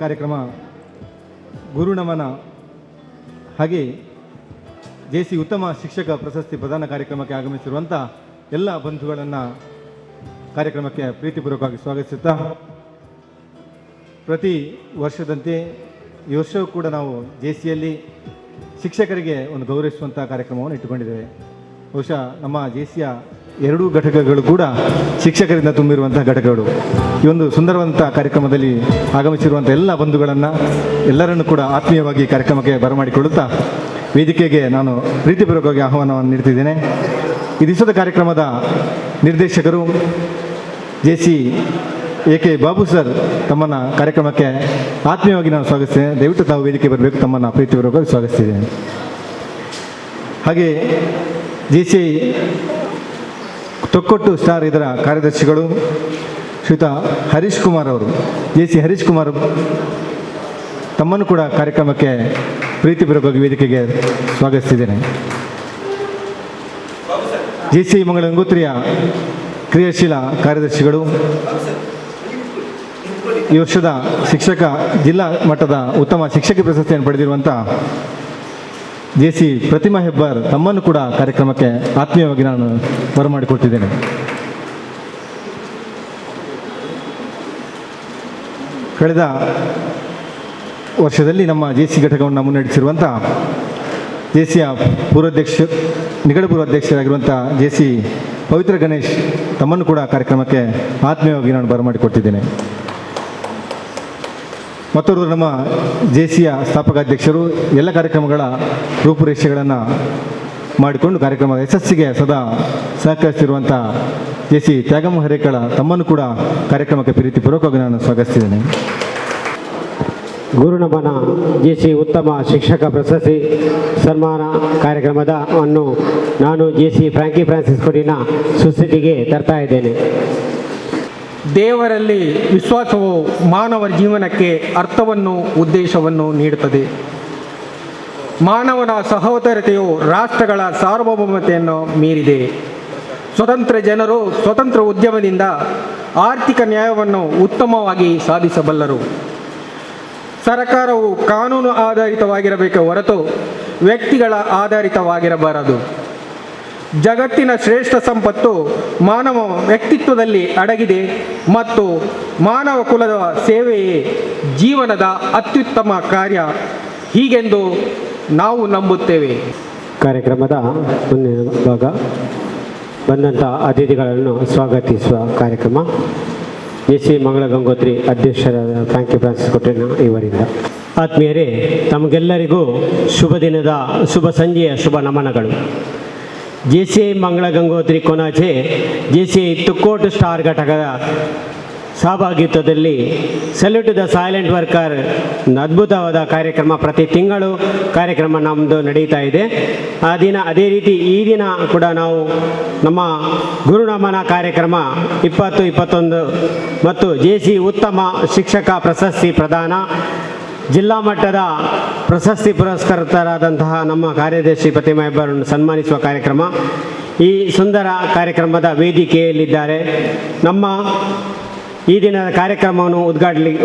ಕಾರ್ಯಕ್ರಮ ಗುರುನಮನ ಹಾಗೆ ಜೆಸಿ ಉತ್ತಮ ಶಿಕ್ಷಕ ಪ್ರಶಸ್ತಿ ಪ್ರದಾನ ಕಾರ್ಯಕ್ರಮಕ್ಕೆ ಆಗಮಿಸಿರುವಂಥ ಎಲ್ಲ ಬಂಧುಗಳನ್ನು ಕಾರ್ಯಕ್ರಮಕ್ಕೆ ಪ್ರೀತಿಪೂರ್ವಕವಾಗಿ ಸ್ವಾಗತಿಸುತ್ತಾ, ಪ್ರತಿ ವರ್ಷದಂತೆ ಈ ವರ್ಷವೂ ಕೂಡ ನಾವು ಜೆಸಿಯಲ್ಲಿ ಶಿಕ್ಷಕರಿಗೆ ಒಂದು ಗೌರವಿಸುವಂಥ ಕಾರ್ಯಕ್ರಮವನ್ನು ಇಟ್ಟುಕೊಂಡಿದ್ದೇವೆ. ಬಹುಶಃ ನಮ್ಮ ಜೆಸಿಯ ಎರಡೂ ಘಟಕಗಳು ಕೂಡ ಶಿಕ್ಷಕರಿಂದ ತುಂಬಿರುವಂತಹ ಘಟಕಗಳು. ಈ ಒಂದು ಸುಂದರವಾದಂಥ ಕಾರ್ಯಕ್ರಮದಲ್ಲಿ ಆಗಮಿಸಿರುವಂಥ ಎಲ್ಲ ಬಂಧುಗಳನ್ನು ಎಲ್ಲರನ್ನೂ ಕೂಡ ಆತ್ಮೀಯವಾಗಿ ಕಾರ್ಯಕ್ರಮಕ್ಕೆ ಬರಮಾಡಿಕೊಳ್ಳುತ್ತಾ ವೇದಿಕೆಗೆ ನಾನು ಪ್ರೀತಿಪೂರ್ವಕವಾಗಿ ಆಹ್ವಾನವನ್ನು ನೀಡ್ತಿದ್ದೇನೆ. ಈ ದಿವಸದ ಕಾರ್ಯಕ್ರಮದ ನಿರ್ದೇಶಕರು ಜೆಸಿ ಎಕೆ ಬಾಬು ಸರ್ ತಮ್ಮನ್ನು ಕಾರ್ಯಕ್ರಮಕ್ಕೆ ಆತ್ಮೀಯವಾಗಿ ನಾನು ಸ್ವಾಗತಿಸ್ತೇನೆ. ದಯವಿಟ್ಟು ತಾವು ವೇದಿಕೆ ಬರಬೇಕು, ತಮ್ಮನ್ನು ಪ್ರೀತಿಪೂರ್ವಕವಾಗಿ ಸ್ವಾಗತಿಸ್ತಿದ್ದೇನೆ. ಹಾಗೆ ಜೆಸಿ ತೊಕ್ಕೊಟ್ಟು ಸ್ಟಾರ್ ಇದರ ಕಾರ್ಯದರ್ಶಿಗಳು ಶ್ರೀಯುತ ಹರೀಶ್ ಕುಮಾರ್ ಅವರು, ಜೆಸಿ ಹರೀಶ್ ಕುಮಾರ್ ತಮ್ಮನ್ನು ಕೂಡ ಕಾರ್ಯಕ್ರಮಕ್ಕೆ ಪ್ರೀತಿಪೂರ್ವಕವಾಗಿ ವೇದಿಕೆಗೆ ಸ್ವಾಗತಿಸಿದ್ದೇನೆ. ಜೆಸಿ ಮಂಗಳ ಗಂಗೋತ್ರಿಯ ಕ್ರಿಯಾಶೀಲ ಕಾರ್ಯದರ್ಶಿಗಳು, ಈ ವರ್ಷದ ಶಿಕ್ಷಕ ಜಿಲ್ಲಾ ಮಟ್ಟದ ಉತ್ತಮ ಶಿಕ್ಷಕಿ ಪ್ರಶಸ್ತಿಯನ್ನು ಪಡೆದಿರುವಂಥ ಜೆಸಿ ಪ್ರತಿಮಾ ಹೆಬ್ಬಾರ್ ತಮ್ಮನ್ನು ಕೂಡ ಕಾರ್ಯಕ್ರಮಕ್ಕೆ ಆತ್ಮೀಯವಾಗಿ ನಾನು ಬರಮಾಡಿಕೊಟ್ಟಿದ್ದೇನೆ. ಕಳೆದ ವರ್ಷದಲ್ಲಿ ನಮ್ಮ ಜೆಸಿ ಘಟಕವನ್ನು ಮುನ್ನಡೆಸಿರುವಂಥ ಜೆಸಿಯ ನಿಗಡ ಪೂರ್ವಾಧ್ಯಕ್ಷರಾಗಿರುವಂಥ ಜೆಸಿ ಪವಿತ್ರ ಗಣೇಶ್ ತಮ್ಮನ್ನು ಕೂಡ ಕಾರ್ಯಕ್ರಮಕ್ಕೆ ಆತ್ಮೀಯವಾಗಿ ನಾನು ಬರಮಾಡಿಕೊಟ್ಟಿದ್ದೇನೆ. ಮತ್ತೊಬ್ಬರು ನಮ್ಮ ಜೆಸಿಯ ಸ್ಥಾಪಕಾಧ್ಯಕ್ಷರು ಎಲ್ಲ ಕಾರ್ಯಕ್ರಮಗಳ ರೂಪುರೇಷೆಗಳನ್ನು ಮಾಡಿಕೊಂಡು ಕಾರ್ಯಕ್ರಮದ ಯಶಸ್ಸಿಗೆ ಸದಾ ಸಹಕರಿಸಿರುವಂಥ ಜೆಸಿ ತ್ಯಾಗಮ್ಮ ಹರೇಕಳ ತಮ್ಮನ್ನು ಕೂಡ ಕಾರ್ಯಕ್ರಮಕ್ಕೆ ಪ್ರೀತಿಪೂರ್ವಕವಾಗಿ ನಾನು ಸ್ವಾಗತಿಸಿದ್ದೇನೆ. ಗುರುನಮನ ಜೆಸಿ ಉತ್ತಮ ಶಿಕ್ಷಕ ಪ್ರಶಸ್ತಿ ಸನ್ಮಾನ ಕಾರ್ಯಕ್ರಮವನ್ನು ನಾನು ಜೆಸಿ ಫ್ರಾಂಕಿ ಫ್ರಾನ್ಸಿಸ್ ಕೊಡಿನ ಸುಸ್ಥಿತಿಗೆ ತರ್ತಾ ಇದ್ದೇನೆ. ದೇವರಲ್ಲಿ ವಿಶ್ವಾಸವು ಮಾನವ ಜೀವನಕ್ಕೆ ಅರ್ಥವನ್ನು ಉದ್ದೇಶವನ್ನು ನೀಡುತ್ತದೆ. ಮಾನವನ ಸಹೋದರತೆಯು ರಾಷ್ಟ್ರಗಳ ಸಾರ್ವಭೌಮತೆಯನ್ನು ಮೀರಿದೆ. ಸ್ವತಂತ್ರ ಜನರು ಸ್ವತಂತ್ರ ಉದ್ಯಮದಿಂದ ಆರ್ಥಿಕ ನ್ಯಾಯವನ್ನು ಉತ್ತಮವಾಗಿ ಸಾಧಿಸಬಲ್ಲರು. ಸರ್ಕಾರವು ಕಾನೂನು ಆಧಾರಿತವಾಗಿರಬೇಕೆ ಹೊರತು ವ್ಯಕ್ತಿಗಳ ಆಧಾರಿತವಾಗಿರಬಾರದು. ಜಗತ್ತಿನ ಶ್ರೇಷ್ಠ ಸಂಪತ್ತು ಮಾನವ ವ್ಯಕ್ತಿತ್ವದಲ್ಲಿ ಅಡಗಿದೆ ಮತ್ತು ಮಾನವ ಕುಲದ ಸೇವೆಯೇ ಜೀವನದ ಅತ್ಯುತ್ತಮ ಕಾರ್ಯ, ಹೀಗೆಂದು ನಾವು ನಂಬುತ್ತೇವೆ. ಕಾರ್ಯಕ್ರಮದ ಮುಂದಿನ ಭಾಗ ಬಂದಂಥ ಅತಿಥಿಗಳನ್ನು ಸ್ವಾಗತಿಸುವ ಕಾರ್ಯಕ್ರಮ ಜೆಸಿ ಮಂಗಳ ಗಂಗೋತ್ರಿ ಅಧ್ಯಕ್ಷರಾದ ಫ್ರಾಂಕಿ ಫ್ರಾನ್ಸಿಸ್ ಕೊಟ್ಟಿನ ಇವರಿಂದ. ಆತ್ಮೀಯರೇ, ತಮಗೆಲ್ಲರಿಗೂ ಶುಭ ದಿನದ ಶುಭ ಸಂಜೆಯ ಶುಭ ನಮನಗಳು. ಜೆಸಿ ಮಂಗಳ ಗಂಗೋತ್ರಿ ಕೊನಾಚೆ ಜೆಸಿ ತುಕ್ಕೋಟು ಸ್ಟಾರ್ ಘಟಕದ ಸಹಭಾಗಿತ್ವದಲ್ಲಿ ಸಲ್ಯೂಟ್ ದ ಸೈಲೆಂಟ್ ವರ್ಕರ್ ಅದ್ಭುತವಾದ ಕಾರ್ಯಕ್ರಮ ಪ್ರತಿ ತಿಂಗಳು ಕಾರ್ಯಕ್ರಮ ನಮ್ಮದು ನಡೀತಾ ಇದೆ. ಅದೇ ರೀತಿ ಈ ದಿನ ಕೂಡ ನಾವು ನಮ್ಮ ಗುರುನಮನ ಕಾರ್ಯಕ್ರಮ 2021 ಮತ್ತು ಜೆಸಿ ಉತ್ತಮ ಶಿಕ್ಷಕ ಪ್ರಶಸ್ತಿ ಪ್ರದಾನ ಜಿಲ್ಲಾ ಮಟ್ಟದ ಪ್ರಶಸ್ತಿ ಪುರಸ್ಕೃತರಾದಂತಹ ನಮ್ಮ ಕಾರ್ಯದರ್ಶಿ ಪ್ರತಿಮಾ ಹೆಬ್ಬಾರನ್ನು ಸನ್ಮಾನಿಸುವ ಕಾರ್ಯಕ್ರಮ. ಈ ಸುಂದರ ಕಾರ್ಯಕ್ರಮದ ವೇದಿಕೆಯಲ್ಲಿದ್ದಾರೆ. ನಮ್ಮ ಈ ದಿನದ ಕಾರ್ಯಕ್ರಮವನ್ನು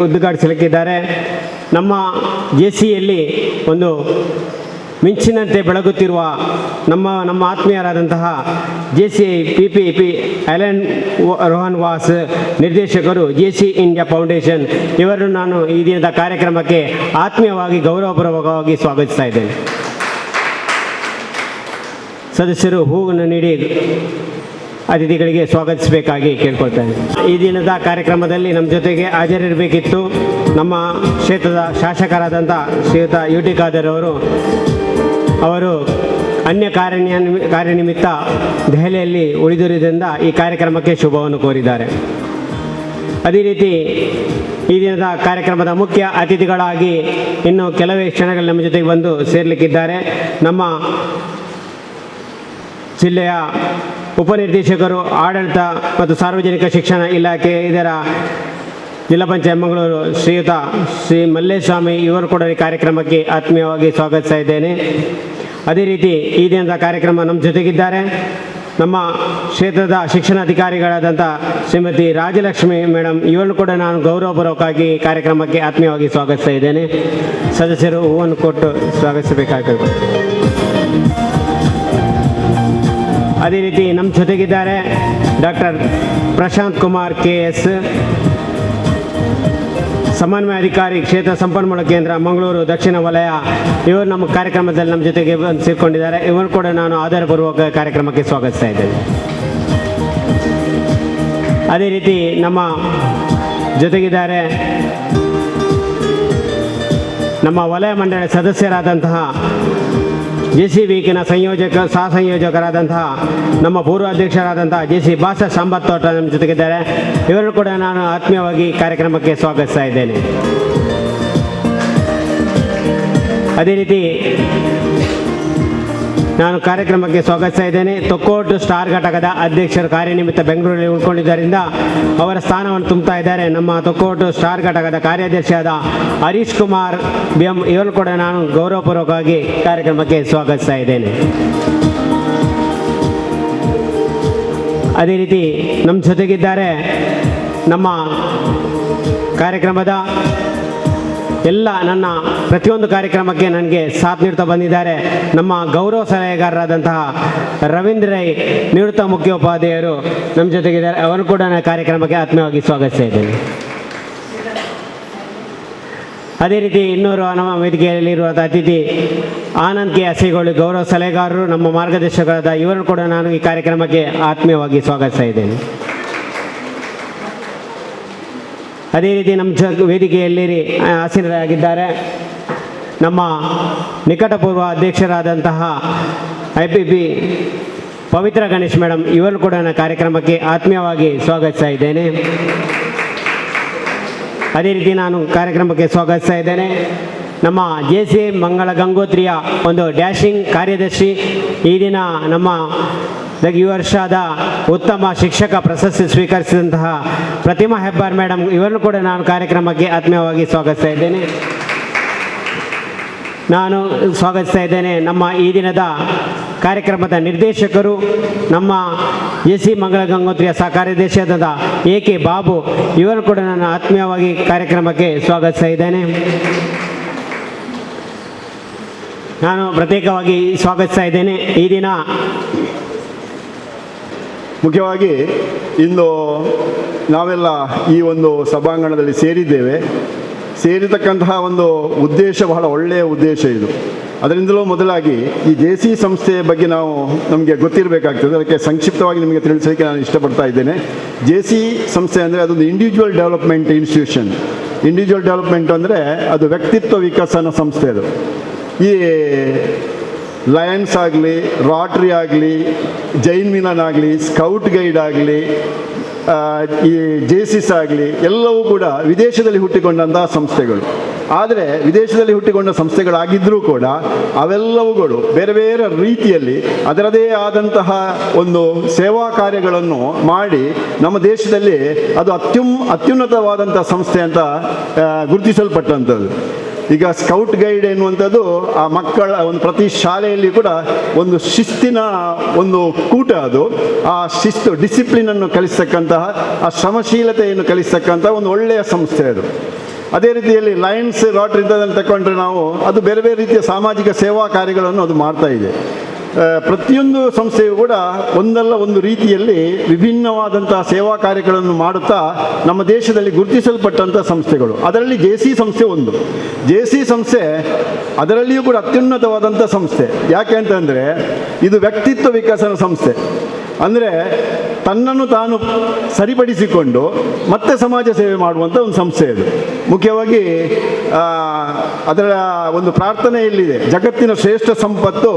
ಉದ್ಘಾಟಿಸಲಿಕ್ಕಿದ್ದಾರೆ. ನಮ್ಮ ಜೆಸಿಯಲ್ಲಿ ಒಂದು ಮಿಂಚಿನಂತೆ ಬೆಳಗುತ್ತಿರುವ ನಮ್ಮ ಆತ್ಮೀಯರಾದಂತಹ ಜೆಸಿ PPP ಅಲೆನ್ ರೋಹನ್ ವಾಸ್ ನಿರ್ದೇಶಕರು ಜೆಸಿ ಇಂಡಿಯಾ ಫೌಂಡೇಶನ್ ಇವರನ್ನು ನಾನು ಈ ದಿನದ ಕಾರ್ಯಕ್ರಮಕ್ಕೆ ಆತ್ಮೀಯವಾಗಿ ಗೌರವಪೂರ್ವಕವಾಗಿ ಸ್ವಾಗತಿಸ್ತಾ ಇದ್ದೇನೆ. ಸದಸ್ಯರು ಹೂವನ್ನು ನೀಡಿ ಅತಿಥಿಗಳಿಗೆ ಸ್ವಾಗತಿಸಬೇಕಾಗಿ ಕೇಳ್ಕೊಳ್ತೇನೆ. ಈ ದಿನದ ಕಾರ್ಯಕ್ರಮದಲ್ಲಿ ನಮ್ಮ ಜೊತೆಗೆ ಹಾಜರಿರಬೇಕಿತ್ತು ನಮ್ಮ ಕ್ಷೇತ್ರದ ಶಾಸಕರಾದಂಥ ಶ್ರೀಯುತ ಯು ಟಿ ಖಾದರ್ ಅವರು ಅನ್ಯ ಕಾರ್ಯನಿಮಿತ್ತ ದೆಹಲಿಯಲ್ಲಿ ಉಳಿದಿರುವುದರಿಂದ ಈ ಕಾರ್ಯಕ್ರಮಕ್ಕೆ ಶುಭವನ್ನು ಕೋರಿದ್ದಾರೆ. ಅದೇ ರೀತಿ ಈ ದಿನದ ಕಾರ್ಯಕ್ರಮದ ಮುಖ್ಯ ಅತಿಥಿಗಳಾಗಿ ಇನ್ನು ಕೆಲವೇ ಕ್ಷಣಗಳಲ್ಲಿ ನಮ್ಮ ಜೊತೆಗೆ ಬಂದು ಸೇರಲಿಕ್ಕಿದ್ದಾರೆ. ನಮ್ಮ ಜಿಲ್ಲೆಯ ಉಪನಿರ್ದೇಶಕರು ಆಡಳಿತ ಮತ್ತು ಸಾರ್ವಜನಿಕ ಶಿಕ್ಷಣ ಇಲಾಖೆ ಇದರ ಜಿಲ್ಲಾ ಪಂಚಾಯತ್ ಮಂಗಳೂರು ಶ್ರೀಯುತ ಶ್ರೀ ಮಲ್ಲೇಸ್ವಾಮಿ ಇವರು ಕೂಡ ಈ ಕಾರ್ಯಕ್ರಮಕ್ಕೆ ಆತ್ಮೀಯವಾಗಿ ಸ್ವಾಗತಿಸ್ತಾ ಇದ್ದೇನೆ. ಅದೇ ರೀತಿ ಈ ದಿನದ ಕಾರ್ಯಕ್ರಮ ನಮ್ಮ ಜೊತೆಗಿದ್ದಾರೆ ನಮ್ಮ ಕ್ಷೇತ್ರದ ಶಿಕ್ಷಣಾಧಿಕಾರಿಗಳಾದಂಥ ಶ್ರೀಮತಿ ರಾಜಲಕ್ಷ್ಮಿ ಮೇಡಮ್ ಇವರನ್ನು ಕೂಡ ನಾನು ಗೌರವಪೂರ್ವಕವಾಗಿ ಕಾರ್ಯಕ್ರಮಕ್ಕೆ ಆತ್ಮೀಯವಾಗಿ ಸ್ವಾಗತಿಸ್ತಾ ಇದ್ದೇನೆ. ಸದಸ್ಯರು ಹೂವನ್ನು ಕೊಟ್ಟು ಸ್ವಾಗತಿಸಬೇಕಾಗಬೇಕು. ಅದೇ ರೀತಿ ನಮ್ಮ ಜೊತೆಗಿದ್ದಾರೆ ಡಾಕ್ಟರ್ ಪ್ರಶಾಂತ್ ಕುಮಾರ್ KS, ಸಮನ್ವಯ ಅಧಿಕಾರಿ ಕ್ಷೇತ್ರ ಸಂಪನ್ಮೂಲ ಕೇಂದ್ರ ಮಂಗಳೂರು ದಕ್ಷಿಣ ವಲಯ. ಇವರು ನಮ್ಮ ಕಾರ್ಯಕ್ರಮದಲ್ಲಿ ನಮ್ಮ ಜೊತೆಗೆ ಬಂದು ಸೇರಿಕೊಂಡಿದ್ದಾರೆ. ಇವರು ಕೂಡ ನಾನು ಆಧಾರಪೂರ್ವಕ ಕಾರ್ಯಕ್ರಮಕ್ಕೆ ಸ್ವಾಗತಿಸ್ತಾ ಇದ್ದೇನೆ. ಅದೇ ರೀತಿ ನಮ್ಮ ಜೊತೆಗಿದ್ದಾರೆ ನಮ್ಮ ವಲಯ ಮಂಡಳಿ ಸದಸ್ಯರಾದಂತಹ JCVಕಿನ ಸಹ ಸಂಯೋಜಕರಾದಂತಹ ನಮ್ಮ ಪೂರ್ವ ಅಧ್ಯಕ್ಷರಾದಂತಹ JC ಭಾಷಾ ಸಂಬತ್ತೋಟ ನಮ್ಮ ಜೊತೆಗಿದ್ದಾರೆ. ಇವರು ಕೂಡ ನಾನು ಆತ್ಮೀಯವಾಗಿ ಕಾರ್ಯಕ್ರಮಕ್ಕೆ ಸ್ವಾಗತಿಸ್ತಾ ಇದ್ದೇನೆ. ಅದೇ ರೀತಿ ನಾನು ಕಾರ್ಯಕ್ರಮಕ್ಕೆ ಸ್ವಾಗತಿಸ್ತಾ ಇದ್ದೇನೆ. ತೊಕ್ಕೋಟು ಸ್ಟಾರ್ ಘಟಕದ ಅಧ್ಯಕ್ಷರು ಕಾರ್ಯನಿಮಿತ್ತ ಬೆಂಗಳೂರಲ್ಲಿ ಉಳ್ಕೊಂಡಿದ್ದರಿಂದ ಅವರ ಸ್ಥಾನವನ್ನು ತುಂಬುತ್ತಾ ಇದ್ದಾರೆ ನಮ್ಮ ತೊಕ್ಕೋಟು ಸ್ಟಾರ್ ಘಟಕದ ಕಾರ್ಯಾಧ್ಯಕ್ಷರಾದ ಹರೀಶ್ ಕುಮಾರ್ BM ಇವರು ಕೂಡ ನಾನು ಗೌರವಪೂರ್ವಕವಾಗಿ ಕಾರ್ಯಕ್ರಮಕ್ಕೆ ಸ್ವಾಗತಿಸ್ತಾ ಇದ್ದೇನೆ. ಅದೇ ರೀತಿ ನಮ್ಮ ಜೊತೆಗಿದ್ದಾರೆ ನಮ್ಮ ಕಾರ್ಯಕ್ರಮದ ನನ್ನ ಪ್ರತಿಯೊಂದು ಕಾರ್ಯಕ್ರಮಕ್ಕೆ ನನಗೆ ಸಾಥ್ ನೀಡ್ತಾ ಬಂದಿದ್ದಾರೆ ನಮ್ಮ ಗೌರವ ಸಲಹೆಗಾರರಾದಂತಹ ರವೀಂದ್ರ ರೈ ನಿವೃತ್ತ ಮುಖ್ಯೋಪಾಧ್ಯಾಯರು ನಮ್ಮ ಜೊತೆಗಿದ್ದಾರೆ. ಅವರು ಕೂಡ ನಾನು ಕಾರ್ಯಕ್ರಮಕ್ಕೆ ಆತ್ಮೀಯವಾಗಿ ಸ್ವಾಗತಿಸ್ತಾ ಇದ್ದೇನೆ. ಅದೇ ರೀತಿ ಇನ್ನೂರು ನಮ್ಮ ವೇದಿಕೆಯಲ್ಲಿರುವ ಅತಿಥಿ ಆನಂದ್ ಕೆ ಹಸಿಗೋಳಿ ಗೌರವ ಸಲಹೆಗಾರರು ನಮ್ಮ ಮಾರ್ಗದರ್ಶಕರಾದ ಇವರು ಕೂಡ ನಾನು ಈ ಕಾರ್ಯಕ್ರಮಕ್ಕೆ ಆತ್ಮೀಯವಾಗಿ ಸ್ವಾಗತಿಸ್ತಾ ಇದ್ದೇನೆ. ಅದೇ ರೀತಿ ನಮ್ಮ ವೇದಿಕೆಯಲ್ಲಿ ಆಸೀನರಾಗಿದ್ದಾರೆ ನಮ್ಮ ನಿಕಟಪೂರ್ವ ಅಧ್ಯಕ್ಷರಾದಂತಹ IPP ಪವಿತ್ರ ಗಣೇಶ್ ಮೇಡಮ್ ಇವರು ಕೂಡ ನಾನು ಕಾರ್ಯಕ್ರಮಕ್ಕೆ ಆತ್ಮೀಯವಾಗಿ ಸ್ವಾಗತಿಸ್ತಾ ಇದ್ದೇನೆ. ಅದೇ ರೀತಿ ನಾನು ಕಾರ್ಯಕ್ರಮಕ್ಕೆ ಸ್ವಾಗತಿಸ್ತಾ ಇದ್ದೇನೆ ನಮ್ಮ JC ಮಂಗಳ ಗಂಗೋತ್ರಿಯ ಒಂದು ಡ್ಯಾಶಿಂಗ್ ಕಾರ್ಯದರ್ಶಿ, ಈ ದಿನ ನಮ್ಮ ಈ ವರ್ಷದ ಉತ್ತಮ ಶಿಕ್ಷಕ ಪ್ರಶಸ್ತಿ ಸ್ವೀಕರಿಸಿದಂತಹ ಪ್ರತಿಮಾ ಹೆಬ್ಬಾರ್ ಮೇಡಮ್ ಇವರನ್ನು ಕೂಡ ನಾನು ಕಾರ್ಯಕ್ರಮಕ್ಕೆ ಆತ್ಮೀಯವಾಗಿ ಸ್ವಾಗತಿಸ್ತಾ ಇದ್ದೇನೆ. ನಾನು ಸ್ವಾಗತಿಸ್ತಾ ಇದ್ದೇನೆ ನಮ್ಮ ಈ ದಿನದ ಕಾರ್ಯಕ್ರಮದ ನಿರ್ದೇಶಕರು ನಮ್ಮ JC ಮಂಗಳ ಗಂಗೋತ್ರಿಯ ಸಹ ಕಾರ್ಯದರ್ಶಿಯಾದ AK ಬಾಬು ಇವರು ಕೂಡ ನಾನು ಆತ್ಮೀಯವಾಗಿ ಕಾರ್ಯಕ್ರಮಕ್ಕೆ ಸ್ವಾಗತಿಸ್ತಾ ಇದ್ದೇನೆ. ನಾನು ಪ್ರತ್ಯೇಕವಾಗಿ ಸ್ವಾಗತಿಸ್ತಾ ಇದ್ದೇನೆ. ಈ ದಿನ ಮುಖ್ಯವಾಗಿ ಇಂದು ನಾವೆಲ್ಲ ಈ ಒಂದು ಸಭಾಂಗಣದಲ್ಲಿ ಸೇರಿರ್ತಕ್ಕಂತಹ ಒಂದು ಉದ್ದೇಶ ಬಹಳ ಒಳ್ಳೆಯ ಉದ್ದೇಶ ಇದು. ಅದರಿಂದಲೂ ಮೊದಲಾಗಿ ಈ JC ಸಂಸ್ಥೆಯ ಬಗ್ಗೆ ನಮಗೆ ಗೊತ್ತಿರಬೇಕಾಗ್ತದೆ. ಅದಕ್ಕೆ ಸಂಕ್ಷಿಪ್ತವಾಗಿ ನಿಮಗೆ ತಿಳಿಸೋಕ್ಕೆ ನಾನು ಇಷ್ಟಪಡ್ತಾ ಇದ್ದೇನೆ. JC ಸಂಸ್ಥೆ ಅಂದರೆ ಅದೊಂದು individual development institution. Individual development ಅಂದರೆ ಅದು ವ್ಯಕ್ತಿತ್ವ ವಿಕಸನ ಸಂಸ್ಥೆ. ಅದು ಈ ಲಯನ್ಸ್ ಆಗಲಿ, ರಾಟ್ರಿ ಆಗಲಿ, ಜೈನ್ ಮಿಲನ್ ಆಗಲಿ, ಸ್ಕೌಟ್ ಗೈಡ್ ಆಗಲಿ, ಈ JCs ಆಗಲಿ ಎಲ್ಲವೂ ಕೂಡ ವಿದೇಶದಲ್ಲಿ ಹುಟ್ಟಿಕೊಂಡಂತಹ ಸಂಸ್ಥೆಗಳು. ಆದರೆ ವಿದೇಶದಲ್ಲಿ ಹುಟ್ಟಿಕೊಂಡ ಸಂಸ್ಥೆಗಳಾಗಿದ್ದರೂ ಕೂಡ ಅವೆಲ್ಲವುಗಳು ಬೇರೆ ಬೇರೆ ರೀತಿಯಲ್ಲಿ ಅದರದೇ ಆದಂತಹ ಒಂದು ಸೇವಾ ಕಾರ್ಯಗಳನ್ನು ಮಾಡಿ ನಮ್ಮ ದೇಶದಲ್ಲಿ ಅದು ಅತ್ಯುನ್ನತವಾದಂಥ ಸಂಸ್ಥೆ ಅಂತ ಗುರುತಿಸಲ್ಪಟ್ಟಂಥದ್ದು. ಈಗ ಸ್ಕೌಟ್ ಗೈಡ್ ಎನ್ನುವಂಥದ್ದು ಆ ಮಕ್ಕಳ ಒಂದು ಪ್ರತಿ ಶಾಲೆಯಲ್ಲಿ ಕೂಡ ಒಂದು ಶಿಸ್ತಿನ ಒಂದು ಕೂಟ. ಅದು ಆ ಶಿಸ್ತು ಡಿಸಿಪ್ಲಿನನ್ನು ಕಲಿಸ್ತಕ್ಕಂತಹ ಆ ಶ್ರಮಶೀಲತೆಯನ್ನು ಕಲಿಸ್ತಕ್ಕಂತಹ ಒಂದು ಒಳ್ಳೆಯ ಸಂಸ್ಥೆ ಅದು. ಅದೇ ರೀತಿಯಲ್ಲಿ ಲಯನ್ಸ್, ರಾಟ್ರಿ ಇಂಥದ್ದನ್ನು ತಗೊಂಡ್ರೆ ಅದು ಬೇರೆ ಬೇರೆ ರೀತಿಯ ಸಾಮಾಜಿಕ ಸೇವಾ ಕಾರ್ಯಗಳನ್ನು ಅದು ಮಾಡ್ತಾ ಇದೆ. ಪ್ರತಿಯೊಂದು ಸಂಸ್ಥೆಯು ಕೂಡ ಒಂದಲ್ಲ ಒಂದು ರೀತಿಯಲ್ಲಿ ವಿಭಿನ್ನವಾದಂಥ ಸೇವಾ ಕಾರ್ಯಗಳನ್ನು ಮಾಡುತ್ತಾ ನಮ್ಮ ದೇಶದಲ್ಲಿ ಗುರುತಿಸಲ್ಪಟ್ಟಂಥ ಸಂಸ್ಥೆಗಳು. ಅದರಲ್ಲಿ JC ಸಂಸ್ಥೆ ಒಂದು. JC ಸಂಸ್ಥೆ ಅದರಲ್ಲಿಯೂ ಕೂಡ ಅತ್ಯುನ್ನತವಾದಂಥ ಸಂಸ್ಥೆ. ಯಾಕೆ ಅಂತಂದರೆ ಇದು ವ್ಯಕ್ತಿತ್ವ ವಿಕಸನ ಸಂಸ್ಥೆ. ಅಂದರೆ ತನ್ನನ್ನು ತಾನು ಸರಿಪಡಿಸಿಕೊಂಡು ಮತ್ತೆ ಸಮಾಜ ಸೇವೆ ಮಾಡುವಂಥ ಒಂದು ಸಂಸ್ಥೆ ಅದು. ಮುಖ್ಯವಾಗಿ ಅದರ ಒಂದು ಪ್ರಾರ್ಥನೆ ಇಲ್ಲಿದೆ, ಜಗತ್ತಿನ ಶ್ರೇಷ್ಠ ಸಂಪತ್ತು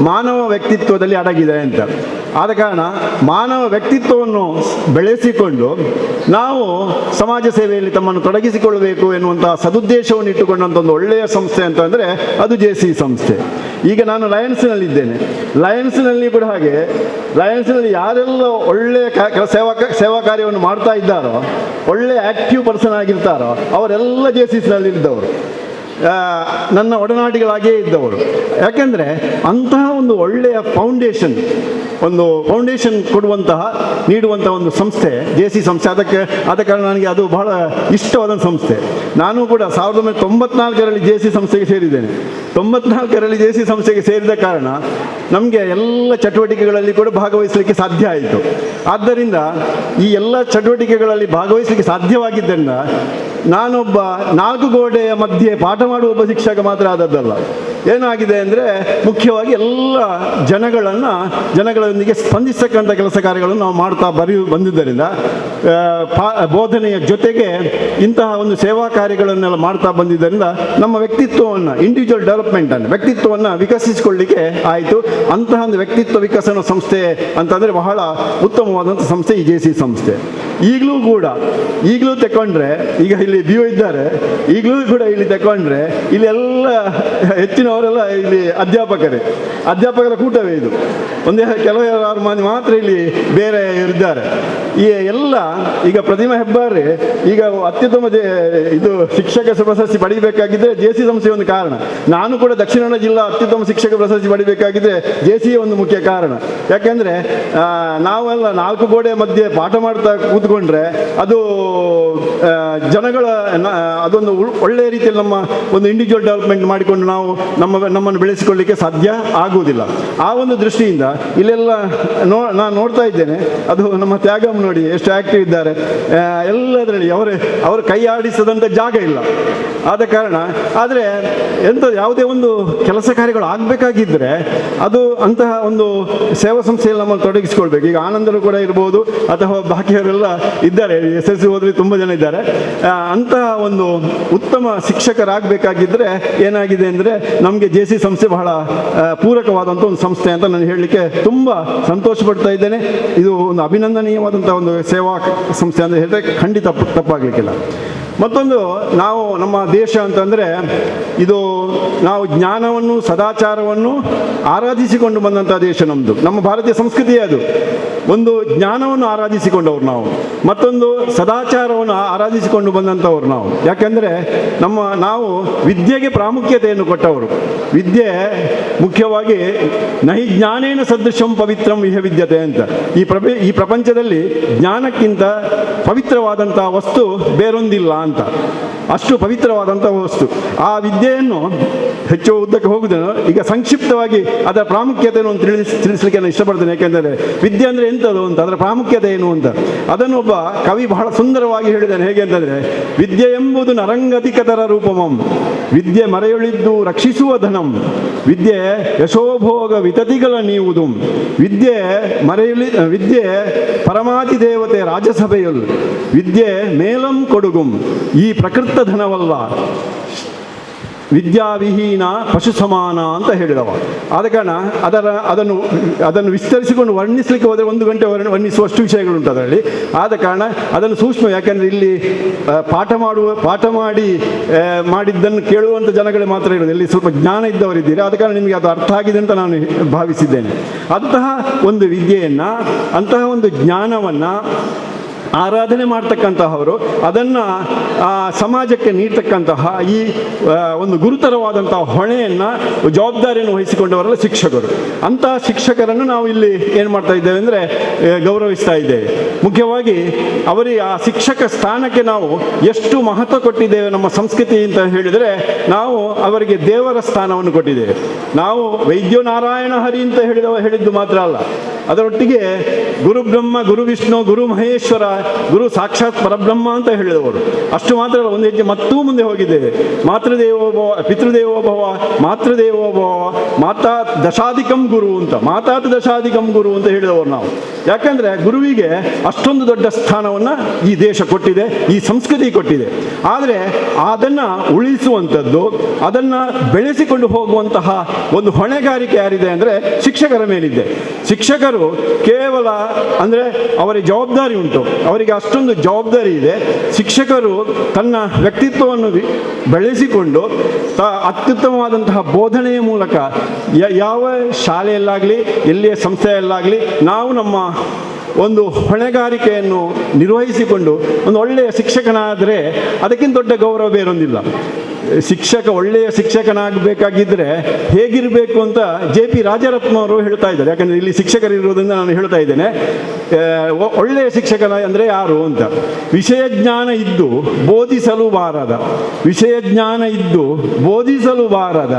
ಮಾನವ ವ್ಯಕ್ತಿತ್ವದಲ್ಲಿ ಅಡಗಿದೆ ಅಂತ. ಆದ ಕಾರಣ ಮಾನವ ವ್ಯಕ್ತಿತ್ವವನ್ನು ಬೆಳೆಸಿಕೊಂಡು ನಾವು ಸಮಾಜ ಸೇವೆಯಲ್ಲಿ ತಮ್ಮನ್ನು ತೊಡಗಿಸಿಕೊಳ್ಳಬೇಕು ಎನ್ನುವಂಥ ಸದುದ್ದೇಶವನ್ನು ಇಟ್ಟುಕೊಂಡಂಥ ಒಂದು ಒಳ್ಳೆಯ ಸಂಸ್ಥೆ ಅಂತಂದರೆ ಅದು JC ಸಂಸ್ಥೆ. ಈಗ ನಾನು ಲಯನ್ಸ್ನಲ್ಲಿದ್ದೇನೆ. ಲಯನ್ಸ್ನಲ್ಲಿ ಕೂಡ ಹಾಗೆ, ಲಯನ್ಸ್ನಲ್ಲಿ ಯಾರೆಲ್ಲ ಒಳ್ಳೆಯ ಸೇವಾ ಕಾರ್ಯವನ್ನು ಮಾಡ್ತಾ ಇದ್ದಾರೋ, ಒಳ್ಳೆಯ ಆ್ಯಕ್ಟಿವ್ ಪರ್ಸನ್ ಆಗಿರ್ತಾರೋ ಅವರೆಲ್ಲ JCನಲ್ಲಿ ಇದ್ದವರು, ನನ್ನ ಒಡನಾಡಿಗಳಾಗೇ ಇದ್ದವರು. ಯಾಕೆಂದರೆ ಅಂತಹ ಒಂದು ಒಳ್ಳೆಯ ಫೌಂಡೇಶನ್ ನೀಡುವಂತಹ ಒಂದು ಸಂಸ್ಥೆ JC ಸಂಸ್ಥೆ. ಆದ ಕಾರಣ ನನಗೆ ಅದು ಬಹಳ ಇಷ್ಟವಾದ ಸಂಸ್ಥೆ. ನಾನು ಕೂಡ 1994ರಲ್ಲಿ JC ಸಂಸ್ಥೆಗೆ ಸೇರಿದ್ದೇನೆ. 94ರಲ್ಲಿ JC ಸಂಸ್ಥೆಗೆ ಸೇರಿದ ಕಾರಣ ನಮಗೆ ಎಲ್ಲ ಚಟುವಟಿಕೆಗಳಲ್ಲಿ ಕೂಡ ಭಾಗವಹಿಸಲಿಕ್ಕೆ ಸಾಧ್ಯ ಆಯಿತು. ಆದ್ದರಿಂದ ಈ ಎಲ್ಲ ಚಟುವಟಿಕೆಗಳಲ್ಲಿ ಭಾಗವಹಿಸಲಿಕ್ಕೆ ಸಾಧ್ಯವಾಗಿದ್ದರಿಂದ ನಾನೊಬ್ಬ 4 ಗೋಡೆಯ ಮಧ್ಯೆ ಪಾಠ ಮಾಡುವ ಒಬ್ಬ ಶಿಕ್ಷಕ ಮಾತ್ರ ಆದದ್ದಲ್ಲ. ಏನಾಗಿದೆ ಅಂದರೆ ಮುಖ್ಯವಾಗಿ ಎಲ್ಲ ಜನಗಳೊಂದಿಗೆ ಸ್ಪಂದಿಸತಕ್ಕಂಥ ಕೆಲಸ ಕಾರ್ಯಗಳನ್ನು ನಾವು ಮಾಡ್ತಾ ಬಂದಿದ್ದರಿಂದ ಬೋಧನೆಯ ಜೊತೆಗೆ ಇಂತಹ ಒಂದು ಸೇವಾ ಕಾರ್ಯಗಳನ್ನೆಲ್ಲ ಮಾಡ್ತಾ ಬಂದಿದ್ದರಿಂದ ನಮ್ಮ ವ್ಯಕ್ತಿತ್ವವನ್ನು, ಇಂಡಿವಿಜುವಲ್ ಡೆವಲಪ್ಮೆಂಟನ್ನು, ವ್ಯಕ್ತಿತ್ವವನ್ನು ವಿಕಸಿಸಿಕೊಳ್ಳಲಿಕ್ಕೆ ಆಯಿತು. ಅಂತಹ ಒಂದು ವ್ಯಕ್ತಿತ್ವ ವಿಕಸನ ಸಂಸ್ಥೆ ಅಂತಂದರೆ ಬಹಳ ಉತ್ತಮವಾದಂಥ ಸಂಸ್ಥೆ ಈ JC ಸಂಸ್ಥೆ. ಈಗಲೂ ತಗೊಂಡ್ರೆ, ಈಗ ಇಲ್ಲಿ BO ಇದ್ದಾರೆ, ಈಗಲೂ ಕೂಡ ಇಲ್ಲಿ ತಗೊಂಡ್ರೆ ಇಲ್ಲೆಲ್ಲ ಹೆಚ್ಚಿನವರೆಲ್ಲ ಇಲ್ಲಿ ಅಧ್ಯಾಪಕರ ಕೂಟವೇ ಇದು. ಕೆಲವರು ಮಂದಿ ಮಾತ್ರ ಇಲ್ಲಿ ಬೇರೆ ಇದ್ದಾರೆ. ಈ ಎಲ್ಲ ಈಗ ಪ್ರತಿಮಾ ಹೆಬ್ಬಾರೆ ಈಗ ಅತ್ಯುತ್ತಮ ಇದು ಶಿಕ್ಷಕ ಪ್ರಶಸ್ತಿ ಪಡಿಬೇಕಾಗಿದ್ದರೆ JC ಸಂಸ್ಥೆ ಒಂದು ಕಾರಣ. ನಾನು ಕೂಡ ದಕ್ಷಿಣ ಕನ್ನಡ ಜಿಲ್ಲಾ ಅತ್ಯುತ್ತಮ ಶಿಕ್ಷಕ ಪ್ರಶಸ್ತಿ ಪಡಿಬೇಕಾಗಿದ್ದರೆ JC ಒಂದು ಮುಖ್ಯ ಕಾರಣ. ಯಾಕೆಂದರೆ ನಾವೆಲ್ಲ 4 ಗೋಡೆ ಮಧ್ಯೆ ಪಾಠ ಮಾಡ್ತಾ ಕೂತ್ಕೊಂಡ್ರೆ ಅದು ಜನಗಳ ಅದೊಂದು ಒಳ್ಳೆಯ ರೀತಿಯಲ್ಲಿ ನಮ್ಮ ಒಂದು ಇಂಡಿವಿಜುವಲ್ ಡೆವಲಪ್ಮೆಂಟ್ ಮಾಡಿಕೊಂಡು ನಾವು ನಮ್ಮನ್ನು ಬೆಳೆಸಿಕೊಳ್ಳಲಿಕ್ಕೆ ಸಾಧ್ಯ ಆಗುವುದಿಲ್ಲ. ಆ ಒಂದು ದೃಷ್ಟಿಯಿಂದ ಇಲ್ಲೆಲ್ಲ ನಾನು ನೋಡ್ತಾ ಇದ್ದೇನೆ, ಅದು ನಮ್ಮ ತ್ಯಾಗಮ್ ನೋಡಿ ಎಷ್ಟು ಆಕ್ಟಿವ್ ಇದ್ದಾರೆ. ಎಲ್ಲದರಲ್ಲಿ ಅವರು ಕೈ ಆಡಿಸದಂಥ ಜಾಗ ಇಲ್ಲ. ಆದ ಕಾರಣ ಆದರೆ ಯಾವುದೇ ಒಂದು ಕೆಲಸ ಕಾರ್ಯಗಳು ಆಗಬೇಕಾಗಿದ್ದರೆ ಅದು ಅಂತಹ ಒಂದು ಸೇವಾ ಸಂಸ್ಥೆಯಲ್ಲಿ ನಮ್ಮನ್ನು ತೊಡಗಿಸಿಕೊಳ್ಬೇಕು. ಈಗ ಆನಂದರು ಕೂಡ ಇರ್ಬೋದು ಅಥವಾ ಬಾಕಿಯವರೆಲ್ಲ ಇದ್ದಾರೆ, SSC ಹೋದ್ರೆ ತುಂಬ ಜನ ಇದ್ದಾರೆ. ಅಂತಹ ಒಂದು ಉತ್ತಮ ಶಿಕ್ಷಕರಾಗಬೇಕಾಗಿದ್ದರೆ ಏನಾಗಿದೆ ಅಂದರೆ ನಮಗೆ JC ಸಂಸ್ಥೆ ಬಹಳ ಪೂರಕವಾದಂಥ ಒಂದು ಸಂಸ್ಥೆ ಅಂತ ನಾನು ಹೇಳಲಿಕ್ಕೆ ತುಂಬ ಸಂತೋಷ ಪಡ್ತಾ ಇದ್ದೇನೆ. ಇದು ಒಂದು ಅಭಿನಂದನೀಯವಾದಂಥ ಒಂದು ಸೇವಾ ಸಂಸ್ಥೆ ಅಂತ ಹೇಳಿದ್ರೆ ಖಂಡಿತ ತಪ್ಪಾಗಲಿಕ್ಕಿಲ್ಲ. ಮತ್ತೊಂದು, ನಮ್ಮ ದೇಶ ಅಂತಂದರೆ ಇದು ನಾವು ಜ್ಞಾನವನ್ನು ಸದಾಚಾರವನ್ನು ಆರಾಧಿಸಿಕೊಂಡು ಬಂದಂಥ ದೇಶ ನಮ್ಮದು. ನಮ್ಮ ಭಾರತೀಯ ಸಂಸ್ಕೃತಿಯೇ ಅದು. ಒಂದು ಜ್ಞಾನವನ್ನು ಆರಾಧಿಸಿಕೊಂಡವ್ರು ನಾವು, ಮತ್ತೊಂದು ಸದಾಚಾರವನ್ನು ಆರಾಧಿಸಿಕೊಂಡು ಬಂದಂಥವ್ರು ನಾವು. ಯಾಕೆಂದರೆ ನಾವು ವಿದ್ಯೆಗೆ ಪ್ರಾಮುಖ್ಯತೆಯನ್ನು ಕೊಟ್ಟವರು. ವಿದ್ಯೆ ಮುಖ್ಯವಾಗಿ ನಹಿ ಜ್ಞಾನೇನ ಸದೃಶಂ ಪವಿತ್ರಂ ಇಹ ವಿದ್ಯತೆ ಅಂತ. ಈ ಪ್ರಪಂಚದಲ್ಲಿ ಜ್ಞಾನಕ್ಕಿಂತ ಪವಿತ್ರವಾದಂಥ ವಸ್ತು ಬೇರೊಂದಿಲ್ಲ ಅಂತ, ಅಷ್ಟು ಪವಿತ್ರವಾದಂಥ ವಸ್ತು. ಆ ವಿದ್ಯೆಯನ್ನು ಹೆಚ್ಚು ಉದ್ದಕ್ಕೆ ಹೋಗುವುದನ್ನು ಈಗ ಸಂಕ್ಷಿಪ್ತವಾಗಿ ಅದರ ಪ್ರಾಮುಖ್ಯತೆಯನ್ನು ತಿಳಿಸಲಿಕ್ಕೆ ನಾನು ಇಷ್ಟಪಡ್ತೇನೆ. ಯಾಕೆಂದರೆ ವಿದ್ಯೆ ಅಂದರೆ ಎಂಥದ್ದು ಅಂತ, ಅದರ ಪ್ರಾಮುಖ್ಯತೆ ಏನು ಅಂತ ಅದನ್ನು ಒಬ್ಬ ಕವಿ ಬಹಳ ಸುಂದರವಾಗಿ ಹೇಳಿದ್ದಾನೆ. ಹೇಗೆ ಅಂತಂದರೆ, ವಿದ್ಯೆ ಎಂಬುದು ನರಂಗತಿಕತರ ರೂಪಮಂ, ವಿದ್ಯೆ ಮರೆಯೊಳಿದ್ದು ರಕ್ಷಿಸುವ ಧನಂ, ವಿದ್ಯೆ ಯಶೋಭೋಗ ವಿತತಿಗಳ ನೀವುದು, ವಿದ್ಯೆ ಪರಮಾತಿ ದೇವತೆ ರಾಜಸಭೆಯಲ್, ವಿದ್ಯೆ ಮೇಲಂ ಕೊಡುಗುಂ, ಈ ಪ್ರಕೃತ ಧನವಲ್ಲ, ವಿದ್ಯಾವಿಹೀನ ಪಶು ಸಮಾನ ಅಂತ ಹೇಳಿದವ. ಆದ ಕಾರಣ ಅದನ್ನು ವಿಸ್ತರಿಸಿಕೊಂಡು ವರ್ಣಿಸಲಿಕ್ಕೆ ಹೋದರೆ 1 ಗಂಟೆ ವರ್ಣಿಸುವಷ್ಟು ವಿಷಯಗಳುಂಟು ಅದರಲ್ಲಿ. ಆದ ಕಾರಣ ಅದನ್ನು ಸೂಕ್ಷ್ಮ, ಯಾಕೆಂದರೆ ಇಲ್ಲಿ ಪಾಠ ಮಾಡಿದ್ದನ್ನು ಕೇಳುವಂಥ ಜನಗಳೇ ಮಾತ್ರ ಇರೋದು, ಇಲ್ಲಿ ಸ್ವಲ್ಪ ಜ್ಞಾನ ಇದ್ದವರಿದ್ದೀರಿ. ಆದ ಕಾರಣ ನಿಮಗೆ ಅದು ಅರ್ಥ ಆಗಿದೆ ಅಂತ ನಾನು ಭಾವಿಸಿದ್ದೇನೆ. ಅಂತಹ ಒಂದು ವಿದ್ಯೆಯನ್ನು, ಅಂತಹ ಒಂದು ಜ್ಞಾನವನ್ನು ಆರಾಧನೆ ಮಾಡ್ತಕ್ಕಂತಹವರು, ಅದನ್ನು ಸಮಾಜಕ್ಕೆ ನೀಡ್ತಕ್ಕಂತಹ ಈ ಒಂದು ಗುರುತರವಾದಂತಹ ಹೊಣೆಯನ್ನು, ಜವಾಬ್ದಾರಿಯನ್ನು ವಹಿಸಿಕೊಂಡವರೆಲ್ಲ ಶಿಕ್ಷಕರು. ಅಂತಹ ಶಿಕ್ಷಕರನ್ನು ನಾವು ಇಲ್ಲಿ ಏನು ಮಾಡ್ತಾ ಇದ್ದೇವೆ ಅಂದರೆ ಗೌರವಿಸ್ತಾ ಇದ್ದೇವೆ. ಮುಖ್ಯವಾಗಿ ಅವರಿಗೆ ಆ ಶಿಕ್ಷಕ ಸ್ಥಾನಕ್ಕೆ ನಾವು ಎಷ್ಟು ಮಹತ್ವ ಕೊಟ್ಟಿದ್ದೇವೆ ನಮ್ಮ ಸಂಸ್ಕೃತಿ ಅಂತ ಹೇಳಿದರೆ, ನಾವು ಅವರಿಗೆ ದೇವರ ಸ್ಥಾನವನ್ನು ಕೊಟ್ಟಿದ್ದೇವೆ. ನಾವು ವೈದ್ಯ ನಾರಾಯಣ ಹರಿ ಅಂತ ಹೇಳಿದ್ದು ಮಾತ್ರ ಅಲ್ಲ, ಅದರೊಟ್ಟಿಗೆ ಗುರು ಬ್ರಹ್ಮ, ಗುರು ವಿಷ್ಣು, ಗುರು ಮಹೇಶ್ವರ, ಗುರು ಸಾಕ್ಷಾತ್ ಪರಬ್ರಹ್ಮ ಅಂತ ಹೇಳಿದವರು. ಅಷ್ಟು ಮಾತ್ರ ಅಲ್ಲ, ಒಂದು ಹೆಜ್ಜೆ ಮತ್ತೂ ಮುಂದೆ ಹೋಗಿದ್ದೇವೆ. ಮಾತೃದೇವೋಭವ, ಪಿತೃದೇವೋಭವ, ಮಾತೃದೇವೋಭವ, ಮಾತಾ ದಶಾಧಿಕಂ ಗುರು ಅಂತ, ಮಾತಾತ್ ದಶಾಧಿಕಂ ಗುರು ಅಂತ ಹೇಳಿದವರು ನಾವು. ಯಾಕಂದರೆ ಗುರುವಿಗೆ ಅಷ್ಟೊಂದು ದೊಡ್ಡ ಸ್ಥಾನವನ್ನು ಈ ದೇಶ ಕೊಟ್ಟಿದೆ, ಈ ಸಂಸ್ಕೃತಿ ಕೊಟ್ಟಿದೆ. ಆದರೆ ಅದನ್ನು ಉಳಿಸುವಂಥದ್ದು, ಅದನ್ನು ಬೆಳೆಸಿಕೊಂಡು ಹೋಗುವಂತಹ ಒಂದು ಹೊಣೆಗಾರಿಕೆ ಯಾರಿದೆ ಅಂದರೆ ಶಿಕ್ಷಕರ ಮೇಲಿದೆ. ಶಿಕ್ಷಕರು ಕೇವಲ ಅಂದರೆ ಅವರಿಗೆ ಜವಾಬ್ದಾರಿ ಉಂಟು, ಅವರಿಗೆ ಅಷ್ಟೊಂದು ಜವಾಬ್ದಾರಿ ಇದೆ. ಶಿಕ್ಷಕರು ತನ್ನ ವ್ಯಕ್ತಿತ್ವವನ್ನು ಬೆಳೆಸಿಕೊಂಡು ಅತ್ಯುತ್ತಮವಾದಂತಹ ಬೋಧನೆಯ ಮೂಲಕ ಯಾವ ಶಾಲೆಯಲ್ಲಾಗಲಿ ಎಲ್ಲಿಯ ಸಂಸ್ಥೆಯಲ್ಲಾಗಲಿ ನಾವು ನಮ್ಮ ಒಂದು ಹೊಣೆಗಾರಿಕೆಯನ್ನು ನಿರ್ವಹಿಸಿಕೊಂಡು ಒಂದು ಒಳ್ಳೆಯ ಶಿಕ್ಷಕನಾದರೆ ಅದಕ್ಕಿಂತ ದೊಡ್ಡ ಗೌರವ ಬೇರೊಂದಿಲ್ಲ. ಒಳ್ಳೆಯ ಶಿಕ್ಷಕನಾಗಬೇಕಾಗಿದ್ದರೆ ಹೇಗಿರಬೇಕು ಅಂತ JP ರಾಜರತ್ನ ಅವರು ಹೇಳ್ತಾ ಇದ್ದಾರೆ. ಯಾಕಂದರೆ ಇಲ್ಲಿ ಶಿಕ್ಷಕರು ಇರೋದ್ರಿಂದ ನಾನು ಹೇಳ್ತಾ ಇದ್ದೇನೆ. ಒಳ್ಳೆಯ ಶಿಕ್ಷಕನ ಅಂದರೆ ಯಾರು ಅಂತ, ವಿಷಯ ಜ್ಞಾನ ಇದ್ದು ಬೋಧಿಸಲು ಬಾರದ, ವಿಷಯ ಜ್ಞಾನ ಇದ್ದು ಬೋಧಿಸಲು ಬಾರದ,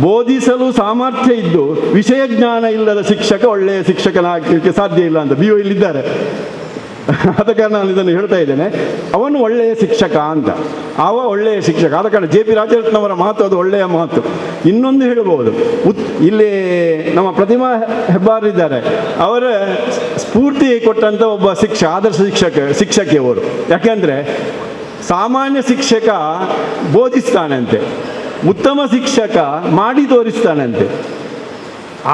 ಬೋಧಿಸಲು ಸಾಮರ್ಥ್ಯ ಇದ್ದು ವಿಷಯ ಜ್ಞಾನ ಇಲ್ಲದ ಶಿಕ್ಷಕ ಒಳ್ಳೆಯ ಶಿಕ್ಷಕನಾಗಲಿಕ್ಕೆ ಸಾಧ್ಯ ಇಲ್ಲ ಅಂತ BO ಇಲ್ಲಿದ್ದಾರೆ. ಆದ ಕಾರಣ ನಾನು ಇದನ್ನು ಹೇಳ್ತಾ ಇದ್ದೇನೆ, ಅವನು ಒಳ್ಳೆಯ ಶಿಕ್ಷಕ ಅಂತ, ಒಳ್ಳೆಯ ಶಿಕ್ಷಕ. ಆದ ಕಾರಣ JP ರಾಜರತ್ನವರ ಮಾತು ಅದು ಒಳ್ಳೆಯ ಮಾತು. ಇನ್ನೊಂದು ಹೇಳ್ಬೋದು, ಇಲ್ಲಿ ನಮ್ಮ ಪ್ರತಿಮಾ ಹೆಬ್ಬಾರಿದ್ದಾರೆ, ಅವರ ಸ್ಫೂರ್ತಿ ಕೊಟ್ಟಂಥ ಒಬ್ಬ ಆದರ್ಶ ಶಿಕ್ಷಕಿಯವರು. ಯಾಕೆಂದರೆ ಸಾಮಾನ್ಯ ಶಿಕ್ಷಕ ಬೋಧಿಸ್ತಾನಂತೆ, ಉತ್ತಮ ಶಿಕ್ಷಕ ಮಾಡಿ ತೋರಿಸ್ತಾನಂತೆ,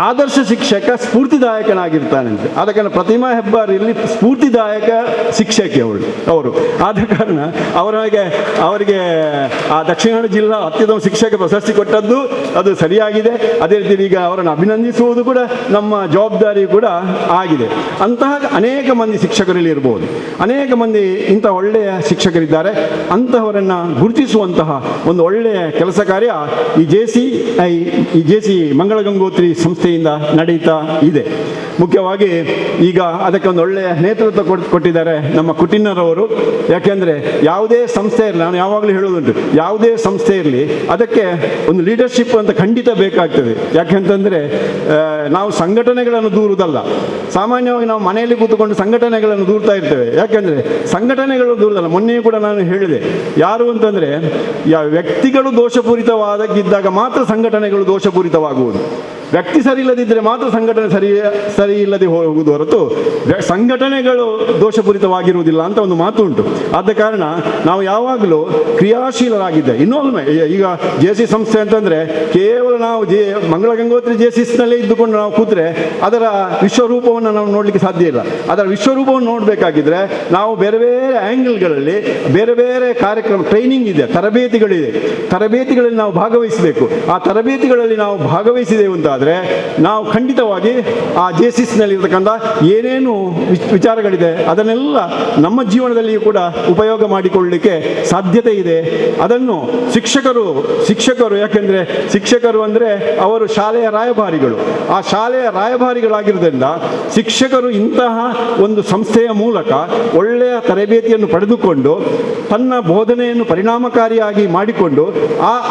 ಆದರ್ಶ ಶಿಕ್ಷಕ ಸ್ಫೂರ್ತಿದಾಯಕನಾಗಿರ್ತಾನಂತೆ. ಆದ ಕಾರಣ ಪ್ರತಿಮಾ ಹೆಬ್ಬಾರಿಯಲ್ಲಿ ಸ್ಫೂರ್ತಿದಾಯಕ ಶಿಕ್ಷಕಿ ಅವರು. ಆದ ಕಾರಣ ಅವರಿಗೆ ಆ ದಕ್ಷಿಣ ಕನ್ನಡ ಜಿಲ್ಲಾ ಅತ್ಯುತ್ತಮ ಶಿಕ್ಷಕ ಪ್ರಶಸ್ತಿ ಕೊಟ್ಟದ್ದು ಅದು ಸರಿಯಾಗಿದೆ. ಅದೇ ರೀತಿ ಈಗ ಅವರನ್ನು ಅಭಿನಂದಿಸುವುದು ಕೂಡ ನಮ್ಮ ಜವಾಬ್ದಾರಿ ಕೂಡ ಆಗಿದೆ. ಅಂತಹ ಅನೇಕ ಮಂದಿ ಶಿಕ್ಷಕರಲ್ಲಿ ಇರ್ಬೋದು, ಅನೇಕ ಮಂದಿ ಇಂಥ ಒಳ್ಳೆಯ ಶಿಕ್ಷಕರಿದ್ದಾರೆ. ಅಂತಹವರನ್ನು ಗುರುತಿಸುವಂತಹ ಒಂದು ಒಳ್ಳೆಯ ಕೆಲಸ ಕಾರ್ಯ ಈ JC ಮಂಗಳ ಗಂಗೋತ್ರಿ ಸಂಸ್ಥೆಯಿಂದ ನಡೀತಾ ಇದೆ. ಮುಖ್ಯವಾಗಿ ಈಗ ಅದಕ್ಕೆ ಒಂದು ಒಳ್ಳೆಯ ನೇತೃತ್ವ ಕೊಟ್ಟಿದ್ದಾರೆ ನಮ್ಮ ಕುಟಿನ್ನರವರು. ಯಾಕೆಂದರೆ ಯಾವುದೇ ಸಂಸ್ಥೆ ಇರಲಿ, ನಾನು ಯಾವಾಗಲೂ ಹೇಳೋದುಂಟು, ಯಾವುದೇ ಸಂಸ್ಥೆ ಇರಲಿ ಅದಕ್ಕೆ ಒಂದು ಲೀಡರ್ಶಿಪ್ ಅಂತ ಖಂಡಿತ ಬೇಕಾಗ್ತದೆ. ಯಾಕೆಂತಂದರೆ ನಾವು ಸಂಘಟನೆಗಳನ್ನು ದೂರುವುದಲ್ಲ, ಸಾಮಾನ್ಯವಾಗಿ ನಾವು ಮನೆಯಲ್ಲಿ ಕೂತ್ಕೊಂಡು ಸಂಘಟನೆಗಳನ್ನು ದೂರ್ತಾ ಇರ್ತೇವೆ. ಯಾಕೆಂದರೆ ಸಂಘಟನೆಗಳು ದೂರದಲ್ಲ. ಮೊನ್ನೆಯೂ ಕೂಡ ನಾನು ಹೇಳಿದೆ, ಯಾರು ಅಂತಂದರೆ ವ್ಯಕ್ತಿಗಳು ದೋಷಪೂರಿತವಾಗಿದ್ದಾಗ ಮಾತ್ರ ಸಂಘಟನೆಗಳು ದೋಷಪೂರಿತವಾಗುವುದು. ವ್ಯಕ್ತಿ ಸರಿ ಇಲ್ಲದಿದ್ದರೆ ಮಾತ್ರ ಸಂಘಟನೆ ಸರಿ ಇಲ್ಲದೆ ಹೋಗುವುದು ಹೊರತು ಸಂಘಟನೆಗಳು ದೋಷಪೂರಿತವಾಗಿರುವುದಿಲ್ಲ ಅಂತ ಒಂದು ಮಾತು ಉಂಟು. ಆದ ಕಾರಣ ನಾವು ಯಾವಾಗಲೂ ಕ್ರಿಯಾಶೀಲರಾಗಿದ್ದೆ. ಇನ್ನೊಮ್ಮೆ ಈಗ JC ಸಂಸ್ಥೆ ಅಂತಂದರೆ ಕೇವಲ ನಾವು ಮಂಗಳ ಗಂಗೋತ್ರಿ JCSನಲ್ಲೇ ಇದ್ದುಕೊಂಡು ನಾವು ಕೂತ್ರೆ ಅದರ ವಿಶ್ವರೂಪವನ್ನು ನಾವು ನೋಡಲಿಕ್ಕೆ ಸಾಧ್ಯ ಇಲ್ಲ. ಅದರ ವಿಶ್ವರೂಪವನ್ನು ನೋಡಬೇಕಾಗಿದ್ದರೆ ನಾವು ಬೇರೆ ಬೇರೆ ಆ್ಯಂಗಲ್ಗಳಲ್ಲಿ ಬೇರೆ ಬೇರೆ ಕಾರ್ಯಕ್ರಮ, ಟ್ರೈನಿಂಗ್ ಇದೆ, ತರಬೇತಿಗಳಿದೆ, ತರಬೇತಿಗಳಲ್ಲಿ ನಾವು ಭಾಗವಹಿಸಬೇಕು. ಆ ತರಬೇತಿಗಳಲ್ಲಿ ನಾವು ಭಾಗವಹಿಸಿದೆವು ಅಂತಾದರೆ ನಾವು ಖಂಡಿತವಾಗಿ ಆ JCSನಲ್ಲಿ ಇರತಕ್ಕಂಥ ಏನೇನು ವಿಚಾರಗಳಿದೆ ಅದನ್ನೆಲ್ಲ ನಮ್ಮ ಜೀವನದಲ್ಲಿಯೂ ಕೂಡ ಉಪಯೋಗ ಮಾಡಿಕೊಳ್ಳಲಿಕ್ಕೆ ಸಾಧ್ಯತೆ ಇದೆ. ಅದನ್ನು ಶಿಕ್ಷಕರು ಯಾಕೆಂದರೆ ಶಿಕ್ಷಕರು ಅಂದರೆ ಅವರು ಶಾಲೆಯ ರಾಯಭಾರಿಗಳು. ಆ ಶಾಲೆಯ ರಾಯಭಾರಿಗಳಾಗಿರೋದ್ರಿಂದ ಶಿಕ್ಷಕರು ಇಂತಹ ಒಂದು ಸಂಸ್ಥೆಯ ಮೂಲಕ ಒಳ್ಳೆಯ ತರಬೇತಿಯನ್ನು ಪಡೆದುಕೊಂಡು ತನ್ನ ಬೋಧನೆಯನ್ನು ಪರಿಣಾಮಕಾರಿಯಾಗಿ ಮಾಡಿಕೊಂಡು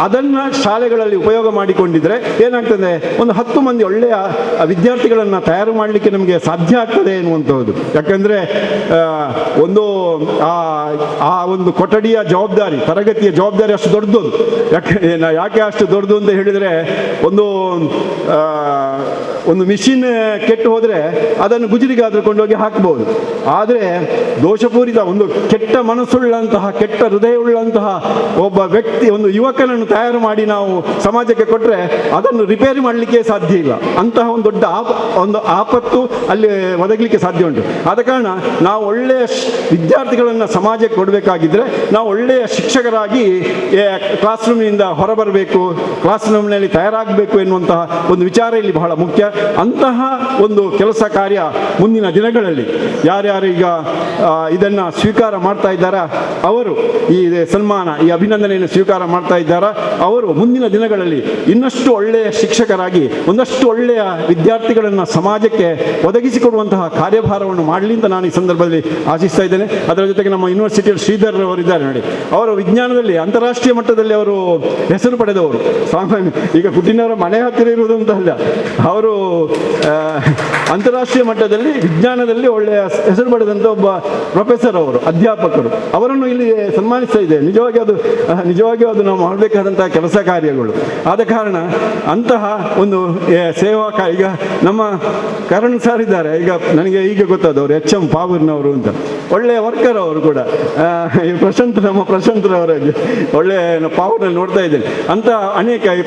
ಅದನ್ನು ಶಾಲೆಗಳಲ್ಲಿ ಉಪಯೋಗ ಮಾಡಿಕೊಂಡಿದ್ರೆ ಏನಾಗ್ತದೆ, ಒಂದು 10 ಮಂದಿ ಒಳ್ಳೆಯ ವಿದ್ಯಾರ್ಥಿಗಳನ್ನು ತಯಾರು ಮಾಡಲಿಕ್ಕೆ ನಮಗೆ ಸಾಧ್ಯ ಆಗ್ತದೆ ಎನ್ನುವಂಥದ್ದು. ಯಾಕೆಂದರೆ ಒಂದು ಕೊಠಡಿಯ ಜವಾಬ್ದಾರಿ, ತರಗತಿಯ ಜವಾಬ್ದಾರಿ ಅಷ್ಟು ದೊಡ್ಡದು. ಯಾಕೆ ಅಷ್ಟು ದೊಡ್ಡದು ಅಂತ ಹೇಳಿದರೆ, ಒಂದು ಮಿಷಿನ್ ಕೆಟ್ಟು ಹೋದರೆ ಅದನ್ನು ಗುಜರಿಗಾದರೂ ಕೊಂಡೋಗಿ ಹಾಕ್ಬೋದು. ಆದರೆ ದೋಷಪೂರಿತ ಒಂದು ಕೆಟ್ಟ ಮನಸ್ಸುಳ್ಳಂತಹ, ಕೆಟ್ಟ ಹೃದಯವುಳ್ಳಂತಹ ಒಬ್ಬ ವ್ಯಕ್ತಿ, ಒಂದು ಯುವಕನನ್ನು ತಯಾರು ಮಾಡಿ ನಾವು ಸಮಾಜಕ್ಕೆ ಕೊಟ್ಟರೆ ಅದನ್ನು ರಿಪೇರಿ ಮಾಡಲಿಕ್ಕೆ ಸಾಧ್ಯ ಇಲ್ಲ. ಅಂತಹ ಒಂದು ದೊಡ್ಡ ಆಪತ್ತು ಅಲ್ಲಿ ಒದಗಲಿಕ್ಕೆ ಸಾಧ್ಯ ಉಂಟು. ಆದ ಕಾರಣ ನಾವು ಒಳ್ಳೆಯ ವಿದ್ಯಾರ್ಥಿಗಳನ್ನು ಸಮಾಜಕ್ಕೆ ಕೊಡಬೇಕಾಗಿದ್ದರೆ ನಾವು ಒಳ್ಳೆಯ ಶಿಕ್ಷಕರಾಗಿ ಕ್ಲಾಸ್ ರೂಮಿನಿಂದ ಹೊರಬರಬೇಕು, ಕ್ಲಾಸ್ ರೂಮ್ನಲ್ಲಿ ತಯಾರಾಗಬೇಕು ಎನ್ನುವಂತಹ ಒಂದು ವಿಚಾರ ಇಲ್ಲಿ ಬಹಳ ಮುಖ್ಯ. ಅಂತಹ ಒಂದು ಕೆಲಸ ಕಾರ್ಯ ಮುಂದಿನ ದಿನಗಳಲ್ಲಿ ಯಾರ್ಯಾರು ಈಗ ಇದನ್ನು ಸ್ವೀಕಾರ ಮಾಡ್ತಾ ಇದ್ದಾರ, ಅವರು ಈ ಸನ್ಮಾನ, ಈ ಅಭಿನಂದನೆಯನ್ನು ಸ್ವೀಕಾರ ಮಾಡ್ತಾ ಇದ್ದಾರ, ಅವರು ಮುಂದಿನ ದಿನಗಳಲ್ಲಿ ಇನ್ನಷ್ಟು ಒಳ್ಳೆಯ ಶಿಕ್ಷಕರಾಗಿ ಒಂದಷ್ಟು ಒಳ್ಳೆಯ ವಿದ್ಯಾರ್ಥಿಗಳನ್ನು ಸಮಾಜಕ್ಕೆ ಸಮಾಜಕ್ಕೆ ಒದಗಿಸಿಕೊಡುವಂತಹ ಕಾರ್ಯಭಾರವನ್ನು ಮಾಡಲಿ ಅಂತ ನಾನು ಈ ಸಂದರ್ಭದಲ್ಲಿ ಆಶಿಸ್ತಾ ಇದ್ದೇನೆ. ಅದರ ಜೊತೆಗೆ ನಮ್ಮ ಯೂನಿವರ್ಸಿಟಿಯಲ್ಲಿ ಶ್ರೀಧರ್ ಅವರಿದ್ದಾರೆ ನೋಡಿ, ಅವರು ವಿಜ್ಞಾನದಲ್ಲಿ ಅಂತಾರಾಷ್ಟ್ರೀಯ ಮಟ್ಟದಲ್ಲಿ ಅವರು ಹೆಸರು ಪಡೆದವರು. ಸಾಮಾನ್ಯ ಈಗ ಕುಟ್ಟಿನವರ ಮನೆ ಹತ್ತಿರ ಇರುವುದು ಅಂತ ಅಲ್ಲ, ಅವರು ಅಂತಾರಾಷ್ಟ್ರೀಯ ಮಟ್ಟದಲ್ಲಿ ವಿಜ್ಞಾನದಲ್ಲಿ ಒಳ್ಳೆಯ ಹೆಸರು ಪಡೆದಂಥ ಒಬ್ಬ ಪ್ರೊಫೆಸರ್, ಅವರು ಅಧ್ಯಾಪಕರು. ಅವರನ್ನು ಇಲ್ಲಿ ಸನ್ಮಾನಿಸ್ತಾ ಇದೆ. ನಿಜವಾಗಿಯೂ ಅದು ನಾವು ಮಾಡಬೇಕಾದಂತಹ ಕೆಲಸ ಕಾರ್ಯಗಳು. ಆದ ಕಾರಣ ಅಂತಹ ಒಂದು ಸೇವಾ ಈಗ ನಮ್ಮ ಕರಣ್ ಸರ್ ಇದ್ದಾರೆ, ಈಗ ನನಗೆ ಈಗ ಗೊತ್ತಾದವರು HM ಪಾವೂರಿನವರು ಅಂತ, ಒಳ್ಳೆಯ ವರ್ಕರ್ ಅವರು ಕೂಡ. ನಮ್ಮ ಪ್ರಶಾಂತ್ರವರಾಗಿ ಒಳ್ಳೆ ಪಾವೂರಿನಲ್ಲಿ ನೋಡ್ತಾ ಇದ್ದೇನೆ. ಅಂತ ಅನೇಕ ಈ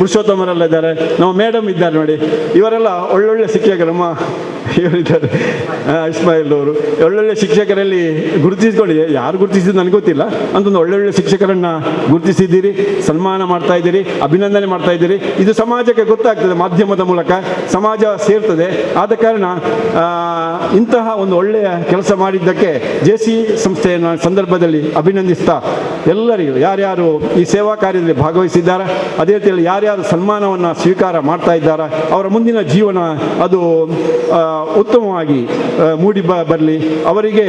ಪುರುಷೋತ್ತಮರೆಲ್ಲ ಇದ್ದಾರೆ, ನಮ್ಮ ಮೇಡಮ್ ಇದ್ದಾರೆ ನೋಡಿ, ಇವರೆಲ್ಲ ಒಳ್ಳೊಳ್ಳೆ ಶಿಕ್ಷಕರು. ನಮ್ಮ ಇವರಿದ್ದಾರೆ ಇಸ್ಮಾಯಿಲ್ ಅವರು, ಒಳ್ಳೊಳ್ಳೆ ಶಿಕ್ಷಕರಲ್ಲಿ ಗುರುತಿಸಿಕೊಳ್ಳಿ. ಯಾರು ಗುರುತಿಸಿದ್ದು ನನಗೆ ಗೊತ್ತಿಲ್ಲ, ಅಂತಂದು ಒಳ್ಳೊಳ್ಳೆ ಶಿಕ್ಷಕರನ್ನು ಗುರುತಿಸಿದ್ದೀರಿ, ಸನ್ಮಾನ ಮಾಡ್ತಾ ಇದ್ದೀರಿ, ಅಭಿನಂದನೆ ಮಾಡ್ತಾ ಇದ್ದೀರಿ. ಇದು ಸಮಾಜಕ್ಕೆ ಗೊತ್ತಾಗ್ತದೆ, ಮಾಧ್ಯಮದ ಮೂಲಕ ಸಮಾಜ ಸೇರ್ತದೆ. ಆದ ಕಾರಣ ಇಂತಹ ಒಂದು ಒಳ್ಳೆಯ ಕೆಲಸ ಮಾಡಿದ್ದಕ್ಕೆ JC ಸಂಸ್ಥೆಯನ್ನು ಸಂದರ್ಭದಲ್ಲಿ ಅಭಿನಂದಿಸ್ತಾ, ಎಲ್ಲರಿಗೂ ಯಾರ್ಯಾರು ಈ ಸೇವಾ ಕಾರ್ಯದಲ್ಲಿ ಭಾಗವಹಿಸಿದ್ದಾರೆ, ಅದೇ ರೀತಿಯಲ್ಲಿ ಯಾರ್ಯಾರು ಸನ್ಮಾನವನ್ನು ಸ್ವೀಕಾರ ಮಾಡ್ತಾ ಇದ್ದಾರೆ, ಅವರ ಮುಂದಿನ ಜೀವನ ಅದು ಉತ್ತಮವಾಗಿ ಮೂಡಿ ಬರಲಿ. ಅವರಿಗೆ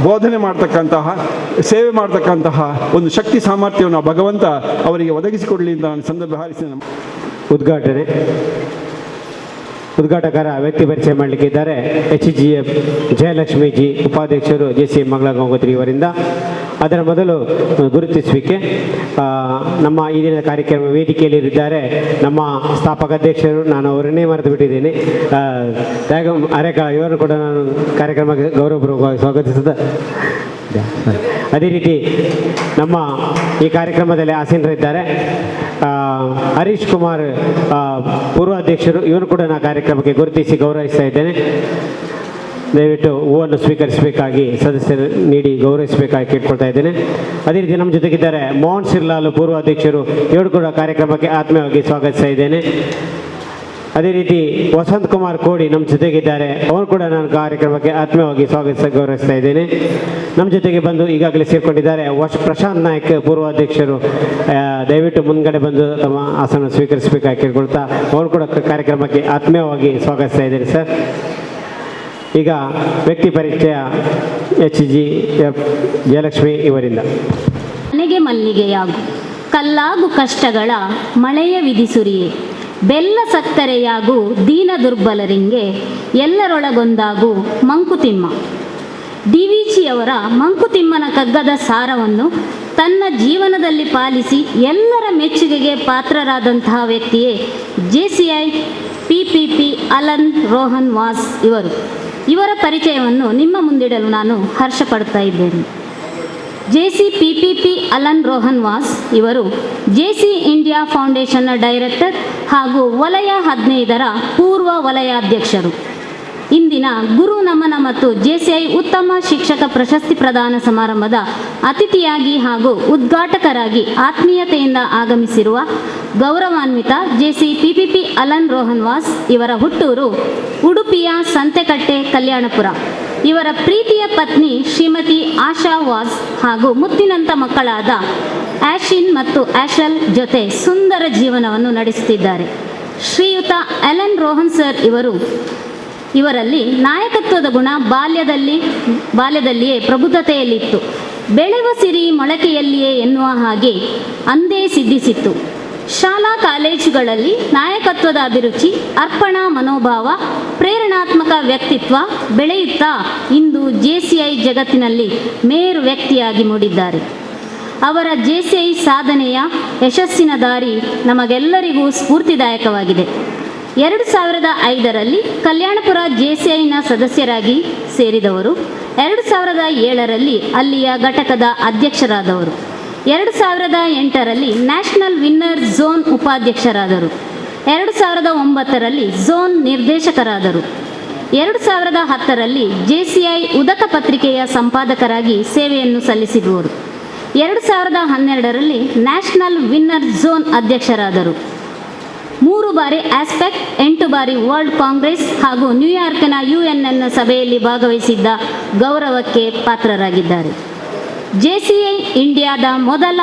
ಬೋಧನೆ ಮಾಡ್ತಕ್ಕಂತಹ, ಸೇವೆ ಮಾಡ್ತಕ್ಕಂತಹ ಒಂದು ಶಕ್ತಿ ಸಾಮರ್ಥ್ಯವನ್ನು ಭಗವಂತ ಅವರಿಗೆ ಒದಗಿಸಿಕೊಡಲಿ ಅಂತ ನಾನು ಸಂದರ್ಭ ಹಾರಿಸಿ ಉದ್ಘಾಟಕರ ವ್ಯಕ್ತಿ ಪರಿಚಯ ಮಾಡಲಿಕ್ಕಿದ್ದಾರೆ. HGF ಜಯಲಕ್ಷ್ಮಿ ಜಿ, ಉಪಾಧ್ಯಕ್ಷರು JC ಮಂಗಳ ಗಂಗೋತ್ರಿ ಇವರಿಂದ. ಅದರ ಮೊದಲು ಗುರುತಿಸುವಿಕೆ. ನಮ್ಮ ಈ ದಿನ ಕಾರ್ಯಕ್ರಮ ವೇದಿಕೆಯಲ್ಲಿದ್ದಾರೆ ನಮ್ಮ ಸ್ಥಾಪಕ ಅಧ್ಯಕ್ಷರು, ನಾನು ಅವರನ್ನೇ ಮರೆತು ಬಿಟ್ಟಿದ್ದೇನೆ, ಅರೇಕ ಇವರನ್ನು ಕೂಡ ನಾನು ಕಾರ್ಯಕ್ರಮಕ್ಕೆ ಗೌರವಪೂರ್ವಕವಾಗಿ ಸ್ವಾಗತಿಸಿದ. ಅದೇ ರೀತಿ ನಮ್ಮ ಈ ಕಾರ್ಯಕ್ರಮದಲ್ಲಿ ಆಸೀನರಿದ್ದಾರೆ ಹರೀಶ್ ಕುಮಾರ್, ಪೂರ್ವಾಧ್ಯಕ್ಷರು, ಇವರು ಕೂಡ ನಾನು ಕಾರ್ಯಕ್ರಮಕ್ಕೆ ಗುರುತಿಸಿ ಗೌರವಿಸ್ತಾ ಇದ್ದೇನೆ. ದಯವಿಟ್ಟು ಹೂವನ್ನು ಸ್ವೀಕರಿಸಬೇಕಾಗಿ ಸದಸ್ಯರು ನೀಡಿ ಗೌರವಿಸಬೇಕಾಗಿ ಕೇಳ್ಕೊಳ್ತಾ ಇದ್ದೇನೆ. ಅದೇ ರೀತಿ ನಮ್ಮ ಜೊತೆಗಿದ್ದಾರೆ ಮೋಹನ್ ಸಿರ್ಲಾಲ್, ಪೂರ್ವಾಧ್ಯಕ್ಷರು, ಇವರು ಕೂಡ ಕಾರ್ಯಕ್ರಮಕ್ಕೆ ಆತ್ಮೀಯವಾಗಿ ಸ್ವಾಗತಿಸ್ತಾ ಇದ್ದೇನೆ. ಅದೇ ರೀತಿ ವಸಂತ್ ಕುಮಾರ್ ಕೋಡಿ ನಮ್ಮ ಜೊತೆಗಿದ್ದಾರೆ, ಅವರು ಕೂಡ ನಾನು ಕಾರ್ಯಕ್ರಮಕ್ಕೆ ಆತ್ಮೀಯವಾಗಿ ಗೌರವಿಸ್ತಾ ಇದ್ದೇನೆ. ನಮ್ಮ ಜೊತೆಗೆ ಬಂದು ಈಗಾಗಲೇ ಸೇರಿಕೊಂಡಿದ್ದಾರೆ ಪ್ರಶಾಂತ್ ನಾಯ್ಕ್, ಪೂರ್ವಾಧ್ಯಕ್ಷರು, ದಯವಿಟ್ಟು ಮುಂದ್ಗಡೆ ಬಂದು ತಮ್ಮ ಆಸನ ಸ್ವೀಕರಿಸಬೇಕಾಗಿ ಕೇಳ್ಕೊಳ್ತಾ ಅವರು ಕೂಡ ಕಾರ್ಯಕ್ರಮಕ್ಕೆ ಆತ್ಮೀಯವಾಗಿ ಸ್ವಾಗತಿಸ್ತಾ ಇದ್ದೇನೆ ಸರ್. ಈಗ ವ್ಯಕ್ತಿ ಪರಿಚಯ HGF ಜಯಲಕ್ಷ್ಮಿ ಇವರಿಂದ. ಮನೆಗೆ ಮಲ್ಲಿಗೆಯಾಗು, ಕಲ್ಲಾಗು ಕಷ್ಟಗಳ ಮಳೆಯ ವಿಧಿಸುರಿಯೇ, ಬೆಲ್ಲ ಸಕ್ಕರೆಯಾಗು ದೀನ ದುರ್ಬಲರಿಂಗೆ, ಎಲ್ಲರೊಳಗೊಂದಾಗು ಮಂಕುತಿಮ್ಮ. DVಜಿಯವರ ಮಂಕುತಿಮ್ಮನ ಕಗ್ಗದ ಸಾರವನ್ನು ತನ್ನ ಜೀವನದಲ್ಲಿ ಪಾಲಿಸಿ ಎಲ್ಲರ ಮೆಚ್ಚುಗೆಗೆ ಪಾತ್ರರಾದಂತಹ ವ್ಯಕ್ತಿಯೇ JCI PPP Alan Rohan was ಇವರು. ಇವರ ಪರಿಚಯವನ್ನು ನಿಮ್ಮ ಮುಂದಿಡಲು ನಾನು ಹರ್ಷ ಪಡ್ತಾ ಇದ್ದೇನೆ. JC PPP Alan Rohan was ಇವರು JC ಇಂಡಿಯಾ ಫೌಂಡೇಶನ್ನ ಡೈರೆಕ್ಟರ್ ಹಾಗೂ ವಲಯ 15ರ ಪೂರ್ವ ವಲಯಾಧ್ಯಕ್ಷರು. ಇಂದಿನ ಗುರು ನಮನ ಮತ್ತು JCI ಉತ್ತಮ ಶಿಕ್ಷಕ ಪ್ರಶಸ್ತಿ ಪ್ರದಾನ ಸಮಾರಂಭದ ಅತಿಥಿಯಾಗಿ ಹಾಗೂ ಉದ್ಘಾಟಕರಾಗಿ ಆತ್ಮೀಯತೆಯಿಂದ ಆಗಮಿಸಿರುವ ಗೌರವಾನ್ವಿತ JC PPP Alan Rohan was ಇವರ ಹುಟ್ಟೂರು ಉಡುಪಿಯ ಸಂತೆಕಟ್ಟೆ, ಕಲ್ಯಾಣಪುರ. ಇವರ ಪ್ರೀತಿಯ ಪತ್ನಿ ಶ್ರೀಮತಿ ಆಶಾ ವಾಸ್ ಹಾಗೂ ಮುತ್ತಿನಂಥ ಮಕ್ಕಳಾದ ಆಶಿನ್ ಮತ್ತು ಆಶಲ್ ಜೊತೆ ಸುಂದರ ಜೀವನವನ್ನು ನಡೆಸುತ್ತಿದ್ದಾರೆ. ಶ್ರೀಯುತ ಅಲನ್ ರೋಹನ್ ಸರ್ ಇವರಲ್ಲಿ ನಾಯಕತ್ವದ ಗುಣ ಬಾಲ್ಯದಲ್ಲಿಯೇ ಪ್ರಬುದ್ಧತೆಯಲ್ಲಿತ್ತು. ಬೆಳೆವ ಸಿರಿ ಮೊಳಕೆಯಲ್ಲಿಯೇ ಎನ್ನುವ ಹಾಗೆ ಅಂದೇ ಸಿದ್ಧಿಸಿತ್ತು. ಶಾಲಾ ಕಾಲೇಜುಗಳಲ್ಲಿ ನಾಯಕತ್ವದ ಅಭಿರುಚಿ, ಅರ್ಪಣಾ ಮನೋಭಾವ, ಪ್ರೇರಣಾತ್ಮಕ ವ್ಯಕ್ತಿತ್ವ ಬೆಳೆಯುತ್ತಾ ಇಂದು JCI ಜಗತ್ತಿನಲ್ಲಿ ಮೇರು ವ್ಯಕ್ತಿಯಾಗಿ ಮೂಡಿದ್ದಾರೆ. ಅವರ JCI ಸಾಧನೆಯ ಯಶಸ್ಸಿನ ದಾರಿ ನಮಗೆಲ್ಲರಿಗೂ ಸ್ಫೂರ್ತಿದಾಯಕವಾಗಿದೆ. 2005ರಲ್ಲಿ ಕಲ್ಯಾಣಪುರ JCIನ ಸದಸ್ಯರಾಗಿ ಸೇರಿದವರು. 2007ರಲ್ಲಿ ಅಲ್ಲಿಯ ಘಟಕದ ಅಧ್ಯಕ್ಷರಾದವರು. 2008ರಲ್ಲಿ ನ್ಯಾಷನಲ್ ವಿನ್ನರ್ ಝೋನ್ ಉಪಾಧ್ಯಕ್ಷರಾದರು. 2009ರಲ್ಲಿ ಝೋನ್ ನಿರ್ದೇಶಕರಾದರು. 2010ರಲ್ಲಿ JCI ಉದಕ ಪತ್ರಿಕೆಯ ಸಂಪಾದಕರಾಗಿ ಸೇವೆಯನ್ನು ಸಲ್ಲಿಸಿದವರು. 2012ರಲ್ಲಿ ನ್ಯಾಷನಲ್ ವಿನ್ನರ್ ಝೋನ್ ಅಧ್ಯಕ್ಷರಾದರು. 3 ಬಾರಿ ಆಸ್ಪೆಕ್ಟ್, 8 ಬಾರಿ ವರ್ಲ್ಡ್ ಕಾಂಗ್ರೆಸ್ ಹಾಗೂ ನ್ಯೂಯಾರ್ಕ್ನ UNN ಸಭೆಯಲ್ಲಿ ಭಾಗವಹಿಸಿದ್ದ ಗೌರವಕ್ಕೆ ಪಾತ್ರರಾಗಿದ್ದಾರೆ. JCI ಇಂಡಿಯಾದ ಮೊದಲ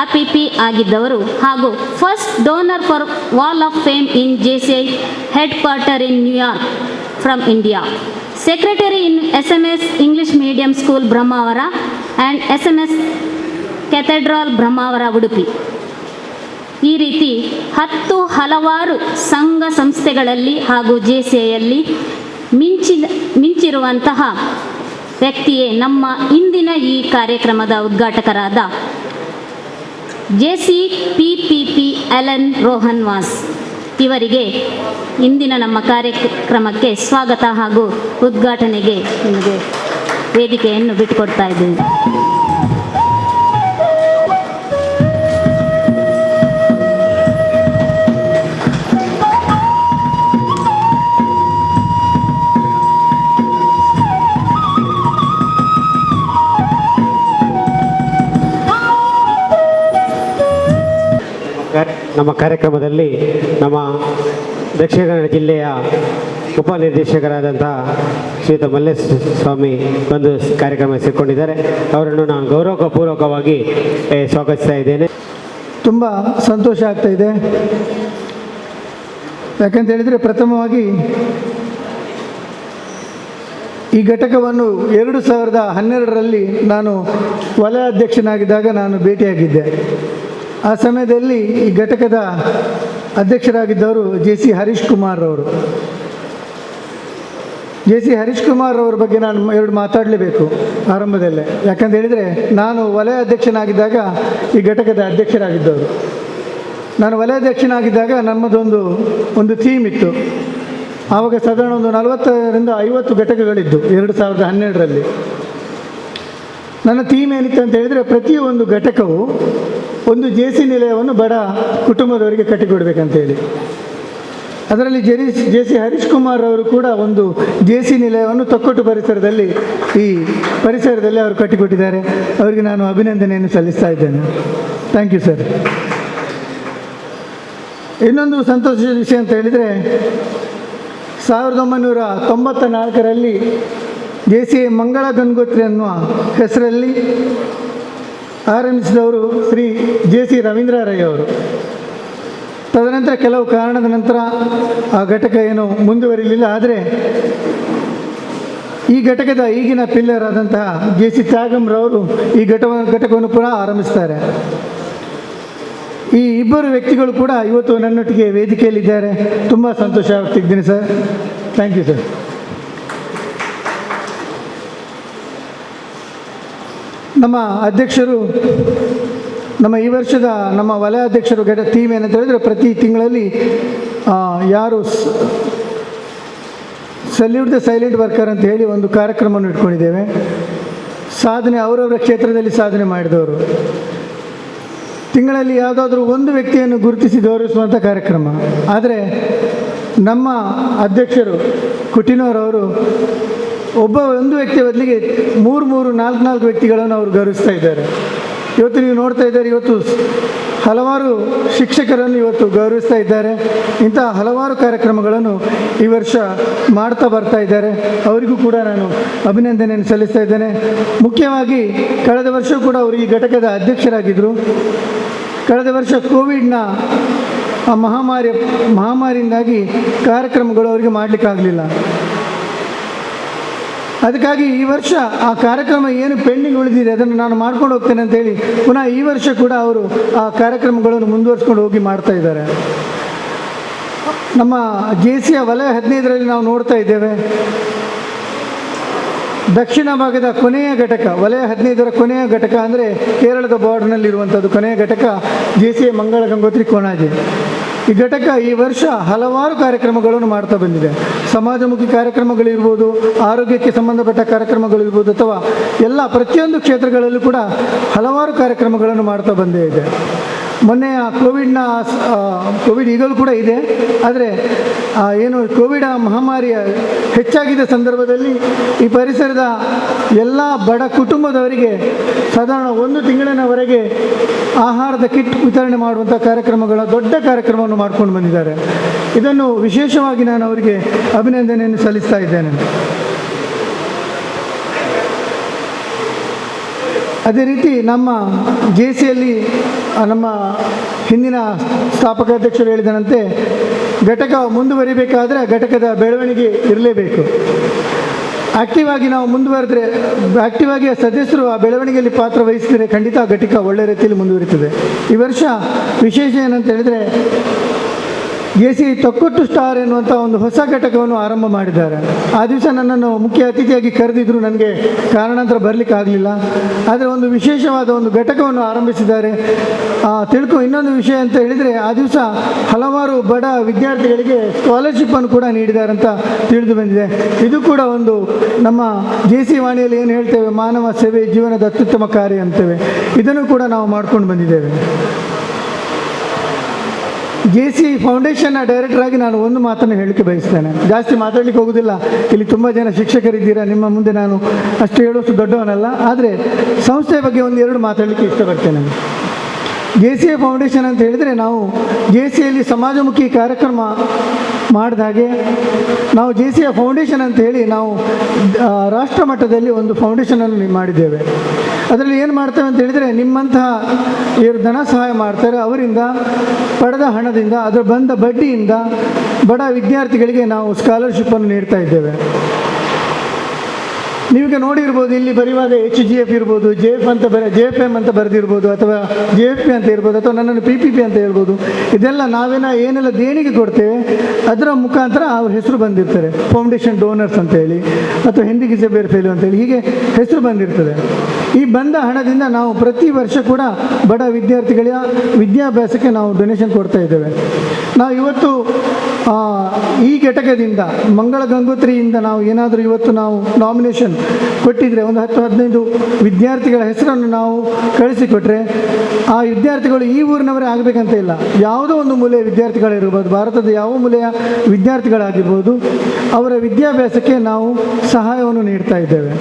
RPP ಆಗಿದ್ದವರು ಹಾಗೂ first donor for wall of fame in JCI head quarter in New York from India. Secretary in SMS English medium school Brahmavar and SMS cathedral Brahmavar Udupi. ಈ ರೀತಿ ಹಲವಾರು ಸಂಘ ಸಂಸ್ಥೆಗಳಲ್ಲಿ ಹಾಗೂ JCIಯಲ್ಲಿ ಮಿಂಚಿರುವಂತಹ ವ್ಯಕ್ತಿಯೇ ನಮ್ಮ ಇಂದಿನ ಈ ಕಾರ್ಯಕ್ರಮದ ಉದ್ಘಾಟಕರಾದ JCPPP ಎಲೆನ್ ರೋಹನ್ ವಾಸ್ ಇವರಿಗೆ ಇಂದಿನ ನಮ್ಮ ಕಾರ್ಯಕ್ರಮಕ್ಕೆ ಸ್ವಾಗತ ಹಾಗೂ ಉದ್ಘಾಟನೆಗೆ ನಿಮಗೆ ವೇದಿಕೆಯನ್ನು ಬಿಟ್ಟುಕೊಡ್ತಾ ಇದ್ದೇನೆ. ನಮ್ಮ ಕಾರ್ಯಕ್ರಮದಲ್ಲಿ ನಮ್ಮ ದಕ್ಷಿಣ ಕನ್ನಡ ಜಿಲ್ಲೆಯ ಉಪನಿರ್ದೇಶಕರಾದಂಥ ಶ್ರೀಯುತ ಮಲ್ಲೇಶ್ ಸ್ವಾಮಿ ಬಂದು ಕಾರ್ಯಕ್ರಮ ಸೇರಿಕೊಂಡಿದ್ದಾರೆ. ಅವರನ್ನು ನಾನು ಗೌರವಪೂರ್ವಕವಾಗಿ ಸ್ವಾಗತಿಸ್ತಾ ಇದ್ದೇನೆ. ತುಂಬ ಸಂತೋಷ ಆಗ್ತಾ ಇದೆ. ಯಾಕಂತ ಹೇಳಿದರೆ ಪ್ರಥಮವಾಗಿ ಈ ಘಟಕವನ್ನು 2012ರಲ್ಲಿ ನಾನು ವಲಯ ಅಧ್ಯಕ್ಷನಾಗಿದ್ದಾಗ ನಾನು ಭೇಟಿಯಾಗಿದ್ದೆ. ಆ ಸಮಯದಲ್ಲಿ ಈ ಘಟಕದ ಅಧ್ಯಕ್ಷರಾಗಿದ್ದವರು JC ಹರೀಶ್ ಕುಮಾರ್ ಅವರು. JC ಹರೀಶ್ ಕುಮಾರ್ ಅವರ ಬಗ್ಗೆ ನಾನು ಎರಡು ಮಾತಾಡಲೇಬೇಕು ಆರಂಭದಲ್ಲೇ. ಯಾಕಂತ ಹೇಳಿದರೆ ನಾನು ವಲಯ ಅಧ್ಯಕ್ಷನಾಗಿದ್ದಾಗ ಈ ಘಟಕದ ಅಧ್ಯಕ್ಷರಾಗಿದ್ದವರು. ನಾನು ವಲಯ ಅಧ್ಯಕ್ಷನಾಗಿದ್ದಾಗ ನಮ್ಮದೊಂದು ಥೀಮ್ ಇತ್ತು. ಆವಾಗ ಸಾಧಾರಣ ಒಂದು 40ರಿಂದ 50 ಘಟಕಗಳಿದ್ದು 2012ರಲ್ಲಿ. ನನ್ನ ಥೀಮ್ ಏನಿತ್ತು ಅಂತ ಹೇಳಿದರೆ ಪ್ರತಿಯೊಂದು ಘಟಕವು ಒಂದು JC ನಿಲಯವನ್ನು ಬಡ ಕುಟುಂಬದವರಿಗೆ ಕಟ್ಟಿಕೊಡ್ಬೇಕಂತೇಳಿ. ಅದರಲ್ಲಿ JC ಹರೀಶ್ ಕುಮಾರ್ ಅವರು ಕೂಡ ಒಂದು JC ನಿಲಯವನ್ನು ತೊಕ್ಕೊಟ್ಟು ಪರಿಸರದಲ್ಲಿ ಅವರು ಕಟ್ಟಿಕೊಟ್ಟಿದ್ದಾರೆ. ಅವರಿಗೆ ನಾನು ಅಭಿನಂದನೆಯನ್ನು ಸಲ್ಲಿಸ್ತಾ ಇದ್ದೇನೆ. Thank you sir. ಇನ್ನೊಂದು ಸಂತೋಷದ ವಿಷಯ ಅಂತ ಹೇಳಿದರೆ 1994ರಲ್ಲಿ JCI ಮಂಗಳ ಗಂಗೋತ್ರಿ ಅನ್ನುವ ಹೆಸರಲ್ಲಿ ಆರಂಭಿಸಿದವರು ಶ್ರೀ JC ರವೀಂದ್ರ ರೈ ಅವರು. ತದನಂತರ ಕೆಲವು ಕಾರಣದ ನಂತರ ಆ ಘಟಕ ಏನು ಮುಂದುವರಿಲಿಲ್ಲ. ಆದರೆ ಈ ಘಟಕದ ಈಗಿನ ಪಿಲ್ಲರ್ ಆದಂತಹ JC ತ್ಯಾಗಂರವರು ಈ ಘಟಕವನ್ನು ಪುನಃ ಆರಂಭಿಸ್ತಾರೆ. ಈ ಇಬ್ಬರು ವ್ಯಕ್ತಿಗಳು ಕೂಡ ಇವತ್ತು ನನ್ನೊಟ್ಟಿಗೆ ವೇದಿಕೆಯಲ್ಲಿದ್ದಾರೆ. ತುಂಬ ಸಂತೋಷ ಆಗ್ತಿದ್ದೀನಿ ಸರ್. Thank you sir. ನಮ್ಮ ಅಧ್ಯಕ್ಷರು ನಮ್ಮ ಈ ವರ್ಷದ ನಮ್ಮ ವಲಯ ಅಧ್ಯಕ್ಷರು ಥೀಮ್ ಏನಂತ ಹೇಳಿದರೆ ಪ್ರತಿ ತಿಂಗಳಲ್ಲಿ ಯಾರು ಸಲ್ಯೂಟ್ ದ ಸೈಲೆಂಟ್ ವರ್ಕರ್ ಅಂತ ಹೇಳಿ ಒಂದು ಕಾರ್ಯಕ್ರಮವನ್ನು ಇಟ್ಕೊಂಡಿದ್ದೇವೆ. ಅವರವರ ಕ್ಷೇತ್ರದಲ್ಲಿ ಸಾಧನೆ ಮಾಡಿದವರು ತಿಂಗಳಲ್ಲಿ ಯಾವುದಾದ್ರೂ ಒಂದು ವ್ಯಕ್ತಿಯನ್ನು ಗುರುತಿಸಿ ಗೌರವಿಸುವಂಥ ಕಾರ್ಯಕ್ರಮ. ಆದರೆ ನಮ್ಮ ಅಧ್ಯಕ್ಷರು ಕುಟಿನೋರವರು ಒಂದು ವ್ಯಕ್ತಿಯ ಬದಲಿಗೆ 3-4 ವ್ಯಕ್ತಿಗಳನ್ನು ಅವರು ಗೌರವಿಸ್ತಾ ಇದ್ದಾರೆ. ಇವತ್ತು ನೀವು ನೋಡ್ತಾ ಇದ್ದಾರೆ, ಇವತ್ತು ಹಲವಾರು ಶಿಕ್ಷಕರನ್ನು ಇವತ್ತು ಗೌರವಿಸ್ತಾ ಇದ್ದಾರೆ. ಇಂತಹ ಹಲವಾರು ಕಾರ್ಯಕ್ರಮಗಳನ್ನು ಈ ವರ್ಷ ಮಾಡ್ತಾ ಬರ್ತಾ ಇದ್ದಾರೆ. ಅವರಿಗೂ ಕೂಡ ನಾನು ಅಭಿನಂದನೆಯನ್ನು ಸಲ್ಲಿಸ್ತಾ ಇದ್ದೇನೆ. ಮುಖ್ಯವಾಗಿ ಕಳೆದ ವರ್ಷ ಕೂಡ ಅವರು ಈ ಘಟಕದ ಅಧ್ಯಕ್ಷರಾಗಿದ್ದರು. ಕಳೆದ ವರ್ಷ ಕೋವಿಡ್ನ ಮಹಾಮಾರಿಯಿಂದಾಗಿ ಕಾರ್ಯಕ್ರಮಗಳು ಅವರಿಗೆ ಮಾಡಲಿಕ್ಕಾಗಲಿಲ್ಲ. ಅದಕ್ಕಾಗಿ ಈ ವರ್ಷ ಆ ಕಾರ್ಯಕ್ರಮ ಏನು ಪೆಂಡಿಂಗ್ ಉಳಿದಿದೆ ಅದನ್ನು ನಾನು ಮಾಡ್ಕೊಂಡು ಹೋಗ್ತೇನೆ ಅಂತೇಳಿ ಪುನಃ ಈ ವರ್ಷ ಕೂಡ ಅವರು ಆ ಕಾರ್ಯಕ್ರಮಗಳನ್ನು ಮುಂದುವರಿಸ್ಕೊಂಡು ಹೋಗಿ ಮಾಡ್ತಾ ಇದ್ದಾರೆ. ನಮ್ಮ JCಯ ವಲಯ 15ರಲ್ಲಿ ನಾವು ನೋಡ್ತಾ ಇದ್ದೇವೆ, ದಕ್ಷಿಣ ಭಾಗದ ಕೊನೆಯ ಘಟಕ, ವಲಯ 15ರ ಕೊನೆಯ ಘಟಕ ಅಂದರೆ ಕೇರಳದ ಬಾರ್ಡರ್ನಲ್ಲಿರುವಂಥದ್ದು ಕೊನೆಯ ಘಟಕ JCI ಮಂಗಳ ಗಂಗೋತ್ರಿ ಕೊಣಾಜೆ. ಈ ಘಟಕ ಈ ವರ್ಷ ಹಲವಾರು ಕಾರ್ಯಕ್ರಮಗಳನ್ನು ಮಾಡ್ತಾ ಬಂದಿದೆ. ಸಮಾಜಮುಖಿ ಕಾರ್ಯಕ್ರಮಗಳಿರ್ಬೋದು, ಆರೋಗ್ಯಕ್ಕೆ ಸಂಬಂಧಪಟ್ಟ ಕಾರ್ಯಕ್ರಮಗಳಿರ್ಬೋದು, ಅಥವಾ ಪ್ರತಿಯೊಂದು ಕ್ಷೇತ್ರಗಳಲ್ಲೂ ಕೂಡ ಹಲವಾರು ಕಾರ್ಯಕ್ರಮಗಳನ್ನು ಮಾಡ್ತಾ ಬಂದೇ ಇದೆ. ಮೊನ್ನೆ ಕೋವಿಡ್ ಈಗಲೂ ಕೂಡ ಇದೆ. ಆದರೆ ಏನು ಕೋವಿಡ್ ಮಹಾಮಾರಿಯ ಹೆಚ್ಚಾಗಿದ್ದ ಸಂದರ್ಭದಲ್ಲಿ ಈ ಪರಿಸರದ ಎಲ್ಲ ಬಡ ಕುಟುಂಬದವರಿಗೆ ಸಾಧಾರಣ 1 ತಿಂಗಳಿನವರೆಗೆ ಆಹಾರದ ಕಿಟ್ ವಿತರಣೆ ಮಾಡುವಂಥ ದೊಡ್ಡ ಕಾರ್ಯಕ್ರಮವನ್ನು ಮಾಡ್ಕೊಂಡು ಬಂದಿದ್ದಾರೆ. ಇದನ್ನು ವಿಶೇಷವಾಗಿ ನಾನು ಅವರಿಗೆ ಅಭಿನಂದನೆಯನ್ನು ಸಲ್ಲಿಸ್ತಾ ಇದ್ದೇನೆ. ಅದೇ ರೀತಿ ನಮ್ಮ ಜೆ ಸಿಯಲ್ಲಿ ನಮ್ಮ ಹಿಂದಿನ ಸ್ಥಾಪಕ ಅಧ್ಯಕ್ಷರು ಹೇಳಿದಂತೆ ಘಟಕ ಮುಂದುವರಿಬೇಕಾದರೆ ಘಟಕದ ಬೆಳವಣಿಗೆ ಇರಲೇಬೇಕು. ಆಕ್ಟಿವ್ ಆಗಿ ನಾವು ಮುಂದುವರೆದ್ರೆ, ಆಕ್ಟಿವ್ ಆಗಿ ಸದಸ್ಯರು ಆ ಬೆಳವಣಿಗೆಯಲ್ಲಿ ಪಾತ್ರ ವಹಿಸಿದರೆ ಖಂಡಿತ ಘಟಕ ಒಳ್ಳೆ ರೀತಿಯಲ್ಲಿ ಮುಂದುವರಿತದೆ. ಈ ವರ್ಷ ವಿಶೇಷ ಏನಂತ ಹೇಳಿದರೆ ಜೆ ಸಿ ತೊಕ್ಕೊಟ್ಟು ಸ್ಟಾರ್ ಎನ್ನುವಂಥ ಒಂದು ಹೊಸ ಘಟಕವನ್ನು ಆರಂಭ ಮಾಡಿದ್ದಾರೆ. ಆ ದಿವಸ ನನ್ನನ್ನು ಮುಖ್ಯ ಅತಿಥಿಯಾಗಿ ಕರೆದಿದ್ದರು, ನನಗೆ ಕಾರಣಾಂತರ ಬರಲಿಕ್ಕೆ ಆಗಲಿಲ್ಲ. ಆದರೆ ಒಂದು ವಿಶೇಷವಾದ ಒಂದು ಘಟಕವನ್ನು ಆರಂಭಿಸಿದ್ದಾರೆ. ಇನ್ನೊಂದು ವಿಷಯ ಅಂತ ಹೇಳಿದರೆ ಆ ದಿವಸ ಹಲವಾರು ಬಡ ವಿದ್ಯಾರ್ಥಿಗಳಿಗೆ ಸ್ಕಾಲರ್ಶಿಪ್ಪನ್ನು ಕೂಡ ನೀಡಿದ್ದಾರೆ ಅಂತ ತಿಳಿದು ಬಂದಿದೆ. ಇದು ಕೂಡ ಒಂದು ನಮ್ಮ ಜೆ ಸಿ ವಾಣಿಯಲ್ಲಿ ಏನು ಹೇಳ್ತೇವೆ, ಮಾನವ ಸೇವೆ ಜೀವನದ ಅತ್ಯುತ್ತಮ ಕಾರ್ಯ ಅಂತೇವೆ, ಇದನ್ನು ಕೂಡ ನಾವು ಮಾಡ್ಕೊಂಡು ಬಂದಿದ್ದೇವೆ. ಜೆ ಸಿ ಫೌಂಡೇಶನ್ನ ಡೈರೆಕ್ಟರ್ ಆಗಿ ನಾನು ಒಂದು ಮಾತನ್ನು ಹೇಳಲಿಕ್ಕೆ ಬಯಸ್ತೇನೆ. ಜಾಸ್ತಿ ಮಾತಾಡಲಿಕ್ಕೆ ಹೋಗೋದಿಲ್ಲ, ಇಲ್ಲಿ ತುಂಬ ಜನ ಶಿಕ್ಷಕರಿದ್ದೀರಾ, ನಿಮ್ಮ ಮುಂದೆ ನಾನು ಅಷ್ಟು ಹೇಳುವಷ್ಟು ದೊಡ್ಡವನಲ್ಲ. ಆದರೆ ಸಂಸ್ಥೆಯ ಬಗ್ಗೆ ಒಂದೆರಡು ಮಾತಾಡಲಿಕ್ಕೆ ಇಷ್ಟಪಡ್ತೇನೆ. ಜೆ ಸಿ ಎ ಫೌಂಡೇಶನ್ ಅಂತ ಹೇಳಿದರೆ ನಾವು ಜೆ ಸಿಯಲ್ಲಿ ಸಮಾಜಮುಖಿ ಕಾರ್ಯಕ್ರಮ ಮಾಡಿದ ಹಾಗೆ ನಾವು ಜೆ ಸಿ ಎ ಫೌಂಡೇಶನ್ ಅಂತ ಹೇಳಿ ನಾವು ರಾಷ್ಟ್ರ ಮಟ್ಟದಲ್ಲಿ ಒಂದು ಫೌಂಡೇಶನನ್ನು ಮಾಡಿದ್ದೇವೆ. ಅದರಲ್ಲಿ ಏನು ಮಾಡ್ತೇವೆ ಅಂತ ಹೇಳಿದರೆ, ನಿಮ್ಮಂತಹ ಇವರು ಧನ ಸಹಾಯ ಮಾಡ್ತಾರೆ, ಅವರಿಂದ ಪಡೆದ ಹಣದಿಂದ ಅದರ ಬಂದ ಬಡ್ಡಿಯಿಂದ ಬಡ ವಿದ್ಯಾರ್ಥಿಗಳಿಗೆ ನಾವು ಸ್ಕಾಲರ್ಶಿಪ್ಪನ್ನು ನೀಡ್ತಾ ಇದ್ದೇವೆ. ನೀವೀಗ ನೋಡಿರ್ಬೋದು, ಇಲ್ಲಿ ಬರೆಯುವಾಗ HGF ಇರ್ಬೋದು, JFM ಅಂತ ಬರೆದಿರ್ಬೋದು, ಅಥವಾ JFP ಅಂತ ಇರ್ಬೋದು, ಅಥವಾ ನನ್ನನ್ನು PPP ಅಂತ ಹೇಳ್ಬೋದು. ಇದೆಲ್ಲ ಏನೆಲ್ಲ ದೇಣಿಗೆ ಕೊಡ್ತೇವೆ ಅದರ ಮುಖಾಂತರ ಅವ್ರ ಹೆಸರು ಬಂದಿರ್ತಾರೆ, ಫೌಂಡೇಶನ್ ಡೋನರ್ಸ್ ಅಂತ ಹೇಳಿ, ಅಥವಾ ಹಿಂದಿ ಗಿಸಬೇರ್ ಫೇಲು ಅಂತೇಳಿ ಹೀಗೆ ಹೆಸರು ಬಂದಿರ್ತದೆ. ಈ ಬಂದ ಹಣದಿಂದ ನಾವು ಪ್ರತಿ ವರ್ಷ ಕೂಡ ಬಡ ವಿದ್ಯಾರ್ಥಿಗಳ ವಿದ್ಯಾಭ್ಯಾಸಕ್ಕೆ ನಾವು ಡೊನೇಷನ್ ಕೊಡ್ತಾ ಇದ್ದೇವೆ. ನಾವು ಇವತ್ತು ಈ ಘಟಕದಿಂದ ಮಂಗಳ ಗಂಗೋತ್ರಿಯಿಂದ ನಾವು ಏನಾದರೂ ಇವತ್ತು ನಾವು ನಾಮಿನೇಷನ್ ಕೊಟ್ಟಿದ್ರೆ, ಒಂದು 10-15 ವಿದ್ಯಾರ್ಥಿಗಳ ಹೆಸರನ್ನು ನಾವು ಕಳಿಸಿಕೊಟ್ರೆ, ಆ ವಿದ್ಯಾರ್ಥಿಗಳು ಈ ಊರಿನವರೇ ಆಗಬೇಕಂತ ಇಲ್ಲ, ಯಾವುದೋ ಒಂದು ಮೂಲೆಯ ವಿದ್ಯಾರ್ಥಿಗಳಿರ್ಬೋದು, ಭಾರತದ ಯಾವ ಮೂಲೆಯ ವಿದ್ಯಾರ್ಥಿಗಳಾಗಿರ್ಬೋದು, ಅವರ ವಿದ್ಯಾಭ್ಯಾಸಕ್ಕೆ ನಾವು ಸಹಾಯವನ್ನು ನೀಡ್ತಾ ಇದ್ದೇವೆ.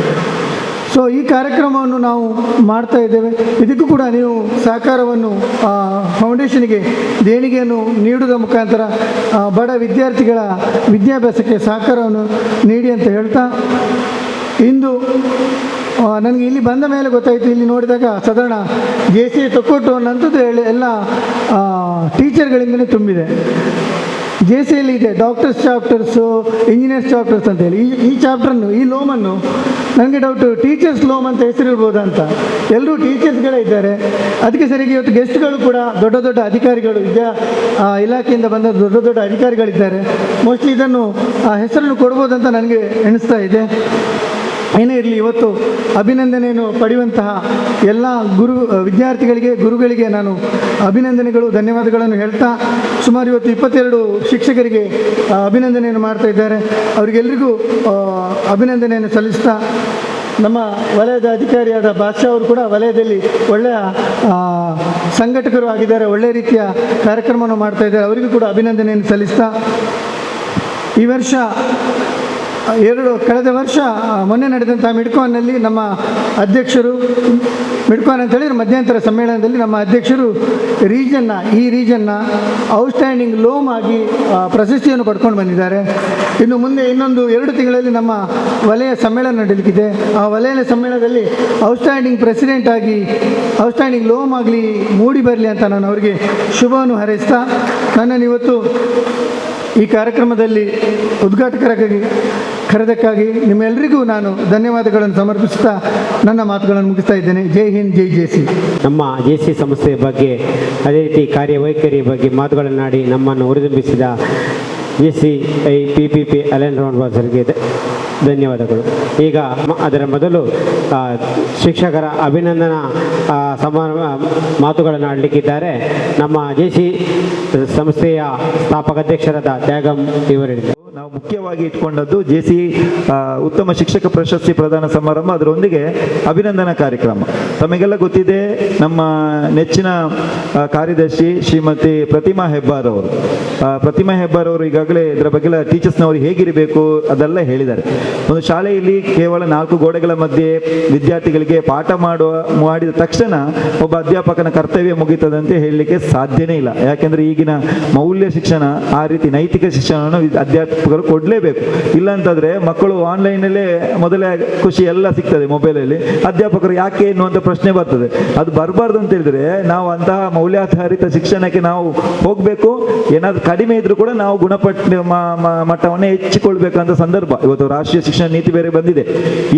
ಸೊ ಈ ಕಾರ್ಯಕ್ರಮವನ್ನು ನಾವು ಮಾಡ್ತಾ ಇದ್ದೇವೆ. ಇದಕ್ಕೂ ಕೂಡ ನೀವು ಸಹಕಾರವನ್ನು ಫೌಂಡೇಶನ್ಗೆ ದೇಣಿಗೆಯನ್ನು ನೀಡುವುದರ ಮುಖಾಂತರ ಬಡ ವಿದ್ಯಾರ್ಥಿಗಳ ವಿದ್ಯಾಭ್ಯಾಸಕ್ಕೆ ಸಹಕಾರವನ್ನು ನೀಡಿ ಅಂತ ಹೇಳ್ತಾ, ಇಂದು ನನಗೆ ಇಲ್ಲಿ ಬಂದ ಮೇಲೆ ಗೊತ್ತಾಯಿತು, ಇಲ್ಲಿ ನೋಡಿದಾಗ ಸಾಧಾರಣ ಜೆ ಸಿ ತೊಕ್ಕೊಟ್ಟು ಅನ್ನೋಂಥದ್ದು ಎಲ್ಲ ಟೀಚರ್ಗಳಿಂದಲೇ ತುಂಬಿದೆ. ಜೆ ಸಿಯಲ್ಲಿ ಇದೆ ಡಾಕ್ಟರ್ಸ್ ಚಾಪ್ಟರ್ಸು, ಇಂಜಿನಿಯರ್ಸ್ ಚಾಪ್ಟರ್ಸ್ ಅಂತೇಳಿ. ಈ ಚಾಪ್ಟರ್ನು, ಈ ಲೋಮನ್ನು ನನಗೆ ಡೌಟು ಟೀಚರ್ಸ್ ಲೋಮ್ ಅಂತ ಹೆಸರಿರ್ಬೋದು ಅಂತ. ಎಲ್ಲರೂ ಟೀಚರ್ಸ್ಗಳೇ ಇದ್ದಾರೆ. ಅದಕ್ಕೆ ಸರಿಗೆ ಇವತ್ತು ಗೆಸ್ಟ್ಗಳು ಕೂಡ ದೊಡ್ಡ ದೊಡ್ಡ ಅಧಿಕಾರಿಗಳು, ಇಲಾಖೆಯಿಂದ ಬಂದ ದೊಡ್ಡ ದೊಡ್ಡ ಅಧಿಕಾರಿಗಳಿದ್ದಾರೆ. ಮೋಸ್ಟ್ಲಿ ಇದನ್ನು ಹೆಸರನ್ನು ಕೊಡ್ಬೋದಂತ ನನಗೆ ಎಣಿಸ್ತಾ ಇದೆ. ಏನೇ ಇರಲಿ, ಇವತ್ತು ಅಭಿನಂದನೆಯನ್ನು ಪಡೆಯುವಂತಹ ಎಲ್ಲ ವಿದ್ಯಾರ್ಥಿಗಳಿಗೆ, ಗುರುಗಳಿಗೆ ನಾನು ಅಭಿನಂದನೆಗಳು, ಧನ್ಯವಾದಗಳನ್ನು ಹೇಳ್ತಾ, ಸುಮಾರು ಇವತ್ತು 22 ಶಿಕ್ಷಕರಿಗೆ ಅಭಿನಂದನೆಯನ್ನು ಮಾಡ್ತಾ ಇದ್ದಾರೆ. ಅವರಿಗೆಲ್ಲರಿಗೂ ಅಭಿನಂದನೆಯನ್ನು ಸಲ್ಲಿಸ್ತಾ, ನಮ್ಮ ವಲಯದ ಅಧಿಕಾರಿಯಾದ ಬಾದ್ಶಾ ಅವರು ಕೂಡ ವಲಯದಲ್ಲಿ ಒಳ್ಳೆಯ ಸಂಘಟಕರು ಆಗಿದ್ದಾರೆ, ಒಳ್ಳೆಯ ರೀತಿಯ ಕಾರ್ಯಕ್ರಮವನ್ನು ಮಾಡ್ತಾ ಇದ್ದಾರೆ, ಅವರಿಗೂ ಕೂಡ ಅಭಿನಂದನೆಯನ್ನು ಸಲ್ಲಿಸ್ತಾ, ಈ ವರ್ಷ ಕಳೆದ ವರ್ಷ ಮೊನ್ನೆ ನಡೆದಂಥ ಮಿಡ್ಕಾನ್ನಲ್ಲಿ ನಮ್ಮ ಅಧ್ಯಕ್ಷರು, ಮಿಡ್ಕಾನ್ ಅಂತ ಹೇಳಿದರೆ ಮಧ್ಯಂತರ ಸಮ್ಮೇಳನದಲ್ಲಿ ನಮ್ಮ ಅಧ್ಯಕ್ಷರು ಈ ರೀಜನ್ನ ಔಟ್ಸ್ಟ್ಯಾಂಡಿಂಗ್ ಲೋಮ್ ಆಗಿ ಪ್ರಶಸ್ತಿಯನ್ನು ಪಡ್ಕೊಂಡು ಬಂದಿದ್ದಾರೆ. ಇನ್ನು ಮುಂದೆ ಇನ್ನೊಂದು 2 ತಿಂಗಳಲ್ಲಿ ನಮ್ಮ ವಲಯ ಸಮ್ಮೇಳನ ನಡೆಯಲಿಕ್ಕಿದೆ. ಆ ವಲಯ ಸಮ್ಮೇಳನದಲ್ಲಿ ಔಟ್ಸ್ಟ್ಯಾಂಡಿಂಗ್ ಪ್ರೆಸಿಡೆಂಟ್ ಆಗಿ, ಔಟ್ಸ್ಟ್ಯಾಂಡಿಂಗ್ ಲೋಮ್ ಆಗಲಿ ಮೂಡಿ ಬರಲಿ ಅಂತ ನಾನು ಅವರಿಗೆ ಶುಭವನ್ನು ಹಾರೈಸ್ತಾ, ನನ್ನನ್ನು ಇವತ್ತು ಈ ಕಾರ್ಯಕ್ರಮದಲ್ಲಿ ಉದ್ಘಾಟಕರಾಗಿ ಕರೆದಕ್ಕಾಗಿ ನಿಮ್ಮೆಲ್ಲರಿಗೂ ನಾನು ಧನ್ಯವಾದಗಳನ್ನು ಸಮರ್ಪಿಸುತ್ತಾ ನನ್ನ ಮಾತುಗಳನ್ನು ಮುಗಿಸ್ತಾ ಇದ್ದೇನೆ. ಜೈ ಹಿಂದ್, ಜೈ ಜೆ ಸಿ. ನಮ್ಮ ಜೆ ಸಿ ಸಂಸ್ಥೆಯ ಬಗ್ಗೆ, ಅದೇ ರೀತಿ ಕಾರ್ಯವೈಖರಿಯ ಬಗ್ಗೆ ಮಾತುಗಳನ್ನಾಡಿ ನಮ್ಮನ್ನು ಹುರಿದುಂಬಿಸಿದ JCI PPP ಅಲೆನ್ ರೌಂಡ್ ಬಾಸರ್ಗೆ ಧನ್ಯವಾದಗಳು. ಈಗ ಅದರ ಮೊದಲು ಶಿಕ್ಷಕರ ಅಭಿನಂದನಾ ಮಾತುಗಳನ್ನು ಆಡಲಿಕ್ಕಿದ್ದಾರೆ. ನಮ್ಮ JC ಸಂಸ್ಥೆಯ ಸ್ಥಾಪಕ ಅಧ್ಯಕ್ಷರಾದ ತ್ಯಾಗಂ ಇವರಿಂದ ನಾವು ಮುಖ್ಯವಾಗಿ ಇಟ್ಕೊಂಡದ್ದು JC ಉತ್ತಮ ಶಿಕ್ಷಕ ಪ್ರಶಸ್ತಿ ಪ್ರದಾನ ಸಮಾರಂಭ, ಅದರೊಂದಿಗೆ ಅಭಿನಂದನಾ ಕಾರ್ಯಕ್ರಮ. ತಮಗೆಲ್ಲ ಗೊತ್ತಿದೆ, ನಮ್ಮ ನೆಚ್ಚಿನ ಕಾರ್ಯದರ್ಶಿ ಶ್ರೀಮತಿ ಪ್ರತಿಮಾ ಹೆಬ್ಬಾರ್ ಅವರು ಈಗಾಗಲೇ ಇದರ ಬಗ್ಗೆ ಟೀಚರ್ಸ್ನವರು ಹೇಗಿರಬೇಕು ಅದೆಲ್ಲ ಹೇಳಿದ್ದಾರೆ. ಒಂದು ಶಾಲೆಯಲ್ಲಿ ಕೇವಲ 4 ಗೋಡೆಗಳ ಮಧ್ಯೆ ವಿದ್ಯಾರ್ಥಿಗಳಿಗೆ ಪಾಠ ಮಾಡಿದ ತಕ್ಷಣ ಒಬ್ಬ ಅಧ್ಯಾಪಕನ ಕರ್ತವ್ಯ ಮುಗಿತದಂತೆ ಹೇಳಲಿಕ್ಕೆ ಸಾಧ್ಯನೇ ಇಲ್ಲ. ಯಾಕೆಂದರೆ ಈಗಿನ ಮೌಲ್ಯ ಶಿಕ್ಷಣ, ಆ ರೀತಿ ನೈತಿಕ ಶಿಕ್ಷಣವನ್ನು ಅಧ್ಯಾಪಕರು ಕೊಡಲೇಬೇಕು. ಇಲ್ಲಾಂತಂದರೆ ಮಕ್ಕಳು ಆನ್ಲೈನಲ್ಲೇ ಮೊದಲೇ ಖುಷಿ ಎಲ್ಲ ಸಿಗ್ತದೆ ಮೊಬೈಲಲ್ಲಿ, ಅಧ್ಯಾಪಕರು ಯಾಕೆ ಎನ್ನುವಂಥ ಪ್ರಶ್ನೆ ಬರ್ತದೆ. ಅದು ಬರಬಾರ್ದು ಅಂತ ಹೇಳಿದರೆ ನಾವು ಅಂತಹ ಮೌಲ್ಯಾಧಾರಿತ ಶಿಕ್ಷಣಕ್ಕೆ ನಾವು ಹೋಗಬೇಕು. ಏನಾದರೂ ಕಡಿಮೆ ಇದ್ರೂ ಕೂಡ ನಾವು ಮಟ್ಟವನ್ನು ಹೆಚ್ಚಿಕೊಳ್ಬೇಕಂತ ಸಂದರ್ಭ. ಇವತ್ತು ರಾಷ್ಟ್ರೀಯ ಶಿಕ್ಷಣ ನೀತಿ ಬೇರೆ ಬಂದಿದೆ.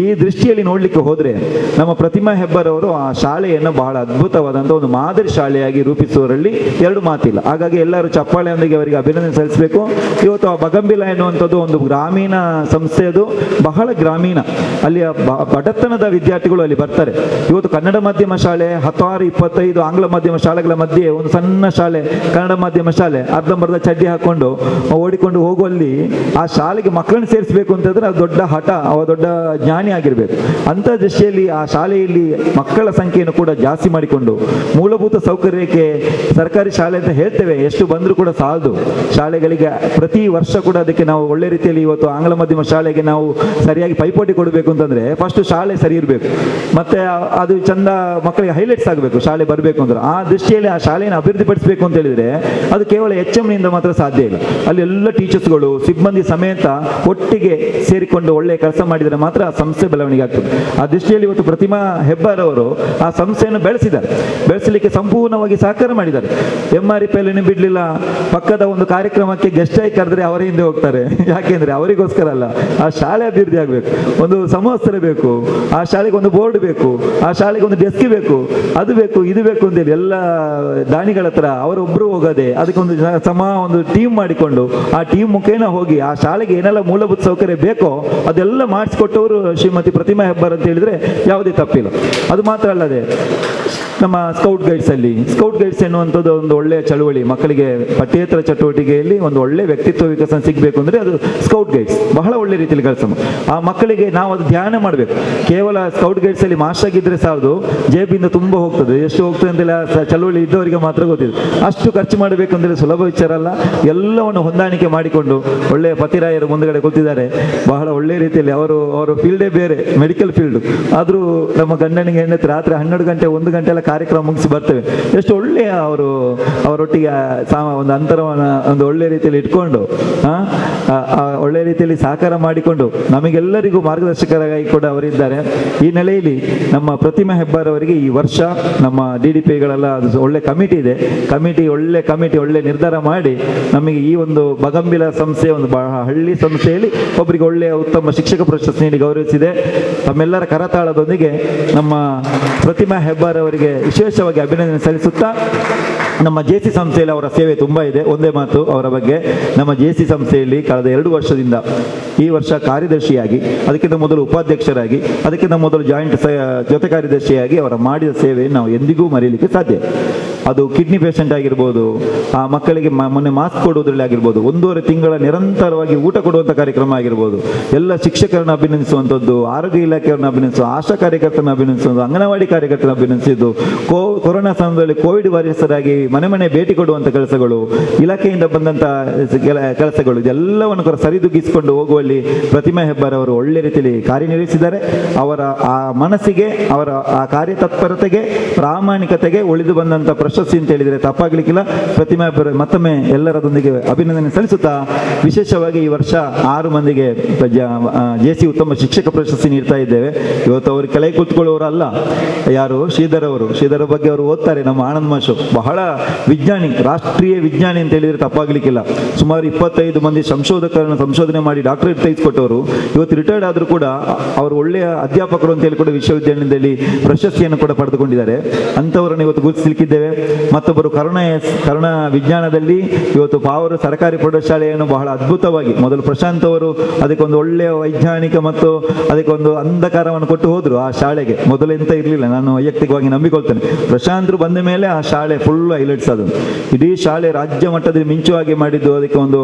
ಈ ದೃಷ್ಟಿಯಲ್ಲಿ ನೋಡಲಿಕ್ಕೆ ಹೋದರೆ ನಮ್ಮ ಪ್ರತಿಮಾ ಹೆಬ್ಬಾರವರು ಆ ಶಾಲೆಯನ್ನು ಬಹಳ ಅದ್ಭುತವಾದಂಥ ಒಂದು ಮಾದರಿ ಶಾಲೆಯಾಗಿ ರೂಪಿಸುವವರಲ್ಲಿ ಎರಡು ಮಾತಿಲ್ಲ. ಹಾಗಾಗಿ ಎಲ್ಲರೂ ಚಪ್ಪಾಳೆಯೊಂದಿಗೆ ಅವರಿಗೆ ಅಭಿನಂದನೆ ಸಲ್ಲಿಸಬೇಕು. ಇವತ್ತು ಆ ಬಗಂಬಿಲ ಎನ್ನುವಂಥದ್ದು ಒಂದು ಗ್ರಾಮೀಣ ಸಂಸ್ಥೆ, ಅದು ಬಹಳ ಗ್ರಾಮೀಣ, ಅಲ್ಲಿಯ ಬಡತನದ ವಿದ್ಯಾರ್ಥಿಗಳು ಅಲ್ಲಿ ಬರ್ತಾರೆ. ಇವತ್ತು ಕನ್ನಡ ಮಾಧ್ಯಮ ಶಾಲೆ 16-25 ಆಂಗ್ಲ ಮಾಧ್ಯಮ ಶಾಲೆಗಳ ಮಧ್ಯೆ ಒಂದು ಸಣ್ಣ ಶಾಲೆ, ಕನ್ನಡ ಮಾಧ್ಯಮ ಶಾಲೆ, ಅರ್ಧಂಬರ್ಧ ಚಡ್ಡಿ ಹಾಕೊಂಡು ಓಡಿಕೊಂಡು ಹೋಗುವಲ್ಲಿ ಆ ಶಾಲೆಗೆ ಮಕ್ಕಳನ್ನು ಸೇರಿಸಬೇಕು ಅಂತಂದ್ರೆ ಅದು ದೊಡ್ಡ ಹಠ, ಅವ ದೊಡ್ಡ ಜ್ಞಾನಿ ಆಗಿರಬೇಕು. ಅಂಥ ದೃಷ್ಟಿಯಲ್ಲಿ ಆ ಶಾಲೆಯಲ್ಲಿ ಮಕ್ಕಳ ಸಂಖ್ಯೆಯನ್ನು ಕೂಡ ಜಾಸ್ತಿ ಮಾಡಿಕೊಂಡು ಮೂಲಭೂತ ಸೌಕರ್ಯಕ್ಕೆ ಸರ್ಕಾರಿ ಶಾಲೆ ಅಂತ ಹೇಳ್ತೇವೆ, ಎಷ್ಟು ಬಂದರೂ ಕೂಡ ಸಾಲದು. ಶಾಲೆಗಳಿಗೆ ಪ್ರತಿ ವರ್ಷ ಕೂಡ ಅದಕ್ಕೆ ನಾವು ಒಳ್ಳೆ ರೀತಿಯಲ್ಲಿ ಇವತ್ತು ಆಂಗ್ಲ ಮಾಧ್ಯಮ ಶಾಲೆಗೆ ನಾವು ಸರಿಯಾಗಿ ಪೈಪೋಟಿ ಕೊಡಬೇಕು ಅಂತಂದರೆ ಫಸ್ಟ್ ಶಾಲೆ ಸರಿ ಇರಬೇಕು, ಮತ್ತು ಅದು ಚಂದ ಮಕ್ಕಳಿಗೆ ಹೈಲೈಟ್ಸ್ ಆಗಬೇಕು ಶಾಲೆ ಬರಬೇಕು ಅಂದ್ರೆ. ಆ ದೃಷ್ಟಿಯಲ್ಲಿ ಆ ಶಾಲೆಯನ್ನು ಅಭಿವೃದ್ಧಿಪಡಿಸಬೇಕು ಅಂತ ಹೇಳಿದರೆ ಅದು ಕೇವಲ HMನಿಂದ ಮಾತ್ರ ಸಾಧ್ಯ ಇಲ್ಲ. ಅಲ್ಲಿ ಎಲ್ಲ ಟೀಚರ್ಸ್ಗಳು ಸಿಬ್ಬಂದಿ ಸಮೇತ ಒಟ್ಟಿಗೆ ಸೇರಿಕೊಂಡು ಒಳ್ಳೆಯ ಕೆಲಸ ಮಾಡಿದರೆ ಮಾತ್ರ ಸಂಸ್ಥೆ ಬೆಳವಣಿಗೆ ಆಗ್ತದೆ. ಆ ದೃಷ್ಟಿಯಲ್ಲಿ ಇವತ್ತು ಪ್ರತಿಮಾ ಹೆಬ್ಬಾರವರು ಆ ಸಂಸ್ಥೆಯನ್ನು ಬೆಳೆಸಲಿಕ್ಕೆ ಸಂಪೂರ್ಣವಾಗಿ ಸಹಕಾರ ಮಾಡಿದ್ದಾರೆ. MRPLನ್ನು ಬಿಡಲಿಲ್ಲ. ಪಕ್ಕದ ಒಂದು ಕಾರ್ಯಕ್ರಮಕ್ಕೆ ಗೆಸ್ಟ್ ಆಗಿ ಕರೆದ್ರೆ ಅವರ ಹಿಂದೆ ಹೋಗ್ತಾರೆ. ಯಾಕೆಂದ್ರೆ ಅವರಿಗೋಸ್ಕರ ಅಲ್ಲ, ಆ ಶಾಲೆ ಅಭಿವೃದ್ಧಿ ಆಗಬೇಕು, ಒಂದು ಸಮವಸ್ತ್ರ ಬೇಕು, ಆ ಶಾಲೆಗೆ ಒಂದು ಬೋರ್ಡ್ ಬೇಕು, ಆ ಶಾಲೆಗೆ ಒಂದು ಡೆಸ್ಕ್ ಬೇಕು, ಅದು ಬೇಕು ಇದು ಬೇಕು ಅಂತೇಳಿ ಎಲ್ಲ ದಾನಿಗಳ ಹತ್ರ ಅವರೊಬ್ಬರು ಹೋಗದೆ ಅದಕ್ಕೆ ಒಂದು ಟೀಮ್ ಮಾಡಿಕೊಂಡು ಆ ಟೀಮ್ ಮುಖೇನ ಹೋಗಿ ಆ ಶಾಲೆಗೆ ಏನೆಲ್ಲ ಮೂಲಭೂತ ಸೌಕರ್ಯ ಬೇಕೋ ಅದೆಲ್ಲ ಮಾಡಿಸ್ಕೊಟ್ಟವರು ಶ್ರೀಮತಿ ಪ್ರತಿಮಾ ಹೆಬ್ಬಾರ್ ಅಂತ ಹೇಳಿದ್ರೆ ಯಾವುದೇ ತಪ್ಪಿಲ್ಲ. ಅದು ಮಾತ್ರ ಅಲ್ಲದೆ ನಮ್ಮ ಸ್ಕೌಟ್ ಗೈಡ್ಸ್ ಎನ್ನುವಂಥದ್ದು ಒಂದು ಒಳ್ಳೆಯ ಚಳುವಳಿ. ಮಕ್ಕಳಿಗೆ ಪಠ್ಯೇತರ ಚಟುವಟಿಕೆಯಲ್ಲಿ ಒಂದು ಒಳ್ಳೆ ವ್ಯಕ್ತಿತ್ವ ವಿಕಸನ ಸಿಗಬೇಕು ಅಂದರೆ ಅದು ಸ್ಕೌಟ್ ಗೈಡ್ಸ್ ಬಹಳ ಒಳ್ಳೆ ರೀತಿಯಲ್ಲಿ ಕೆಲಸ. ಆ ಮಕ್ಕಳಿಗೆ ನಾವು ಅದು ಧ್ಯಾನ ಮಾಡಬೇಕು. ಕೇವಲ ಸ್ಕೌಟ್ ಗೈಡ್ಸಲ್ಲಿ ಮಾಸ್ಟರ್ ಆಗಿದ್ದರೆ ಸಾಲದು, ಜೇಬಿಂದ ತುಂಬ ಹೋಗ್ತದೆ. ಎಷ್ಟು ಹೋಗ್ತದೆ ಅಂತೆಲ್ಲ ಚಳುವಳಿ ಇದ್ದವರಿಗೆ ಮಾತ್ರ ಗೊತ್ತಿದೆ. ಅಷ್ಟು ಖರ್ಚು ಮಾಡಬೇಕು ಅಂದರೆ ಸುಲಭ ವಿಚಾರ ಅಲ್ಲ. ಎಲ್ಲವನ್ನು ಹೊಂದಾಣಿಕೆ ಮಾಡಿಕೊಂಡು ಒಳ್ಳೆಯ ಪತಿರಾಯರು ಮುಂದುಗಡೆ ಕೂತಿದ್ದಾರೆ. ಬಹಳ ಒಳ್ಳೆ ರೀತಿಯಲ್ಲಿ ಅವರು ಫೀಲ್ಡೇ ಬೇರೆ, ಮೆಡಿಕಲ್ ಫೀಲ್ಡ್. ಆದರೂ ನಮ್ಮ ಗಂಡನಿಗೆ ಹೆಣ್ಣೆತ್ತು ರಾತ್ರಿ 12 ಗಂಟೆ 1 ಗಂಟೆ ಎಲ್ಲ ಕಾರ್ಯಕ್ರಮ ಮುಗಿಸಿ ಬರ್ತೇವೆ. ಎಷ್ಟು ಒಳ್ಳೆಯ ಅವರೊಟ್ಟಿಗೆ ಒಂದು ಅಂತರವನ್ನು ಒಂದು ಒಳ್ಳೆ ರೀತಿಯಲ್ಲಿ ಇಟ್ಕೊಂಡು ಒಳ್ಳೆ ರೀತಿಯಲ್ಲಿ ಸಹಕಾರ ಮಾಡಿಕೊಂಡು ನಮಗೆಲ್ಲರಿಗೂ ಮಾರ್ಗದರ್ಶಕರಾಗಿ ಕೂಡ ಅವರಿದ್ದಾರೆ. ಈ ನೆಲೆಯಲ್ಲಿ ನಮ್ಮ ಪ್ರತಿಮಾ ಹೆಬ್ಬಾರ್ ಅವರಿಗೆ ಈ ವರ್ಷ ನಮ್ಮ DDPಗಳೆಲ್ಲ ಅದು ಒಳ್ಳೆ ಕಮಿಟಿ ಇದೆ, ಒಳ್ಳೆ ನಿರ್ಧಾರ ಮಾಡಿ ನಮಗೆ ಈ ಒಂದು ಬಗಂಬಿಲ ಸಂಸ್ಥೆ, ಒಂದು ಹಳ್ಳಿ ಸಂಸ್ಥೆಯಲ್ಲಿ ಒಬ್ಬರಿಗೆ ಒಳ್ಳೆಯ ಉತ್ತಮ ಶಿಕ್ಷಕ ಪ್ರಶಸ್ತಿ ನೀಡಿ ಗೌರವಿಸಿದೆ. ತಮ್ಮೆಲ್ಲರ ಕರತಾಳದೊಂದಿಗೆ ನಮ್ಮ ಪ್ರತಿಮಾ ಹೆಬ್ಬಾರ್ ಅವರಿಗೆ ವಿಶೇಷವಾಗಿ ಅಭಿನಂದನೆ ಸಲ್ಲಿಸುತ್ತಾ, ನಮ್ಮ JC ಸಂಸ್ಥೆಯಲ್ಲಿ ಅವರ ಸೇವೆ ತುಂಬ ಇದೆ. ಒಂದೇ ಮಾತು ಅವರ ಬಗ್ಗೆ, ನಮ್ಮ JC ಸಂಸ್ಥೆಯಲ್ಲಿ ಕಳೆದ 2 ವರ್ಷದಿಂದ ಈ ವರ್ಷ ಕಾರ್ಯದರ್ಶಿಯಾಗಿ, ಅದಕ್ಕಿಂತ ಮೊದಲು ಉಪಾಧ್ಯಕ್ಷರಾಗಿ, ಅದಕ್ಕಿಂತ ಮೊದಲು ಜಾಯಿಂಟ್ ಜೊತೆ ಕಾರ್ಯದರ್ಶಿಯಾಗಿ ಅವರ ಮಾಡಿದ ಸೇವೆಯನ್ನು ನಾವು ಎಂದಿಗೂ ಮರೆಯಲಿಕ್ಕೆ ಸಾಧ್ಯ. ಅದು ಕಿಡ್ನಿ ಪೇಷಂಟ್ ಆಗಿರ್ಬೋದು, ಆ ಮಕ್ಕಳಿಗೆ ಮೊನ್ನೆ ಮಾಸ್ಕ್ ಕೊಡುವುದರಲ್ಲಿ ಆಗಿರ್ಬೋದು, 1.5 ತಿಂಗಳ ನಿರಂತರವಾಗಿ ಊಟ ಕೊಡುವಂಥ ಕಾರ್ಯಕ್ರಮ ಆಗಿರ್ಬೋದು, ಎಲ್ಲ ಶಿಕ್ಷಕರನ್ನು ಅಭಿನಂದಿಸುವಂಥದ್ದು, ಆರೋಗ್ಯ ಇಲಾಖೆಯವರನ್ನು ಅಭಿನಂದಿಸುವ, ಆಶಾ ಕಾರ್ಯಕರ್ತರನ್ನ ಅಭಿನಂದಿಸುವುದು, ಅಂಗನವಾಡಿ ಕಾರ್ಯಕರ್ತರನ್ನು ಅಭಿನಂದಿಸಿದ್ದು, ಕೊರೋನಾ ಸಮಯದಲ್ಲಿ ಕೋವಿಡ್ ವಾರಿಯರ್ಸರಾಗಿ ಮನೆ ಭೇಟಿ ಕೊಡುವಂಥ ಕೆಲಸಗಳು, ಇಲಾಖೆಯಿಂದ ಬಂದಂಥ ಕೆಲಸಗಳು, ಇದೆಲ್ಲವನ್ನು ಕೂಡ ಸರಿದೂಗಿಸಿಕೊಂಡು ಹೋಗುವಲ್ಲಿ ಪ್ರತಿಮಾ ಹೆಬ್ಬಾರ್ ಅವರು ಒಳ್ಳೆ ರೀತಿಯಲ್ಲಿ ಕಾರ್ಯನಿರ್ವಹಿಸಿದ್ದಾರೆ. ಅವರ ಆ ಮನಸ್ಸಿಗೆ, ಅವರ ಆ ಕಾರ್ಯತತ್ಪರತೆಗೆ, ಪ್ರಾಮಾಣಿಕತೆಗೆ ಉಳಿದು ಬಂದಂಥ ಪ್ರಶಸ್ತಿ ಅಂತ ಹೇಳಿದರೆ ತಪ್ಪಾಗಲಿಕ್ಕಿಲ್ಲ. ಪ್ರತಿಮಾ ಹೆಬ್ಬಾರ್ ಮತ್ತೊಮ್ಮೆ ಎಲ್ಲರದೊಂದಿಗೆ ಅಭಿನಂದನೆ ಸಲ್ಲಿಸುತ್ತಾ, ವಿಶೇಷವಾಗಿ ಈ ವರ್ಷ 6 ಮಂದಿಗೆ JC ಉತ್ತಮ ಶಿಕ್ಷಕ ಪ್ರಶಸ್ತಿ ನೀಡ್ತಾ ಇದ್ದೇವೆ. ಇವತ್ತು ಅವರು ಕೆಳಗೆ ಕೂತ್ಕೊಳ್ಳುವವರಲ್ಲ, ಯಾರು ಶ್ರೀಧರ್ ಬಗ್ಗೆ ಅವರು ಓದ್ತಾರೆ. ನಮ್ಮ ಆನಂದ್ ಮಾಸ್ಟರ್ ಬಹಳ ವಿಜ್ಞಾನಿ, ರಾಷ್ಟ್ರೀಯ ವಿಜ್ಞಾನಿ ಅಂತ ಹೇಳಿದರೆ ತಪ್ಪಾಗಲಿಕ್ಕಿಲ್ಲ. ಸುಮಾರು 25 ಮಂದಿ ಸಂಶೋಧಕರನ್ನು ಸಂಶೋಧನೆ ಮಾಡಿ ಡಾಕ್ಟರೇಟ್ ತೆಗೆದುಕೊಟ್ಟವರು. ಇವತ್ತು ರಿಟೈರ್ಡ್ ಆದರೂ ಕೂಡ ಅವರು ಒಳ್ಳೆಯ ಅಧ್ಯಾಪಕರು ಅಂತ ಹೇಳಿ ಕೂಡ ವಿಶ್ವವಿದ್ಯಾಲಯದಲ್ಲಿ ಪ್ರಶಸ್ತಿಯನ್ನು ಕೂಡ ಪಡೆದುಕೊಂಡಿದ್ದಾರೆ. ಅಂಥವರನ್ನು ಇವತ್ತು ಗುರುತಿಸಲಿಕ್ಕಿದ್ದೇವೆ. ಮತ್ತೊಬ್ಬರು ಕರುಣ ವಿಜ್ಞಾನದಲ್ಲಿ ಇವತ್ತು ಪಾವರು ಸರ್ಕಾರಿ ಪ್ರೌಢಶಾಲೆಯನ್ನು ಬಹಳ ಅದ್ಭುತವಾಗಿ, ಮೊದಲು ಪ್ರಶಾಂತ್ ಅವರು ಅದಕ್ಕೊಂದು ಒಳ್ಳೆಯ ವೈಜ್ಞಾನಿಕ ಮತ್ತು ಅದಕ್ಕೊಂದು ಅಂಧಕಾರವನ್ನು ಕೊಟ್ಟು ಹೋದರು ಆ ಶಾಲೆಗೆ. ಮೊದಲೆಂತ ಇರಲಿಲ್ಲ, ನಾನು ವೈಯಕ್ತಿಕವಾಗಿ ನಂಬಿಕೊಳ್ತೇನೆ. ಪ್ರಶಾಂತರು ಬಂದ ಮೇಲೆ ಆ ಶಾಲೆ ಫುಲ್ ಹೈಲೈಟ್ಸ್ ಅದು. ಇಡೀ ಶಾಲೆ ರಾಜ್ಯ ಮಟ್ಟದಲ್ಲಿ ಮಿಂಚುವಾಗಿ ಮಾಡಿದ್ದು, ಅದಕ್ಕೆ ಒಂದು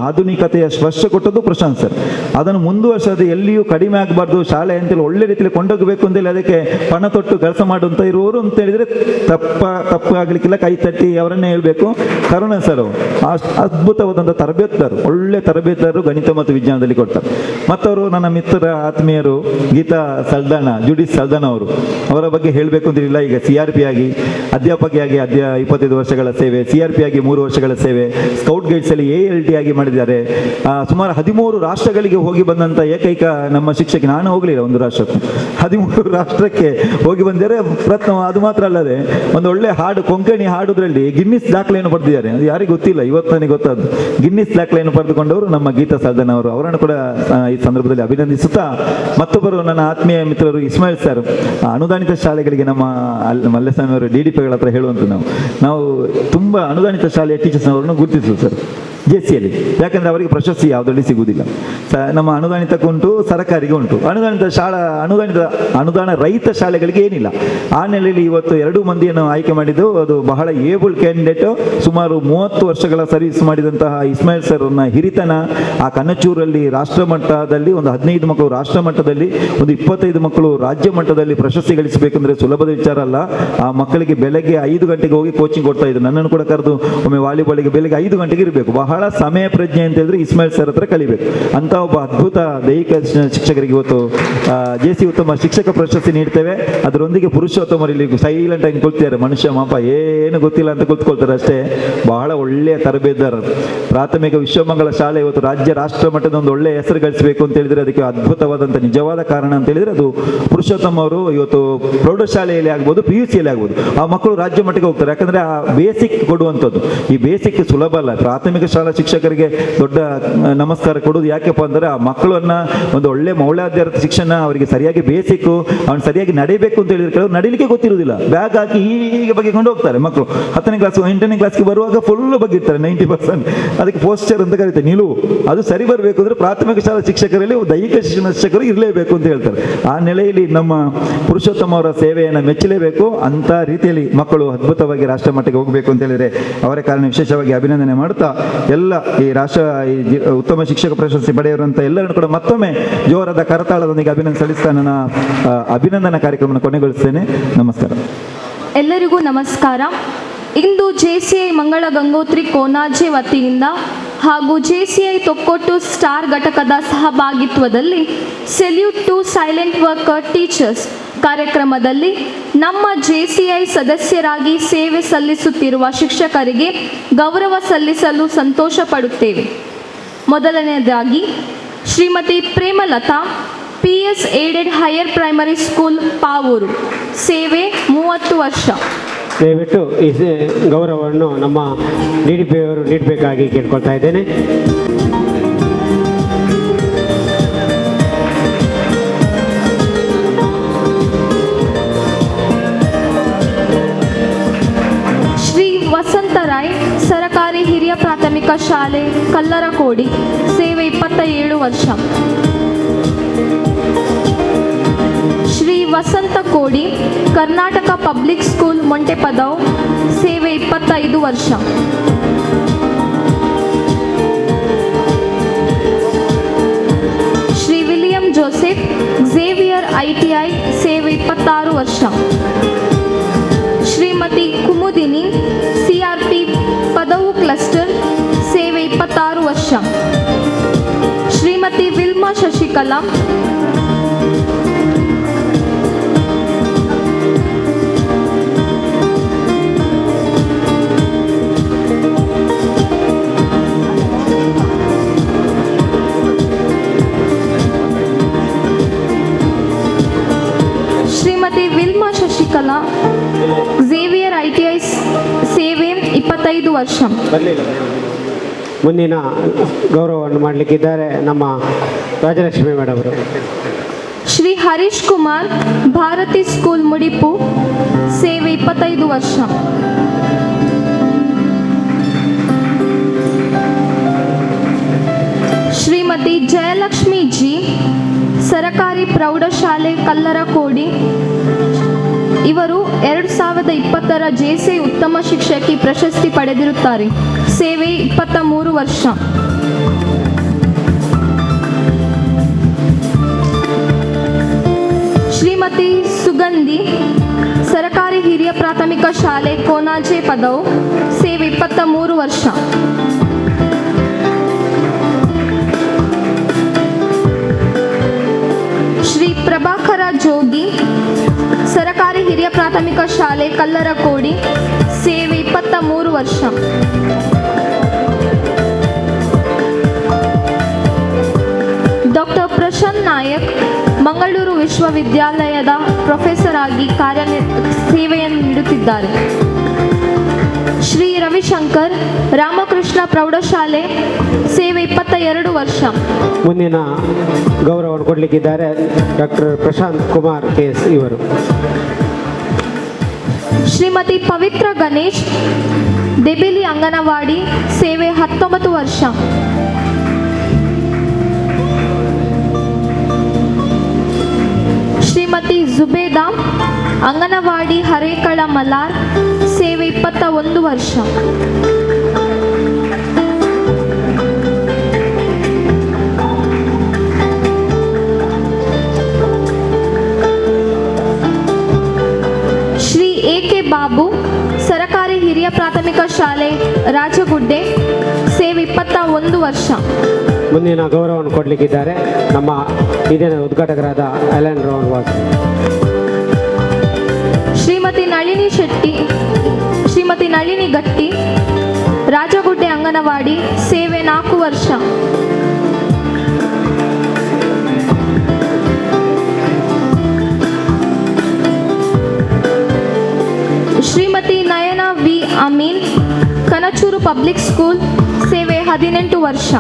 ಆಧುನಿಕತೆಯ ಸ್ಪರ್ಶ ಕೊಟ್ಟದ್ದು ಪ್ರಶಾಂತ್ ಸರ್. ಅದನ್ನು ಮುಂದುವರಿಸೋದು, ಎಲ್ಲಿಯೂ ಕಡಿಮೆ ಆಗಬಾರ್ದು ಶಾಲೆ ಅಂತೇಳಿ ಒಳ್ಳೆ ರೀತಿಯಲ್ಲಿ ಕೊಂಡೋಗಬೇಕು ಅಂತೇಳಿ ಅದಕ್ಕೆ ಪಣ ತೊಟ್ಟು ಕೆಲಸ ಮಾಡುವಂತ ಇರುವವರು ಅಂತ ಹೇಳಿದ್ರೆ ತಪ್ಪು ಆಗಲಿಕ್ಕಿಲ್ಲ, ಕೈ ತಟ್ಟಿ ಅವರನ್ನೇ ಹೇಳಬೇಕು. ಕರುಣ ಸರ್ ಅದ್ಭುತವಾದಂಥ ತರಬೇತುದಾರರು, ಒಳ್ಳೆ ತರಬೇತುದಾರರು, ಗಣಿತ ಮತ್ತು ವಿಜ್ಞಾನದಲ್ಲಿ ಕೊಡ್ತಾರೆ. ಮತ್ತವರು ನನ್ನ ಮಿತ್ರ ಆತ್ಮೀಯರು ಗೀತಾ ಸಲ್ದಾನ, ಜುಡಿಸ್ ಸಲ್ದಾನ ಅವರ ಬಗ್ಗೆ ಹೇಳಬೇಕು ಅಂತಿರಲಿಲ್ಲ. ಈಗ CRP ಆಗಿ ಅಧ್ಯಾಪಕಿಯಾಗಿ 25 ವರ್ಷಗಳ ಸೇವೆ, CRP ಆಗಿ 3 ವರ್ಷಗಳ ಸೇವೆ, ಸ್ಕೌಟ್ ಗೈಡ್ಸಲ್ಲಿ ALT ಆಗಿ ಮಾಡಿದ್ದಾರೆ. ಸುಮಾರು 13 ರಾಷ್ಟ್ರಗಳಿಗೆ ಹೋಗಿ ಬಂದಂಥ ಏಕೈಕ ನಮ್ಮ ಶಿಕ್ಷಕಿ. ನಾನು ಹೋಗಲಿಲ್ಲ ಒಂದು ರಾಷ್ಟ್ರಕ್ಕೆ, 13 ರಾಷ್ಟ್ರಕ್ಕೆ ಹೋಗಿ ಬಂದಿದ್ದಾರೆ. ಪ್ರಥಮ ಅದು ಮಾತ್ರ ಅಲ್ಲದೆ ಒಂದು ಒಳ್ಳೆ ಹಾಡು, ಕೊಂಕಣಿ ಹಾಡುದ್ರಲ್ಲಿ ಗಿನ್ನಿಸ್ ದಾಖಲೆಯನ್ನು ಪಡೆದಿದ್ದಾರೆ. ಅದು ಯಾರಿಗೂ ಗೊತ್ತಿಲ್ಲ, ಇವತ್ತು ನನಗೆ ಗೊತ್ತಾದ್ದು. ಗಿನ್ನಿಸ್ ದಾಖಲೆಯನ್ನು ಪಡೆದುಕೊಂಡವರು ನಮ್ಮ ಗೀತಾ ಸಾಧನ ಅವರು. ಅವರನ್ನು ಕೂಡ ಈ ಸಂದರ್ಭದಲ್ಲಿ ಅಭಿನಂದಿಸುತ್ತಾ, ಮತ್ತೊಬ್ಬರು ನನ್ನ ಆತ್ಮೀಯ ಮಿತ್ರರು ಇಸ್ಮಾಯಿಲ್ ಸರ್, ಅನುದಾನಿತ ಶಾಲೆಗಳಿಗೆ ನಮ್ಮ ಮಲ್ಲೇಸ್ವಾಮಿ ಅವರು DDPಗಳ ಹತ್ರ ಹೇಳುವಂಥದ್ದು, ನಾವು ತುಂಬ ಅನುದಾನಿತ ಶಾಲೆಯ ಟೀಚರ್ಸ್ನವರನ್ನು ಗುರುತಿಸುವುದು ಸರ್ JCಯಲ್ಲಿ. ಯಾಕಂದರೆ ಅವರಿಗೆ ಪ್ರಶಸ್ತಿ ಯಾವುದರಲ್ಲಿ ಸಿಗುವುದಿಲ್ಲ. ನಮ್ಮ ಅನುದಾನಿತಕ್ಕೆ ಉಂಟು, ಸರ್ಕಾರಿಗೆ ಉಂಟು. ಅನುದಾನ ರಹಿತ ಶಾಲೆಗಳಿಗೆ ಏನಿಲ್ಲ. ಆ ನೆಲೆಯಲ್ಲಿ ಇವತ್ತು 2 ಮಂದಿಯನ್ನು ಆಯ್ಕೆ ಮಾಡಿದ್ದು. ಅದು ಬಹಳ ಏಬಲ್ ಕ್ಯಾಂಡಿಡೇಟ್, ಸುಮಾರು 30 ವರ್ಷಗಳ ಸರ್ವಿಸ್ ಮಾಡಿದಂತಹ ಇಸ್ಮಾಯಿಲ್ ಸರ್ನ ಹಿರಿತನ. ಆ ಕನಚೂರಲ್ಲಿ ರಾಷ್ಟ್ರ ಮಟ್ಟದಲ್ಲಿ ಒಂದು 15 ಮಕ್ಕಳು, ರಾಷ್ಟ್ರ ಮಟ್ಟದಲ್ಲಿ ಒಂದು 25 ಮಕ್ಕಳು ರಾಜ್ಯ ಮಟ್ಟದಲ್ಲಿ ಪ್ರಶಸ್ತಿ ಗಳಿಸಬೇಕಂದ್ರೆ ಸುಲಭದ ವಿಚಾರ ಅಲ್ಲ. ಆ ಮಕ್ಕಳಿಗೆ ಬೆಳಗ್ಗೆ 5 ಗಂಟೆಗೆ ಹೋಗಿ ಕೋಚಿಂಗ್ ಕೊಡ್ತಾ ಇದ್ರು. ನನ್ನನ್ನು ಕೂಡ ಕರೆದು ಒಮ್ಮೆ ವಾಲಿಬಾಲಿಗೆ ಬೆಳಗ್ಗೆ 5 ಗಂಟೆಗೆ ಇರಬೇಕು. ಬಹಳ ಸಮಯ ಪ್ರಜ್ಞೆ ಅಂತ ಹೇಳಿದ್ರೆ ಇಸ್ಮಾಯಿಲ್ ಸರ್ ಹತ್ರ ಕಲಿಬೇಕು. ಅಂತ ಒಬ್ಬ ಅದ್ಭುತ ದೈಹಿಕ ಶಿಕ್ಷಕರಿಗೆ ಇವತ್ತು JC ಉತ್ತಮ ಶಿಕ್ಷಕ ಪ್ರಶಸ್ತಿ ನೀಡ್ತೇವೆ. ಅದರೊಂದಿಗೆ ಪುರುಷೋತ್ತಮರು ಇಲ್ಲಿ ಸೈಲೆಂಟ್ ಆಗಿ ಕೊಳ್ತಿದ್ದಾರೆ. ಮನುಷ್ಯ ಮಾಪ ಏನು ಗೊತ್ತಿಲ್ಲ ಅಂತ ಕೂತ್ಕೊಳ್ತಾರೆ ಅಷ್ಟೇ. ಬಹಳ ಒಳ್ಳೆಯ ತರಬೇತುದಾರರು. ಪ್ರಾಥಮಿಕ ವಿಶ್ವಮಂಗಲ ಶಾಲೆ ಇವತ್ತು ರಾಜ್ಯ ರಾಷ್ಟ್ರ ಮಟ್ಟದ ಒಂದು ಒಳ್ಳೆಯ ಹೆಸರು ಗಳಿಸಬೇಕು ಅಂತ ಹೇಳಿದ್ರೆ ಅದಕ್ಕೆ ಅದ್ಭುತವಾದಂಥ ನಿಜವಾದ ಕಾರಣ ಅಂತ ಹೇಳಿದ್ರೆ ಅದು ಪುರುಷೋತ್ತಮ ಅವರು. ಇವತ್ತು ಪ್ರೌಢಶಾಲೆಯಲ್ಲಿ ಆಗ್ಬೋದು, PUCಯಲ್ಲಿ ಆಗ್ಬೋದು, ಆ ಮಕ್ಕಳು ರಾಜ್ಯ ಮಟ್ಟಕ್ಕೆ ಹೋಗ್ತಾರೆ. ಯಾಕಂದ್ರೆ ಆ ಬೇಸಿಕ್ ಕೊಡುವಂಥದ್ದು, ಈ ಬೇಸಿಕ್ ಸುಲಭ ಅಲ್ಲ. ಪ್ರಾಥಮಿಕ ಶಾಲಾ ಶಿಕ್ಷಕರಿಗೆ ದೊಡ್ಡ ನಮಸ್ಕಾರ ಕೊಡೋದು. ಯಾಕೆಪ್ಪ ಅಂದ್ರೆ ಆ ಮಕ್ಕಳನ್ನ ಒಂದು ಒಳ್ಳೆ ಮೌಲ್ಯಾಧಾರಿತ ಶಿಕ್ಷಣ, ಅವರಿಗೆ ಸರಿಯಾಗಿ ಬೇಸಿಕ್, ಅವ್ನು ಸರಿಯಾಗಿ ನಡಿಬೇಕು ಅಂತ ಹೇಳಿದ್ರೆ ಕೆಲವರು ನಡಿಲಿಕ್ಕೆ ಗೊತ್ತಿರುವುದಿಲ್ಲ. ಬ್ಯಾಗ್ ಹಾಕಿ ಹೀಗೆ ಬಗೆಕೊಂಡು ಹೋಗ್ತಾರೆ ಮಕ್ಕಳು. 10ನೇ ಕ್ಲಾಸ್ 8ನೇ ಕ್ಲಾಸ್ಗೆ ಬರುವಾಗ ಫುಲ್ ಬಗ್ಗಿರ್ತಾರೆ 90%. ಅದಕ್ಕೆ ಪೋಸ್ಚರ್ ಅಂತ ಕರೀತಾರೆ, ನಿಲುವು. ಅದು ಸರಿ ಬರಬೇಕು ಅಂದ್ರೆ ಪ್ರಾಥಮಿಕ ಶಾಲಾ ಶಿಕ್ಷಕರಲ್ಲಿ ದೈಹಿಕ ಶಿಕ್ಷಣ ಶಿಕ್ಷಕರು ಇರಲೇಬೇಕು ಅಂತ ಹೇಳ್ತಾರೆ. ಆ ನೆಲೆಯಲ್ಲಿ ನಮ್ಮ ಪುರುಷೋತ್ತಮ ಅವರ ಸೇವೆಯನ್ನು ಮೆಚ್ಚಲೇಬೇಕು. ಅಂತ ರೀತಿಯಲ್ಲಿ ಮಕ್ಕಳು ಅದ್ಭುತವಾಗಿ ರಾಷ್ಟ್ರ ಮಟ್ಟಕ್ಕೆ ಹೋಗಬೇಕು ಅಂತ ಹೇಳಿದ್ರೆ ಅವರ ಕಾರಣ ವಿಶೇಷವಾಗಿ ಅಭಿನಂದನೆ ಮಾಡುತ್ತಾ, ಎಲ್ಲ ಈ ಉತ್ತಮ ಶಿಕ್ಷಕ ಪ್ರಶಸ್ತಿ ಪಡೆಯುವಂಥ ಎಲ್ಲರನ್ನು ಕೂಡ ಮತ್ತೊಮ್ಮೆ ಜೋರಾದ ಕರತಾಳದೊಂದಿಗೆ ಸಲ್ಲಿಸ್ತಾ ನನ್ನ ಅಭಿನಂದನಾ ಕಾರ್ಯಕ್ರಮವನ್ನು ಕೊನೆಗೊಳಿಸ್ತೇನೆ. ನಮಸ್ಕಾರ. ಎಲ್ಲರಿಗೂ ನಮಸ್ಕಾರ. ಇಂದು JCI ಮಂಗಳ ಗಂಗೋತ್ರಿ ಕೋನಾಜೆ ವತಿಯಿಂದ ಹಾಗೂ JCI ತೊಕ್ಕೊಟ್ಟು ಸ್ಟಾರ್ ಘಟಕದ ಸಹಭಾಗಿತ್ವದಲ್ಲಿ salute to silent worker teachers ಕಾರ್ಯಕ್ರಮದಲ್ಲಿ ನಮ್ಮ JCI ಸದಸ್ಯರಾಗಿ ಸೇವೆ ಸಲ್ಲಿಸುತ್ತಿರುವ ಶಿಕ್ಷಕರಿಗೆ ಗೌರವ ಸಲ್ಲಿಸಲು ಸಂತೋಷ ಪಡುತ್ತೇವೆ. ಮೊದಲನೆಯದಾಗಿ Shrimati Premalatha, PS aided higher primary school Pavoor, ಸೇವೆ 30 ವರ್ಷ. ದಯವಿಟ್ಟು ಈ ಗೌರವವನ್ನು ನಮ್ಮ DDP ಅವರು ನೀಡಬೇಕಾಗಿ ಕೇಳ್ಕೊಳ್ತಾ ಇದ್ದೇನೆ. ಶ್ರೀ ವಸಂತರಾಯ್, ಸರಕಾರಿ ಹಿರಿಯ ಪ್ರಾಥಮಿಕ ಶಾಲೆ ಕಲ್ಲರಕೋಡಿ, ಸೇವೆ 27 ವರ್ಷ. ಶ್ರೀ ವಸಂತ ಕೋಡಿ, ಕರ್ನಾಟಕ ಪಬ್ಲಿಕ್ ಸ್ಕೂಲ್ ಮೊಂಟೆಪದವ್, ಸೇವೆ 25 ವರ್ಷ. Shri William Joseph, Xavier ITI, ಸೇವೆ 26 ವರ್ಷ. ಶ್ರೀಮತಿ ಕುಮುದಿನಿ, CRP ಪದವು ಕ್ಲಸ್ಟರ್, ಸೇವೆ 26 ವರ್ಷ. Shrimati Wilma Shashikala, Xavier ITI, ಸೇವೆ 25 ವರ್ಷ. ಮುಂದಿನ ಗೌರವವನ್ನು ಮಾಡಲಿಕ್ಕಿದ್ದಾರೆ ನಮ್ಮ ರಾಜಲಕ್ಷ್ಮಿ ಮೇಡಮ್ ಅವರು. ಶ್ರೀ ಹರೀಶ್ ಕುಮಾರ್, ಭಾರತಿ ಸ್ಕೂಲ್ ಮುಡಿಪು, ಸೇವೆ 25 ವರ್ಷ. ಶ್ರೀಮತಿ ಜಯಲಕ್ಷ್ಮಿ ಜಿ, ಸರಕಾರಿ ಪ್ರೌಢಶಾಲೆ ಕಲ್ಲರಕೋಡಿ, ಇವರು 2020ರ JCI ಉತ್ತಮ ಶಿಕ್ಷಕಿ ಪ್ರಶಸ್ತಿ ಪಡೆದಿರುತ್ತಾರೆ, ಸೇವೆ 23 ವರ್ಷ. ಶ್ರೀಮತಿ ಸುಗಂಧಿ, ಸರಕಾರಿ ಹಿರಿಯ ಪ್ರಾಥಮಿಕ ಶಾಲೆ ಕೋನಾಜೆ ಪದವು ಸೇವೆ 23 ವರ್ಷ. ಶ್ರೀ ಪ್ರಭಾಕರ ಜೋಗಿ ಸರಕಾರಿ ಹಿರಿಯ ಪ್ರಾಥಮಿಕ ಶಾಲೆ ಕಲ್ಲರಕೋಡಿ ಸೇವೆ 23 ವರ್ಷ. ಡಾಕ್ಟರ್ ಪ್ರಶಾಂತ್ ನಾಯಕ್ ಮಂಗಳೂರು ವಿಶ್ವವಿದ್ಯಾಲಯದ ಪ್ರೊಫೆಸರ್ ಆಗಿ ಸೇವೆಯನ್ನು ನೀಡುತ್ತಿದ್ದಾರೆ. ಶ್ರೀ ರವಿಶಂಕರ್ ರಾಮಕೃಷ್ಣ ಪ್ರೌಢಶಾಲೆ ಸೇವೆ 22 ವರ್ಷ. ಮುಂದಿನ ಗೌರವವನ್ನು ಕೊಡಲಿಕ್ಕಿದ್ದಾರೆ ಡಾಕ್ಟರ್ ಪ್ರಶಾಂತ್ ಕುಮಾರ್ ಕೆಎಸ್ ಇವರು. ಶ್ರೀಮತಿ ಪವಿತ್ರ ಗಣೇಶ್ ದೆಬೇಲಿ ಅಂಗನವಾಡಿ ಸೇವೆ 19 ವರ್ಷ. ಶ್ರೀಮತಿ ಜುಬೇದಾ ಅಂಗನವಾಡಿ ಹರೇಕಳ ಮಲಾರ್ ಸೇವೆ 21 ವರ್ಷ. ಶ್ರೀ ಎ.ಕೆ. ಬಾಬು ಸರಕಾರಿ ಹಿರಿಯ ಪ್ರಾಥಮಿಕ ಶಾಲೆ ರಾಜಗುಡ್ಡೆ ಸೇವೆ 21 ವರ್ಷ. ಮುಂದಿನ ಗೌರವವನ್ನು ಕೊಡಲಿಕ್ಕಿದ್ದಾರೆ ನಮ್ಮ ಇದೇನ ಉದ್ಘಾಟಕರಾದ ಅಲೆನ್ ರೋಹನ್ ವಾಸ್. ಶ್ರೀಮತಿ ನಳಿನಿ ಗಟ್ಟಿ ರಾಜಗುಡ್ಡೆ ಅಂಗನವಾಡಿ ಸೇವೆ 4 ವರ್ಷ. Shrimati Nayana V Amin Kanachur public school ಸೇವೆ 18 ವರ್ಷ.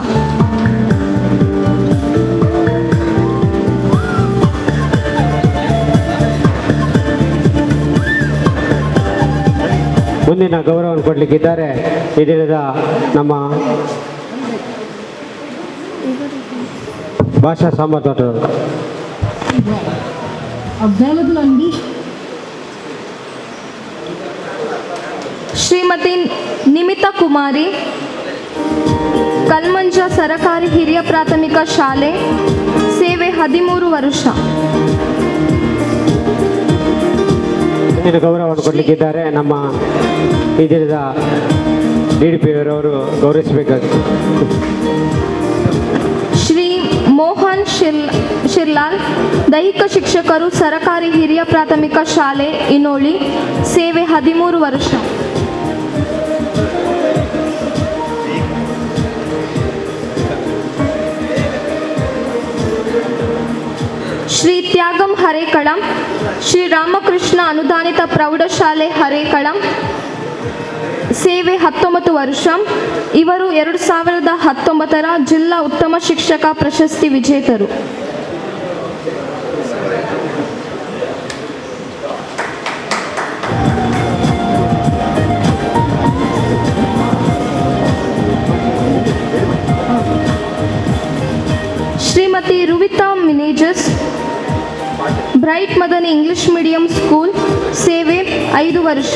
ಮುಂದಿನ ಗೌರವವನ್ನು ಕೊಡಲಿಕ್ಕಿದ್ದಾರೆ ಈ ದಿನದ ನಮ್ಮ ಭಾಷಾ ಸಂಬಂಧರು. ಶ್ರೀಮತಿ ನಿಮಿತಾ ಕುಮಾರಿ ಕಲ್ಮಂಜ ಸರಕಾರಿ ಹಿರಿಯ ಪ್ರಾಥಮಿಕ ಶಾಲೆ ಸೇವೆ 13 ವರ್ಷ. ಮುಂದಿನ ಗೌರವವನ್ನು ಕೊಡಲಿಕ್ಕಿದ್ದಾರೆ ನಮ್ಮ ಈ ದಿನದ DDP-ಯವರವರು ಗೌರವಿಸಬೇಕಾಗಿದೆ. ಶ್ರೀ ಮೋಹನ್ ಶಿರ್ಲಾಲ್ ದೈಹಿಕ ಶಿಕ್ಷಕರು ಸರಕಾರಿ ಹಿರಿಯ ಪ್ರಾಥಮಿಕ ಶಾಲೆ ಇನೋಳಿ ಸೇವೆ 13 ವರ್ಷ. ಶ್ರೀ ತ್ಯಾಗಂ ಹರೇಕಳಂ ಶ್ರೀ ರಾಮಕೃಷ್ಣ ಅನುದಾನಿತ ಪ್ರೌಢಶಾಲೆ ಹರೇಕಳಂ ಸೇವೆ 19 ವರ್ಷ. ಇವರು 2019ರ ಜಿಲ್ಲಾ ಉತ್ತಮ ಶಿಕ್ಷಕ ಪ್ರಶಸ್ತಿ ವಿಜೇತರು. Shrimati Ruvita Menezes bright Madani English medium school ಸೇವೆ 5 ವರ್ಷ.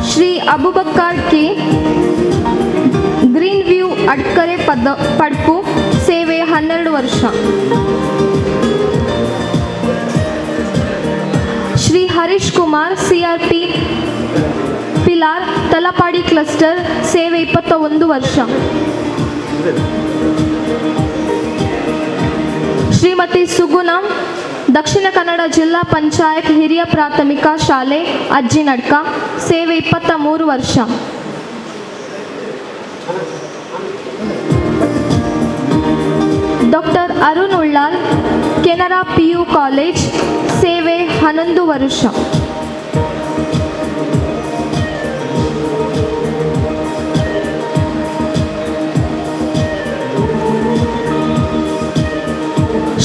Shri Abubakkar K green view Adkare Padpu ಸೇವೆ 12 ವರ್ಷ. ಶ್ರೀ ಹರೀಶ್ ಕುಮಾರ್ CRP ಪಿಲಾರ್ ತಲಪಾಡಿ ಕ್ಲಸ್ಟರ್ ಸೇವೆ 21 ವರ್ಷ. ಶ್ರೀಮತಿ ಸುಗುಣ ದಕ್ಷಿಣ ಕನ್ನಡ ಜಿಲ್ಲಾ ಪಂಚಾಯತ್ ಹಿರಿಯ ಪ್ರಾಥಮಿಕ ಶಾಲೆ ಅಜ್ಜಿನಡ್ಕ ಸೇವೆ 23 ವರ್ಷ. Doctor Arun Ullal Canara PU college ಸೇವೆ 11 ವರ್ಷ.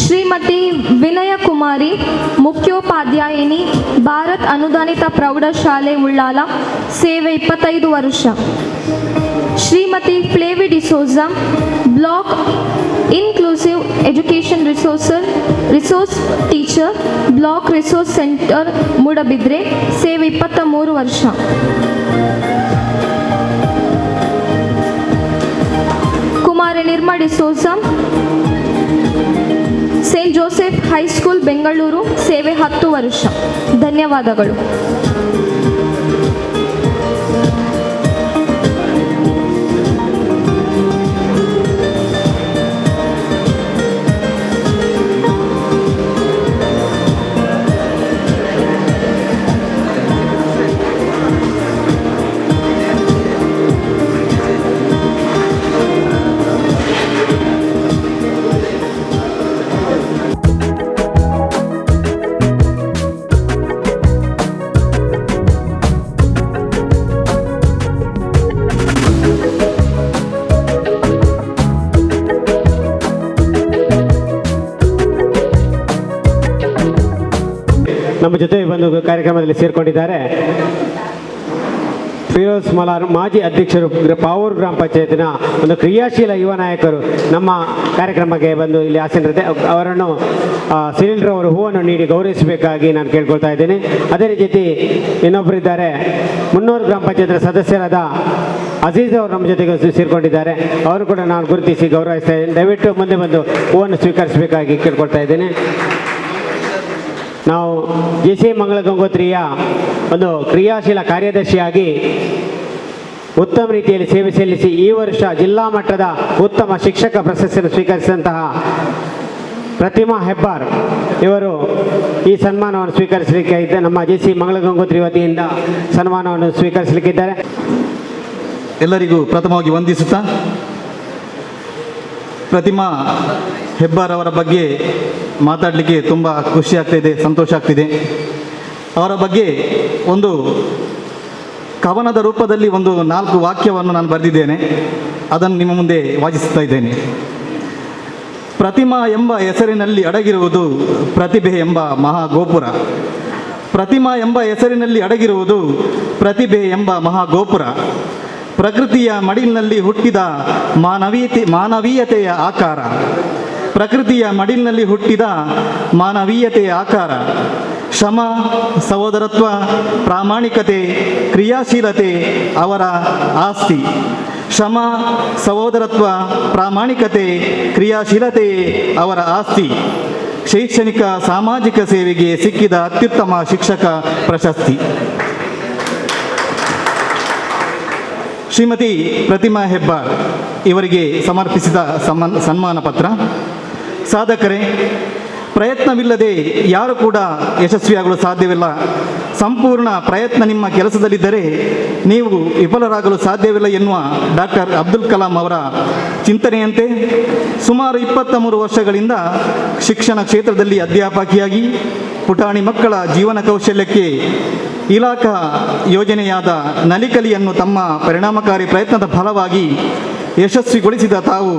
ಶ್ರೀಮತಿ ವಿನಯ ಕುಮಾರಿ ಮುಖ್ಯೋಪಾಧ್ಯಾಯಿನಿ ಭಾರತ್ ಅನುದಾನಿತ ಪ್ರೌಢಶಾಲೆ ಉಳ್ಳಾಲ ಸೇವೆ 25 ವರ್ಷ. Shrimati Flavy D'Souza block inclusive education resource teacher block resource centre Moodbidri ಸೇವೆ 23 ವರ್ಷ. Kumara Nirma D'Souza saint Joseph high school Bengaluru, ಸೇವೆ 10 ವರ್ಷ. ಧನ್ಯವಾದಗಳು. ನಮ್ಮ ಜೊತೆ ಬಂದು ಕಾರ್ಯಕ್ರಮದಲ್ಲಿ ಸೇರಿಕೊಂಡಿದ್ದಾರೆ ಫಿರೋಜ್ ಮಲಾರ್, ಮಾಜಿ ಅಧ್ಯಕ್ಷರು, ಪಾವೂರು ಗ್ರಾಮ ಪಂಚಾಯತಿನ ಒಂದು ಕ್ರಿಯಾಶೀಲ ಯುವ ನಾಯಕರು ನಮ್ಮ ಕಾರ್ಯಕ್ರಮಕ್ಕೆ ಬಂದು ಇಲ್ಲಿ ಆಸೀನರಿದೆ. ಅವರನ್ನು ಸಿಲಿಂಡರ್ ಹೂವನ್ನು ನೀಡಿ ಗೌರವಿಸಬೇಕಾಗಿ ನಾನು ಕೇಳ್ಕೊಳ್ತಾ ಇದ್ದೇನೆ. ಅದೇ ರೀತಿ ಇನ್ನೊಬ್ಬರಿದ್ದಾರೆ, ಮುನ್ನೂರು ಗ್ರಾಮ ಪಂಚಾಯತ್ ಸದಸ್ಯರಾದ ಅಜೀಜ್ ಅವರು ನಮ್ಮ ಜೊತೆಗೆ ಸೇರಿಕೊಂಡಿದ್ದಾರೆ. ಅವರು ಕೂಡ ನಾನು ಗುರುತಿಸಿ ಗೌರವಿಸ್ತಾ ಇದ್ದೇನೆ. ದಯವಿಟ್ಟು ಮುಂದೆ ಬಂದು ಹೂವನ್ನು ಸ್ವೀಕರಿಸಬೇಕಾಗಿ ಕೇಳ್ಕೊಳ್ತಾ ಇದ್ದೇನೆ. ನಾವು JCI ಮಂಗಳ ಗಂಗೋತ್ರಿಯ ಒಂದು ಕ್ರಿಯಾಶೀಲ ಕಾರ್ಯದರ್ಶಿಯಾಗಿ ಉತ್ತಮ ರೀತಿಯಲ್ಲಿ ಸೇವೆ ಸಲ್ಲಿಸಿ ಈ ವರ್ಷ ಜಿಲ್ಲಾ ಮಟ್ಟದ ಉತ್ತಮ ಶಿಕ್ಷಕ ಪ್ರಶಸ್ತಿಯನ್ನು ಸ್ವೀಕರಿಸಿದಂತಹ ಪ್ರತಿಮಾ ಹೆಬ್ಬಾರ್ ಇವರು ಈ ಸನ್ಮಾನವನ್ನು ಸ್ವೀಕರಿಸಲಿಕ್ಕೆ ನಮ್ಮ JCI ಮಂಗಳ ಗಂಗೋತ್ರಿ ವತಿಯಿಂದ ಸನ್ಮಾನವನ್ನು ಸ್ವೀಕರಿಸಲಿಕ್ಕಿದ್ದಾರೆ. ಎಲ್ಲರಿಗೂ ಪ್ರಥಮವಾಗಿ ವಂದಿಸುತ್ತಾ, ಪ್ರತಿಮಾ ಹೆಬ್ಬಾರ್ ಅವರ ಬಗ್ಗೆ ಮಾತಾಡಲಿಕ್ಕೆ ತುಂಬ ಖುಷಿ ಆಗ್ತಾಯಿದೆ, ಸಂತೋಷ ಆಗ್ತಿದೆ. ಅವರ ಬಗ್ಗೆ ಒಂದು ಕವನದ ರೂಪದಲ್ಲಿ ಒಂದು 4 ವಾಕ್ಯವನ್ನು ನಾನು ಬರೆದಿದ್ದೇನೆ. ಅದನ್ನು ನಿಮ್ಮ ಮುಂದೆ ವಾಚಿಸ್ತಾ ಇದ್ದೇನೆ. ಪ್ರತಿಮಾ ಎಂಬ ಹೆಸರಿನಲ್ಲಿ ಅಡಗಿರುವುದು ಪ್ರತಿಭೆ ಎಂಬ ಮಹಾಗೋಪುರ. ಪ್ರತಿಮಾ ಎಂಬ ಹೆಸರಿನಲ್ಲಿ ಅಡಗಿರುವುದು ಪ್ರತಿಭೆ ಎಂಬ ಮಹಾಗೋಪುರ. ಪ್ರಕೃತಿಯ ಮಡಿಲಿನಲ್ಲಿ ಹುಟ್ಟಿದ ಮಾನವೀಯತೆಯ ಆಕಾರ. ಪ್ರಕೃತಿಯ ಮಡಿಲಿನಲ್ಲಿ ಹುಟ್ಟಿದ ಮಾನವೀಯತೆಯ ಆಕಾರ. ಶ್ರಮ, ಸಹೋದರತ್ವ, ಪ್ರಾಮಾಣಿಕತೆ, ಕ್ರಿಯಾಶೀಲತೆ ಅವರ ಆಸ್ತಿ. ಶ್ರಮ, ಸಹೋದರತ್ವ, ಪ್ರಾಮಾಣಿಕತೆ, ಕ್ರಿಯಾಶೀಲತೆ ಅವರ ಆಸ್ತಿ. ಶೈಕ್ಷಣಿಕ ಸಾಮಾಜಿಕ ಸೇವೆಗೆ ಸಿಕ್ಕಿದ ಅತ್ಯುತ್ತಮ ಶಿಕ್ಷಕ ಪ್ರಶಸ್ತಿ. ಶ್ರೀಮತಿ ಪ್ರತಿಮಾ ಹೆಬ್ಬಾರ್ ಇವರಿಗೆ ಸಮರ್ಪಿಸಿದ ಸನ್ಮಾನ ಪತ್ರ. ಸಾಧಕರೇ, ಪ್ರಯತ್ನವಿಲ್ಲದೆ ಯಾರು ಕೂಡ ಯಶಸ್ವಿಯಾಗಲು ಸಾಧ್ಯವಿಲ್ಲ. ಸಂಪೂರ್ಣ ಪ್ರಯತ್ನ ನಿಮ್ಮ ಕೆಲಸದಲ್ಲಿದ್ದರೆ ನೀವು ವಿಫಲರಾಗಲು ಸಾಧ್ಯವಿಲ್ಲ ಎನ್ನುವ ಡಾಕ್ಟರ್ ಅಬ್ದುಲ್ ಕಲಾಂ ಅವರ ಚಿಂತನೆಯಂತೆ ಸುಮಾರು 23 ವರ್ಷಗಳಿಂದ ಶಿಕ್ಷಣ ಕ್ಷೇತ್ರದಲ್ಲಿ ಅಧ್ಯಾಪಕಿಯಾಗಿ ಪುಟಾಣಿ ಮಕ್ಕಳ ಜೀವನ ಕೌಶಲ್ಯಕ್ಕೆ ಇಲಾಖಾ ಯೋಜನೆಯಾದ ನಲಿಕಲಿಯನ್ನು ತಮ್ಮ ಪರಿಣಾಮಕಾರಿ ಪ್ರಯತ್ನದ ಫಲವಾಗಿ ಯಶಸ್ವಿಗೊಳಿಸಿದ ತಾವು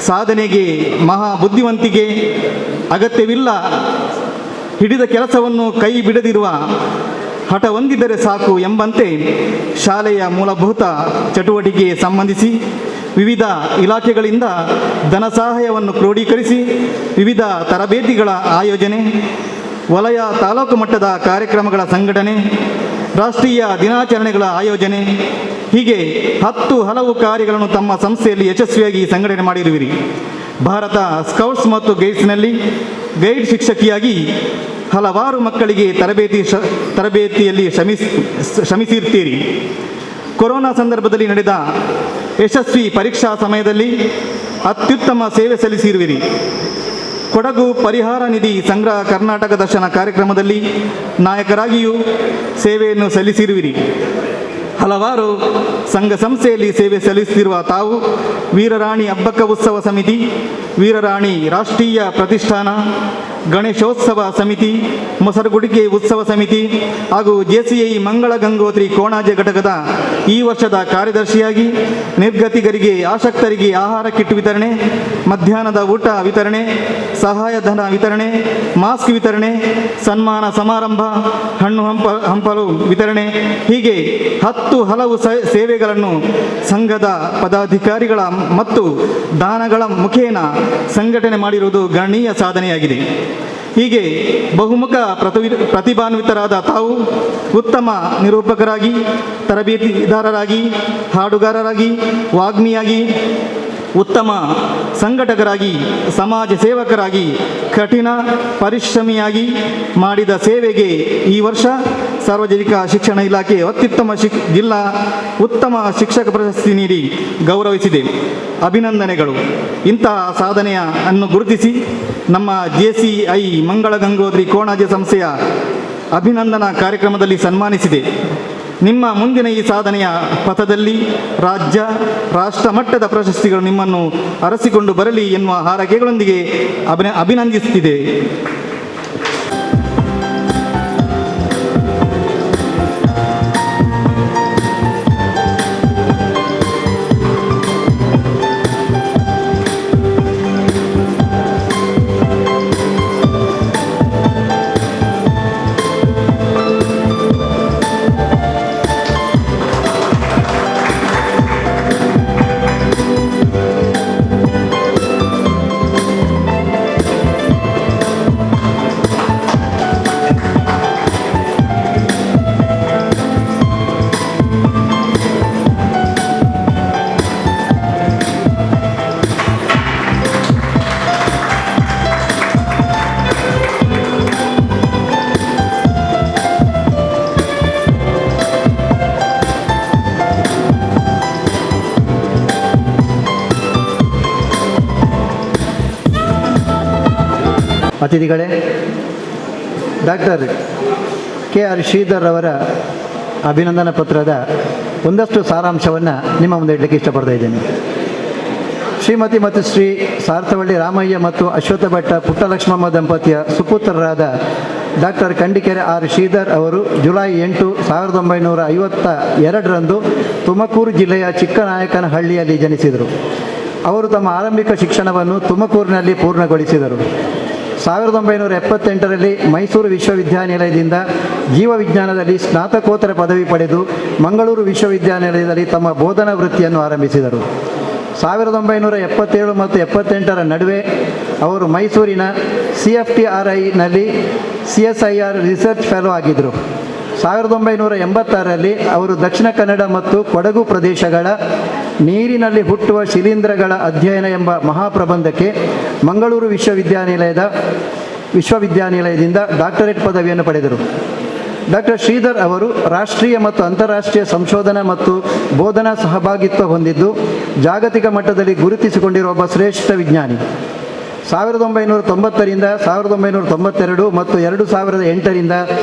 ಸಾಧನೆಗೆ ಮಹಾ ಬುದ್ಧಿವಂತಿಕೆ ಅಗತ್ಯವಿಲ್ಲ, ಹಿಡಿದ ಕೆಲಸವನ್ನು ಕೈ ಬಿಡದಿರುವ ಹಠ ಹೊಂದಿದರೆ ಸಾಕು ಎಂಬಂತೆ ಶಾಲೆಯ ಮೂಲಭೂತ ಚಟುವಟಿಕೆಗೆ ಸಂಬಂಧಿಸಿ ವಿವಿಧ ಇಲಾಖೆಗಳಿಂದ ಧನ ಸಹಾಯವನ್ನು ಕ್ರೋಢೀಕರಿಸಿ ವಿವಿಧ ತರಬೇತಿಗಳ ಆಯೋಜನೆ, ವಲಯ ತಾಲೂಕು ಮಟ್ಟದ ಕಾರ್ಯಕ್ರಮಗಳ ಸಂಘಟನೆ, ರಾಷ್ಟ್ರೀಯ ದಿನಾಚರಣೆಗಳ ಆಯೋಜನೆ, ಹೀಗೆ 10 ಹಲವು ಕಾರ್ಯಗಳನ್ನು ತಮ್ಮ ಸಂಸ್ಥೆಯಲ್ಲಿ ಯಶಸ್ವಿಯಾಗಿ ಸಂಘಟನೆ ಮಾಡಿರುವಿರಿ. ಭಾರತ ಸ್ಕೌಟ್ಸ್ ಮತ್ತು ಗೈಡ್ಸ್ನಲ್ಲಿ ಗೈಡ್ ಶಿಕ್ಷಕಿಯಾಗಿ ಹಲವಾರು ಮಕ್ಕಳಿಗೆ ತರಬೇತಿಯಲ್ಲಿ ಶ್ರಮಿಸಿರ್ತೀರಿ. ಕೊರೋನಾ ಸಂದರ್ಭದಲ್ಲಿ ನಡೆದ ಯಶಸ್ವಿ ಪರೀಕ್ಷಾ ಸಮಯದಲ್ಲಿ ಅತ್ಯುತ್ತಮ ಸೇವೆ ಸಲ್ಲಿಸಿರುವಿರಿ. ಕೊಡಗು ಪರಿಹಾರ ನಿಧಿ ಸಂಗ್ರಹ ಕರ್ನಾಟಕ ದರ್ಶನ ಕಾರ್ಯಕ್ರಮದಲ್ಲಿ ನಾಯಕರಾಗಿಯೂ ಸೇವೆಯನ್ನು ಸಲ್ಲಿಸಿರುವಿರಿ. ಹಲವಾರು ಸಂಘ ಸಂಸ್ಥೆಯಲ್ಲಿ ಸೇವೆ ಸಲ್ಲಿಸುತ್ತಿರುವ ತಾವು ವೀರರಾಣಿ ಹಬ್ಬಕ್ಕ ಉತ್ಸವ ಸಮಿತಿ, ವೀರರಾಣಿ ರಾಷ್ಟ್ರೀಯ ಪ್ರತಿಷ್ಠಾನ, ಗಣೇಶೋತ್ಸವ ಸಮಿತಿ, ಮೊಸರುಗುಡಿಗೆ ಉತ್ಸವ ಸಮಿತಿ ಹಾಗೂ JCI ಮಂಗಳ ಗಂಗೋತ್ರಿ ಕೋಣಾಜೆ ಘಟಕದ ಈ ವರ್ಷದ ಕಾರ್ಯದರ್ಶಿಯಾಗಿ ನಿರ್ಗತಿಕರಿಗೆ, ಆಸಕ್ತರಿಗೆ ಆಹಾರ ಕಿಟ್ ವಿತರಣೆ, ಮಧ್ಯಾಹ್ನದ ಊಟ ವಿತರಣೆ, ಸಹಾಯಧನ ವಿತರಣೆ, ಮಾಸ್ಕ್ ವಿತರಣೆ, ಸನ್ಮಾನ ಸಮಾರಂಭ, ಹಣ್ಣು ಹಂಪಲು ವಿತರಣೆ, ಹೀಗೆ 10 ಹಲವು ಸೇವೆಗಳನ್ನು ಸಂಘದ ಪದಾಧಿಕಾರಿಗಳ ಮತ್ತು ದಾನಗಳ ಮುಖೇನ ಸಂಘಟನೆ ಮಾಡಿರುವುದು ಗಣನೀಯ ಸಾಧನೆಯಾಗಿದೆ. ಹೀಗೆ ಬಹುಮುಖ ಪ್ರತಿಭಾನ್ವಿತರಾದ ತಾವು ಉತ್ತಮ ನಿರೂಪಕರಾಗಿ, ತರಬೇತಿದಾರರಾಗಿ, ಹಾಡುಗಾರರಾಗಿ, ವಾಗ್ಮಿಯಾಗಿ, ಉತ್ತಮ ಸಂಘಟಕರಾಗಿ, ಸಮಾಜ ಸೇವಕರಾಗಿ, ಕಠಿಣ ಪರಿಶ್ರಮಿಯಾಗಿ ಮಾಡಿದ ಸೇವೆಗೆ ಈ ವರ್ಷ ಸಾರ್ವಜನಿಕ ಶಿಕ್ಷಣ ಇಲಾಖೆ ಜಿಲ್ಲಾ ಉತ್ತಮ ಶಿಕ್ಷಕ ಪ್ರಶಸ್ತಿ ನೀಡಿ ಗೌರವಿಸಿದೆ. ಅಭಿನಂದನೆಗಳು. ಇಂತಹ ಸಾಧನೆಯನ್ನು ಗುರುತಿಸಿ ನಮ್ಮ JCI ಮಂಗಳ ಗಂಗೋತ್ರಿ ಕೋಣಾಜೆ ಸಂಸ್ಥೆಯ ಅಭಿನಂದನಾ ಕಾರ್ಯಕ್ರಮದಲ್ಲಿ ಸನ್ಮಾನಿಸಿದೆ. ನಿಮ್ಮ ಮುಂದಿನ ಈ ಸಾಧನೆಯ ಪಥದಲ್ಲಿ ರಾಜ್ಯ, ರಾಷ್ಟ್ರ ಮಟ್ಟದ ಪ್ರಶಸ್ತಿಗಳು ನಿಮ್ಮನ್ನು ಅರಸಿಕೊಂಡು ಬರಲಿ ಎನ್ನುವ ಹಾರೈಕೆಗಳೊಂದಿಗೆ ಅಭಿನಂದಿಸುತ್ತಿದೆ. ಅತಿಥಿಗಳೇ, ಡಾಕ್ಟರ್ KR ಶ್ರೀಧರ್ ಅವರ ಅಭಿನಂದನಾ ಪತ್ರದ ಒಂದಷ್ಟು ಸಾರಾಂಶವನ್ನು ನಿಮ್ಮ ಮುಂದೆ ಇಡಲಿಕ್ಕೆ ಇಷ್ಟಪಡ್ತಾ ಇದ್ದೇನೆ. ಶ್ರೀಮತಿ ಮತ್ತು ಶ್ರೀ ಸಾರ್ಥವಳ್ಳಿ ರಾಮಯ್ಯ ಮತ್ತು ಅಶ್ವಥ ಭಟ್ಟ ಪುಟ್ಟಲಕ್ಷ್ಮಮ್ಮ ದಂಪತಿಯ ಸುಪುತ್ರರಾದ ಡಾಕ್ಟರ್ ಕಂಡಿಕೆರೆ R ಶ್ರೀಧರ್ ಅವರು ಜುಲೈ 8, 1952ರಂದು ತುಮಕೂರು ಜಿಲ್ಲೆಯ ಚಿಕ್ಕನಾಯಕನಹಳ್ಳಿಯಲ್ಲಿ ಜನಿಸಿದರು. ಅವರು ತಮ್ಮ ಆರಂಭಿಕ ಶಿಕ್ಷಣವನ್ನು ತುಮಕೂರಿನಲ್ಲಿ ಪೂರ್ಣಗೊಳಿಸಿದರು. 1978ರಲ್ಲಿ ಮೈಸೂರು ವಿಶ್ವವಿದ್ಯಾನಿಲಯದಿಂದ ಜೀವವಿಜ್ಞಾನದಲ್ಲಿ ಸ್ನಾತಕೋತ್ತರ ಪದವಿ ಪಡೆದು ಮಂಗಳೂರು ವಿಶ್ವವಿದ್ಯಾನಿಲಯದಲ್ಲಿ ತಮ್ಮ ಬೋಧನಾ ವೃತ್ತಿಯನ್ನು ಆರಂಭಿಸಿದರು. 1977 ಮತ್ತು 78ರ ನಡುವೆ ಅವರು ಮೈಸೂರಿನ CFTRIನಲ್ಲಿ CSIR ರಿಸರ್ಚ್ ಫೆಲೋ ಆಗಿದ್ದರು. 1986ರಲ್ಲಿ ಅವರು ದಕ್ಷಿಣ ಕನ್ನಡ ಮತ್ತು ಕೊಡಗು ಪ್ರದೇಶಗಳ ನೀರಿನಲ್ಲಿ ಹುಟ್ಟುವ ಶಿಲೀಂಧ್ರಗಳ ಅಧ್ಯಯನ ಎಂಬ ಮಹಾಪ್ರಬಂಧಕ್ಕೆ ಮಂಗಳೂರು ವಿಶ್ವವಿದ್ಯಾನಿಲಯದಿಂದ ಡಾಕ್ಟರೇಟ್ ಪದವಿಯನ್ನು ಪಡೆದರು. ಡಾಕ್ಟರ್ ಶ್ರೀಧರ್ ಅವರು ರಾಷ್ಟ್ರೀಯ ಮತ್ತು ಅಂತಾರಾಷ್ಟ್ರೀಯ ಸಂಶೋಧನಾ ಮತ್ತು ಬೋಧನಾ ಸಹಭಾಗಿತ್ವ ಹೊಂದಿದ್ದು ಜಾಗತಿಕ ಮಟ್ಟದಲ್ಲಿ ಗುರುತಿಸಿಕೊಂಡಿರುವ ಒಬ್ಬ ಶ್ರೇಷ್ಠ ವಿಜ್ಞಾನಿ. 1990ರಿಂದ 1992 ಮತ್ತು 2008ರಿಂದ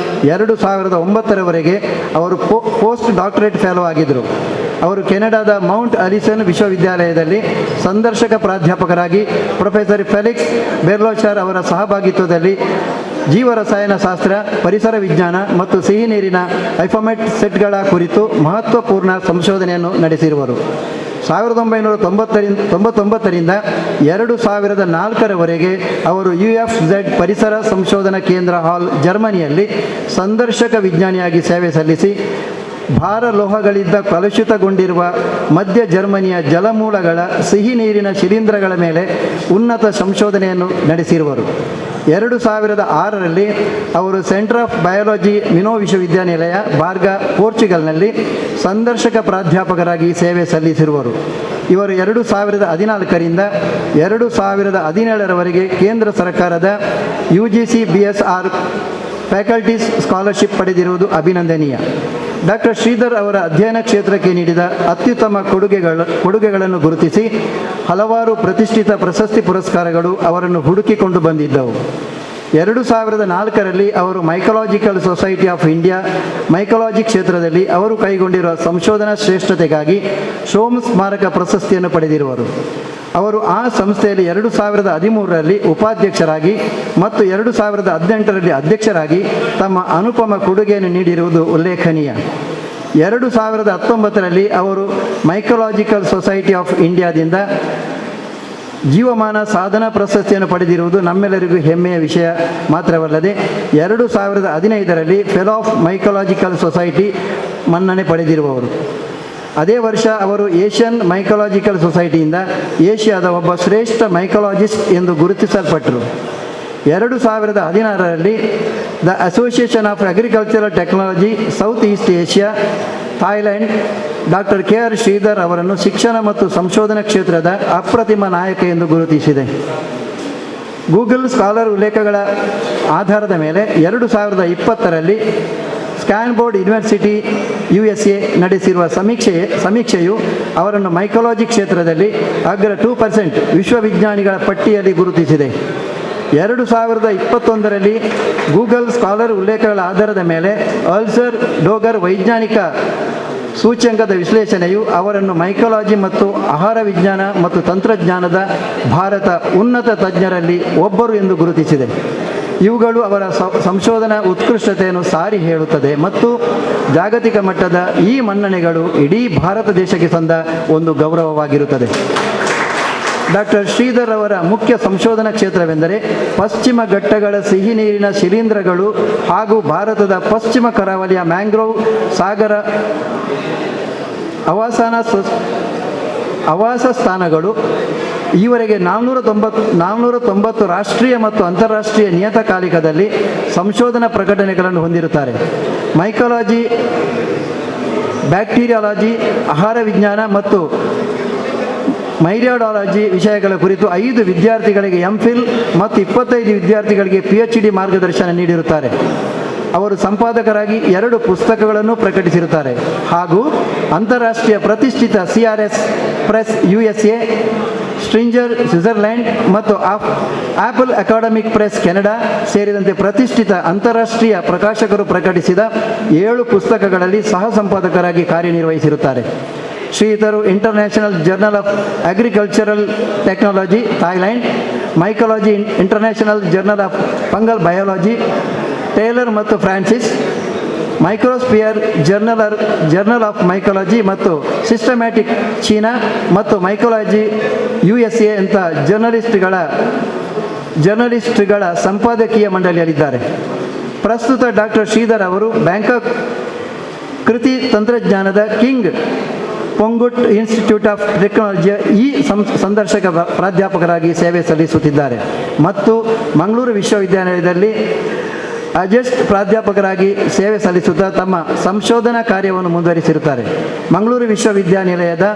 2009ರವರೆಗೆ ಅವರು ಪೋಸ್ಟ್ ಡಾಕ್ಟರೇಟ್ ಫೆಲೋ ಆಗಿದ್ದರು. ಅವರು ಕೆನಡಾದ ಮೌಂಟ್ ಅಲಿಸನ್ ವಿಶ್ವವಿದ್ಯಾಲಯದಲ್ಲಿ ಸಂದರ್ಶಕ ಪ್ರಾಧ್ಯಾಪಕರಾಗಿ ಪ್ರೊಫೆಸರ್ ಫೆಲಿಕ್ಸ್ ಬೆರ್ಲೋಚಾರ್ ಅವರ ಸಹಭಾಗಿತ್ವದಲ್ಲಿ ಜೀವರಸಾಯನಶಾಸ್ತ್ರ, ಪರಿಸರ ವಿಜ್ಞಾನ ಮತ್ತು ಸಿಹಿ ನೀರಿನ ಐಫೋಮೆಟ್ ಸೆಟ್ಗಳ ಕುರಿತು ಮಹತ್ವಪೂರ್ಣ ಸಂಶೋಧನೆಯನ್ನು ನಡೆಸಿರುವರು. 1999ರಿಂದ 2004ರವರೆಗೆ ಅವರು UFZ ಪರಿಸರ ಸಂಶೋಧನಾ ಕೇಂದ್ರ ಹಾಲ್ ಜರ್ಮನಿಯಲ್ಲಿ ಸಂದರ್ಶಕ ವಿಜ್ಞಾನಿಯಾಗಿ ಸೇವೆ ಸಲ್ಲಿಸಿ ಭಾರ ಲೋಹಗಳಿಂದ ಕಲುಷಿತಗೊಂಡಿರುವ ಮಧ್ಯ ಜರ್ಮನಿಯ ಜಲಮೂಲಗಳ ಸಿಹಿ ನೀರಿನ ಶಿಲೀಂಧ್ರಗಳ ಮೇಲೆ ಉನ್ನತ ಸಂಶೋಧನೆಯನ್ನು ನಡೆಸಿರುವರು. 2006ರಲ್ಲಿ ಅವರು ಸೆಂಟರ್ ಆಫ್ ಬಯಾಲಜಿ ಮಿನೋ ವಿಶ್ವವಿದ್ಯಾನಿಲಯ ಬಾರ್ಗಾ ಪೋರ್ಚುಗಲ್ನಲ್ಲಿ ಸಂದರ್ಶಕ ಪ್ರಾಧ್ಯಾಪಕರಾಗಿ ಸೇವೆ ಸಲ್ಲಿಸಿರುವರು. ಇವರು 2014ರಿಂದ 2017ರವರೆಗೆ ಕೇಂದ್ರ ಸರ್ಕಾರದ UGC BSR ಫ್ಯಾಕಲ್ಟೀಸ್ ಸ್ಕಾಲರ್ಶಿಪ್ ಪಡೆದಿರುವುದು ಅಭಿನಂದನೀಯ. ಡಾಕ್ಟರ್ ಶ್ರೀಧರ್ ಅವರ ಅಧ್ಯಯನ ಕ್ಷೇತ್ರಕ್ಕೆ ನೀಡಿದ ಅತ್ಯುತ್ತಮ ಕೊಡುಗೆಗಳನ್ನು ಗುರುತಿಸಿ ಹಲವಾರು ಪ್ರತಿಷ್ಠಿತ ಪ್ರಶಸ್ತಿ ಪುರಸ್ಕಾರಗಳು ಅವರನ್ನು ಹುಡುಕಿಕೊಂಡು ಬಂದಿದ್ದವು. 2004ರಲ್ಲಿ ಅವರು ಮೈಕಲಾಜಿಕಲ್ ಸೊಸೈಟಿ ಆಫ್ ಇಂಡಿಯಾ ಮೈಕಲಾಜಿ ಕ್ಷೇತ್ರದಲ್ಲಿ ಅವರು ಕೈಗೊಂಡಿರುವ ಸಂಶೋಧನಾ ಶ್ರೇಷ್ಠತೆಗಾಗಿ ಶೋಮ್ ಸ್ಮಾರಕ ಪ್ರಶಸ್ತಿಯನ್ನು ಪಡೆದಿರುವರು. ಅವರು ಆ ಸಂಸ್ಥೆಯಲ್ಲಿ 2013ರಲ್ಲಿ ಉಪಾಧ್ಯಕ್ಷರಾಗಿ ಮತ್ತು 2018ರಲ್ಲಿ ಅಧ್ಯಕ್ಷರಾಗಿ ತಮ್ಮ ಅನುಪಮ ಕೊಡುಗೆಯನ್ನು ನೀಡಿರುವುದು ಉಲ್ಲೇಖನೀಯ. 2019ರಲ್ಲಿ ಅವರು ಮೈಕಲಾಜಿಕಲ್ ಸೊಸೈಟಿ ಆಫ್ ಇಂಡಿಯಾದಿಂದ ಜೀವಮಾನ ಸಾಧನಾ ಪ್ರಶಸ್ತಿಯನ್ನು ಪಡೆದಿರುವುದು ನಮ್ಮೆಲ್ಲರಿಗೂ ಹೆಮ್ಮೆಯ ವಿಷಯ ಮಾತ್ರವಲ್ಲದೆ 2015ರಲ್ಲಿ ಫೆಲೋ ಆಫ್ ಮೈಕಲಾಜಿಕಲ್ ಸೊಸೈಟಿ ಮನ್ನಣೆ ಪಡೆದಿರುವವರು. ಅದೇ ವರ್ಷ ಅವರು ಏಷ್ಯನ್ ಮೈಕಲಾಜಿಕಲ್ ಸೊಸೈಟಿಯಿಂದ ಏಷ್ಯಾದ ಒಬ್ಬ ಶ್ರೇಷ್ಠ ಮೈಕಲಾಜಿಸ್ಟ್ ಎಂದು ಗುರುತಿಸಲ್ಪಟ್ಟರು. 2016ರಲ್ಲಿ the association of agricultural technology south east Asia Thailand doctor KR Sridhar ಅವರನ್ನು ಶಿಕ್ಷಣ ಮತ್ತು ಸಂಶೋಧನಾ ಕ್ಷೇತ್ರದ ಅಪ್ರತಿಮ ನಾಯಕ ಎಂದು ಗುರುತಿಸಿದೆ. ಗೂಗಲ್ ಸ್ಕಾಲರ್ ಉಲ್ಲೇಖಗಳ ಆಧಾರದ ಮೇಲೆ 2020ರಲ್ಲಿ ಸ್ಟ್ಯಾನ್ಫೋರ್ಡ್ ಯೂನಿವರ್ಸಿಟಿ USA ನಡೆಸಿರುವ ಸಮೀಕ್ಷೆಯು ಅವರನ್ನು ಮೈಕಾಲಜಿ ಕ್ಷೇತ್ರದಲ್ಲಿ ಅಗ್ರ 2% ವಿಶ್ವವಿಜ್ಞಾನಿಗಳ ಪಟ್ಟಿಯಲ್ಲಿ ಗುರುತಿಸಿದೆ. 2021ರಲ್ಲಿ ಗೂಗಲ್ ಸ್ಕಾಲರ್ ಉಲ್ಲೇಖಗಳ ಆಧಾರದ ಮೇಲೆ ಅಲ್ಸರ್ ಡೋಗರ್ ವೈಜ್ಞಾನಿಕ ಸೂಚ್ಯಂಕದ ವಿಶ್ಲೇಷಣೆಯು ಅವರನ್ನು ಮೈಕಾಲಜಿ ಮತ್ತು ಆಹಾರ ವಿಜ್ಞಾನ ಮತ್ತು ತಂತ್ರಜ್ಞಾನದ ಭಾರತ ಉನ್ನತ ತಜ್ಞರಲ್ಲಿ ಒಬ್ಬರು ಎಂದು ಗುರುತಿಸಿದೆ. ಇವುಗಳು ಅವರ ಸಂಶೋಧನಾ ಉತ್ಕೃಷ್ಟತೆಯನ್ನು ಸಾರಿ ಹೇಳುತ್ತದೆ ಮತ್ತು ಜಾಗತಿಕ ಮಟ್ಟದ ಈ ಮನ್ನಣೆಗಳು ಇಡೀ ಭಾರತ ದೇಶಕ್ಕೆ ಸಂದ ಒಂದು ಗೌರವವಾಗಿರುತ್ತದೆ. ಡಾಕ್ಟರ್ ಶ್ರೀಧರ್ ಅವರ ಮುಖ್ಯ ಸಂಶೋಧನಾ ಕ್ಷೇತ್ರವೆಂದರೆ ಪಶ್ಚಿಮ ಘಟ್ಟಗಳ ಸಿಹಿ ನೀರಿನ ಶಿಲೀಂಧ್ರಗಳು ಹಾಗೂ ಭಾರತದ ಪಶ್ಚಿಮ ಕರಾವಳಿಯ ಮ್ಯಾಂಗ್ರೋವ್ ಸಾಗರ ಆವಾಸ ಸ್ಥಾನಗಳು. ಈವರೆಗೆ 490 ರಾಷ್ಟ್ರೀಯ ಮತ್ತು ಅಂತಾರಾಷ್ಟ್ರೀಯ ನಿಯತಕಾಲಿಕದಲ್ಲಿ ಸಂಶೋಧನಾ ಪ್ರಕಟಣೆಗಳನ್ನು ಹೊಂದಿರುತ್ತಾರೆ. ಮೈಕಾಲಜಿ, ಬ್ಯಾಕ್ಟೀರಿಯಾಲಜಿ, ಆಹಾರ ವಿಜ್ಞಾನ ಮತ್ತು ಮೈರಿಯಾಡಾಲಜಿ ವಿಷಯಗಳ ಕುರಿತು 5 ವಿದ್ಯಾರ್ಥಿಗಳಿಗೆ MPhil ಮತ್ತು 25 ವಿದ್ಯಾರ್ಥಿಗಳಿಗೆ PhD ಮಾರ್ಗದರ್ಶನ ನೀಡಿರುತ್ತಾರೆ. ಅವರು ಸಂಪಾದಕರಾಗಿ 2 ಪುಸ್ತಕಗಳನ್ನು ಪ್ರಕಟಿಸಿರುತ್ತಾರೆ ಹಾಗೂ ಅಂತಾರಾಷ್ಟ್ರೀಯ ಪ್ರತಿಷ್ಠಿತ CRS press USA, Springer Switzerland ಮತ್ತು ಆಪಲ್ ಅಕಾಡೆಮಿಕ್ ಪ್ರೆಸ್ ಕೆನಡಾ ಸೇರಿದಂತೆ ಪ್ರತಿಷ್ಠಿತ ಅಂತಾರಾಷ್ಟ್ರೀಯ ಪ್ರಕಾಶಕರು ಪ್ರಕಟಿಸಿದ 7 ಪುಸ್ತಕಗಳಲ್ಲಿ ಸಹ ಸಂಪಾದಕರಾಗಿ ಕಾರ್ಯನಿರ್ವಹಿಸಿರುತ್ತಾರೆ. Sridhar international journal of agricultural technology Thailand, mycology international journal of fungal biology Taylor ಮತ್ತು Francis, Mycosphere journal of mycology ಮತ್ತು ಸಿಸ್ಟಮ್ಯಾಟಿಕ್ ಚೀನಾ ಮತ್ತು ಮೈಕಾಲಜಿ USA ಅಂತ ಜರ್ನಲಿಸ್ಟ್ಗಳ ಸಂಪಾದಕೀಯ ಮಂಡಳಿಯಲ್ಲಿದ್ದಾರೆ. ಪ್ರಸ್ತುತ ಡಾಕ್ಟರ್ ಶ್ರೀಧರ್ ಅವರು ಬ್ಯಾಂಕಾಕ್ ಕೃತಿ ತಂತ್ರಜ್ಞಾನದ ಕಿಂಗ್ ಪೊಂಗುಟ್ ಇನ್ಸ್ಟಿಟ್ಯೂಟ್ ಆಫ್ ಟೆಕ್ನಾಲಜಿಯ ಸಂದರ್ಶಕ ಪ್ರಾಧ್ಯಾಪಕರಾಗಿ ಸೇವೆ ಸಲ್ಲಿಸುತ್ತಿದ್ದಾರೆ ಮತ್ತು ಮಂಗಳೂರು ವಿಶ್ವವಿದ್ಯಾನಿಲಯದಲ್ಲಿ ಅಜೆಸ್ಟ್ ಪ್ರಾಧ್ಯಾಪಕರಾಗಿ ಸೇವೆ ಸಲ್ಲಿಸುತ್ತಾ ತಮ್ಮ ಸಂಶೋಧನಾ ಕಾರ್ಯವನ್ನು ಮುಂದುವರಿಸಿರುತ್ತಾರೆ. ಮಂಗಳೂರು ವಿಶ್ವವಿದ್ಯಾನಿಲಯದ